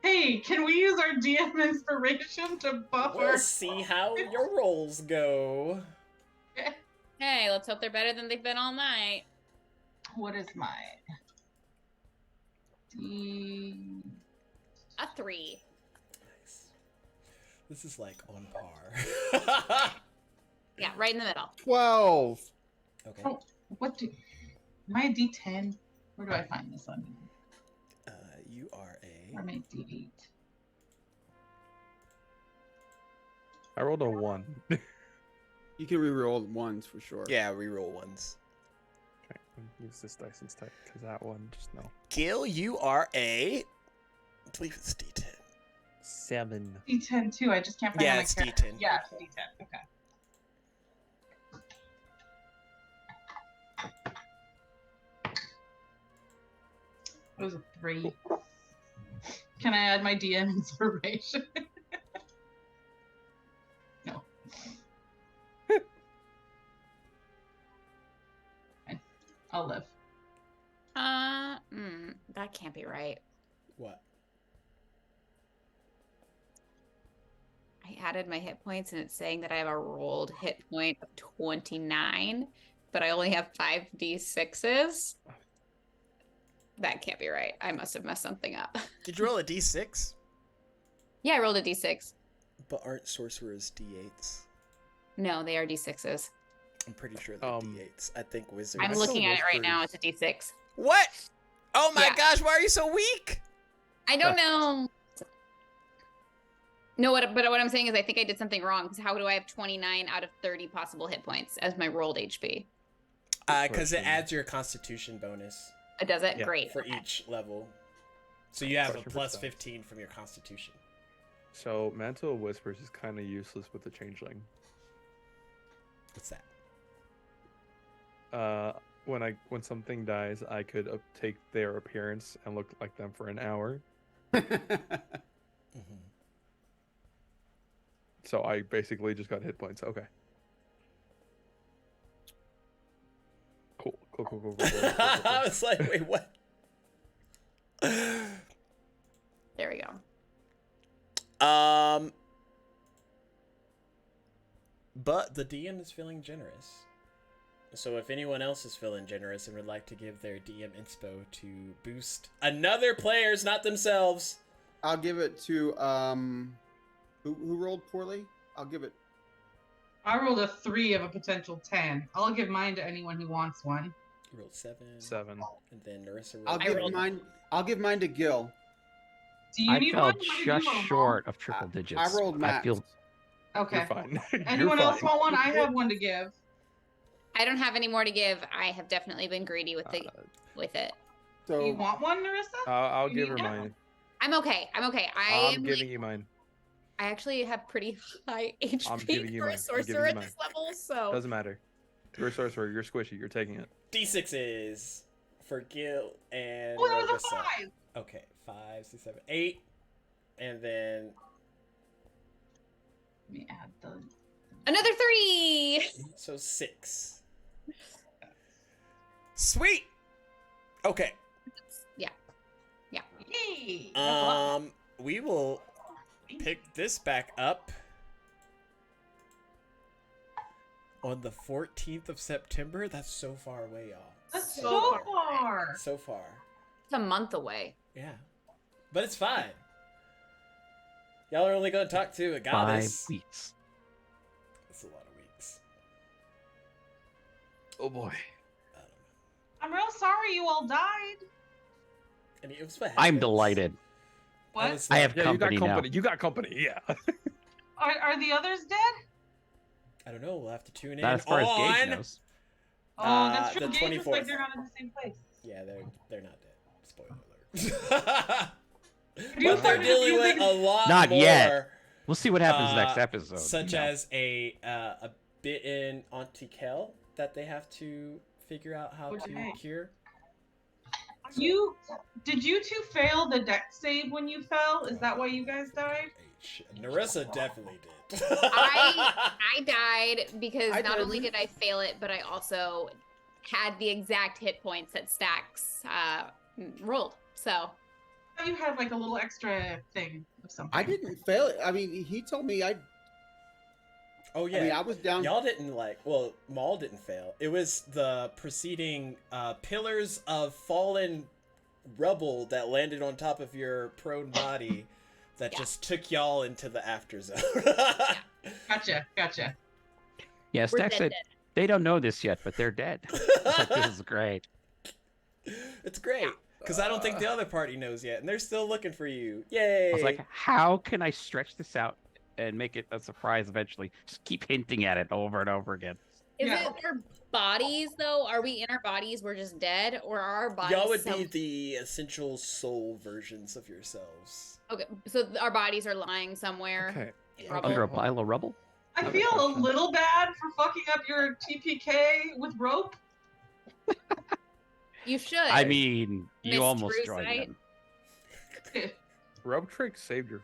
Hey, can we use our DM inspiration to buff We'll our... see how your rolls go. Hey, let's hope they're better than they've been all night. What is mine? A 3. Nice. This is like on par. Yeah, right in the middle. 12. Okay. Oh, what do... Am I a D10? Where do I find this on? You are Or am I a D8? I rolled a 1. You can reroll ones for sure. Yeah, reroll ones. Okay, use this dice instead, because that one, just no. Gil, you are I believe it's D10. 7. D10 too. I just can't find Yeah, my it's character. D10. Yeah, it's D10. Okay. It was a 3. Can I add my DM inspiration? No. Fine. I'll live. That can't be right. What? I added my hit points and it's saying that I have a rolled hit point of 29, but I only have 5d6s. That can't be right. I must have messed something up. Did you roll a D6? Yeah, I rolled a d6. But aren't sorcerers D8s? No, they are d6s. I'm pretty sure they're D8s. I think wizards. I'm looking at it right now. It's a d6. What? Oh my Yeah. gosh, why are you so weak? I don't know. No, but what I'm saying is I think I did something wrong. Because how do I have 29 out of 30 possible hit points as my rolled HP? Because it adds your constitution bonus It does it? Yeah, Great. for Okay. each level. So you have a Question for plus Seth. 15 from your constitution. So, Mantle of Whispers is kind of useless with the Changeling. What's that? When something dies, I could take their appearance and look like them for an hour. Mm-hmm. So I basically just got hit points. Okay. Cool. I was like, wait, what? There we go. But the DM is feeling generous. So if anyone else is feeling generous and would like to give their DM inspo to boost another players, not themselves. I'll give it to who rolled poorly? I'll give it. I rolled a 3 of a potential 10. I'll give mine to anyone who wants one. You rolled 7. 7. And then Narissa rolled I'll I give rolled- mine. I'll give mine to Gil. Do you I need fell one? What did you just roll, Mom? short of triple digits. I rolled I max. feel Okay. You're fine. Anyone You're else fine. want one? I have one to give. I don't have any more to give. I have definitely been greedy with with it. Do you So want one, Narissa? I'll You give her need mine. I'm okay. I'm okay. I'm giving you mine. I actually have pretty high HP I'm giving you for mine. a I'm giving sorcerer you at mine. this level, so Doesn't matter. You're a sorcerer. You're squishy. You're taking it. D6s for Gil and Oh, that was a Narissa. 5. Okay, 5, 6, 7, 8. And then Let me add the... another 3. so 6. Sweet. Okay. Yeah. Yay! That's a lot. We will pick this back up on the 14th of September. That's so far away, y'all. That's so so far. far. So far. It's a month away. Yeah. But it's fine. Y'all are only going to talk to a 5 goddess. weeks. That's a lot of weeks. Oh boy. I don't know. I'm real sorry you all died. I mean, it was what I'm happens. delighted. What? was I like- have Yeah, company you got now. company. You got company. Yeah. Are the others dead? I don't know. We'll have to tune in Not as far as Gage on. knows. Oh, that's The true. Gage was like 24th. they're not in the same place. Yeah, they're not dead. Spoiler alert. Do you But they're find it dealing with confusing? a lot Not more. yet. We'll see what happens next uh, episode. Such you know. as a bitten Auntie Kel that they have to figure out how What's to her name? cure. Did you two fail the deck save when you fell? Is that why you guys died? Narissa definitely did. I died because I not only didn't. did I fail it, but I also had the exact hit points that Stacks rolled. So You had like a little extra thing of something. I didn't fail it. I mean, he told me I. Oh yeah. I mean, I was down. Y'all didn't Maul didn't fail. It was the preceding pillars of fallen rubble that landed on top of your prone body that Yeah. just took y'all into the after zone. Gotcha. Yeah, we're Stack dead, said dead. they don't know this yet, but they're dead. It's like, this is great. It's great because I don't think the other party knows yet, and they're still looking for you. Yay! I was like, how can I stretch this out and make it a surprise eventually? Just keep hinting at it over and over again. Is Yeah. it our bodies though? Are we in our bodies? We're just dead, or are our bodies? y'all would be the essential soul versions of yourselves. Okay, so our bodies are lying somewhere. Okay. in rubble. Under a pile of rubble? I Another feel a question. little bad for fucking up your TPK with rope. You should. I mean, you Miss almost True joined Sight. them. Rope trick saved your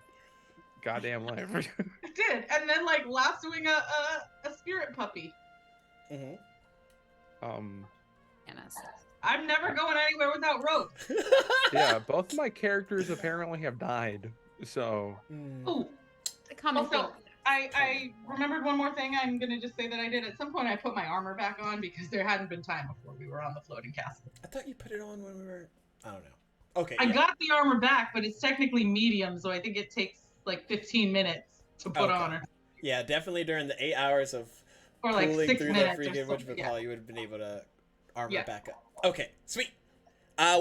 goddamn life. I did, and then like lassoing a spirit puppy. Mm-hmm. Goodness. I'm never going anywhere without rope. Yeah, both of my characters apparently have died. So Ooh, The common Also, thing. I remembered one more thing. I'm gonna just say that I did. At some point, I put my armor back on because there hadn't been time before we were on the floating castle. I thought you put it on when we were. I don't know. Okay. I yeah. got the armor back, but it's technically medium, so I think it takes like 15 minutes to put Okay. on her, Yeah, definitely during the 8 hours of or like cooling 6 through the minutes or freaking something. whatchamacallit, Yeah. you would have been able to armor Yeah. back up. Okay, sweet.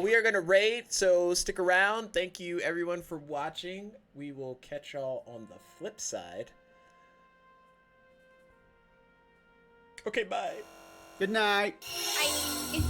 We are gonna raid, so stick around. Thank you everyone for watching. We will catch y'all on the flip side. Okay, bye. Good night. Bye.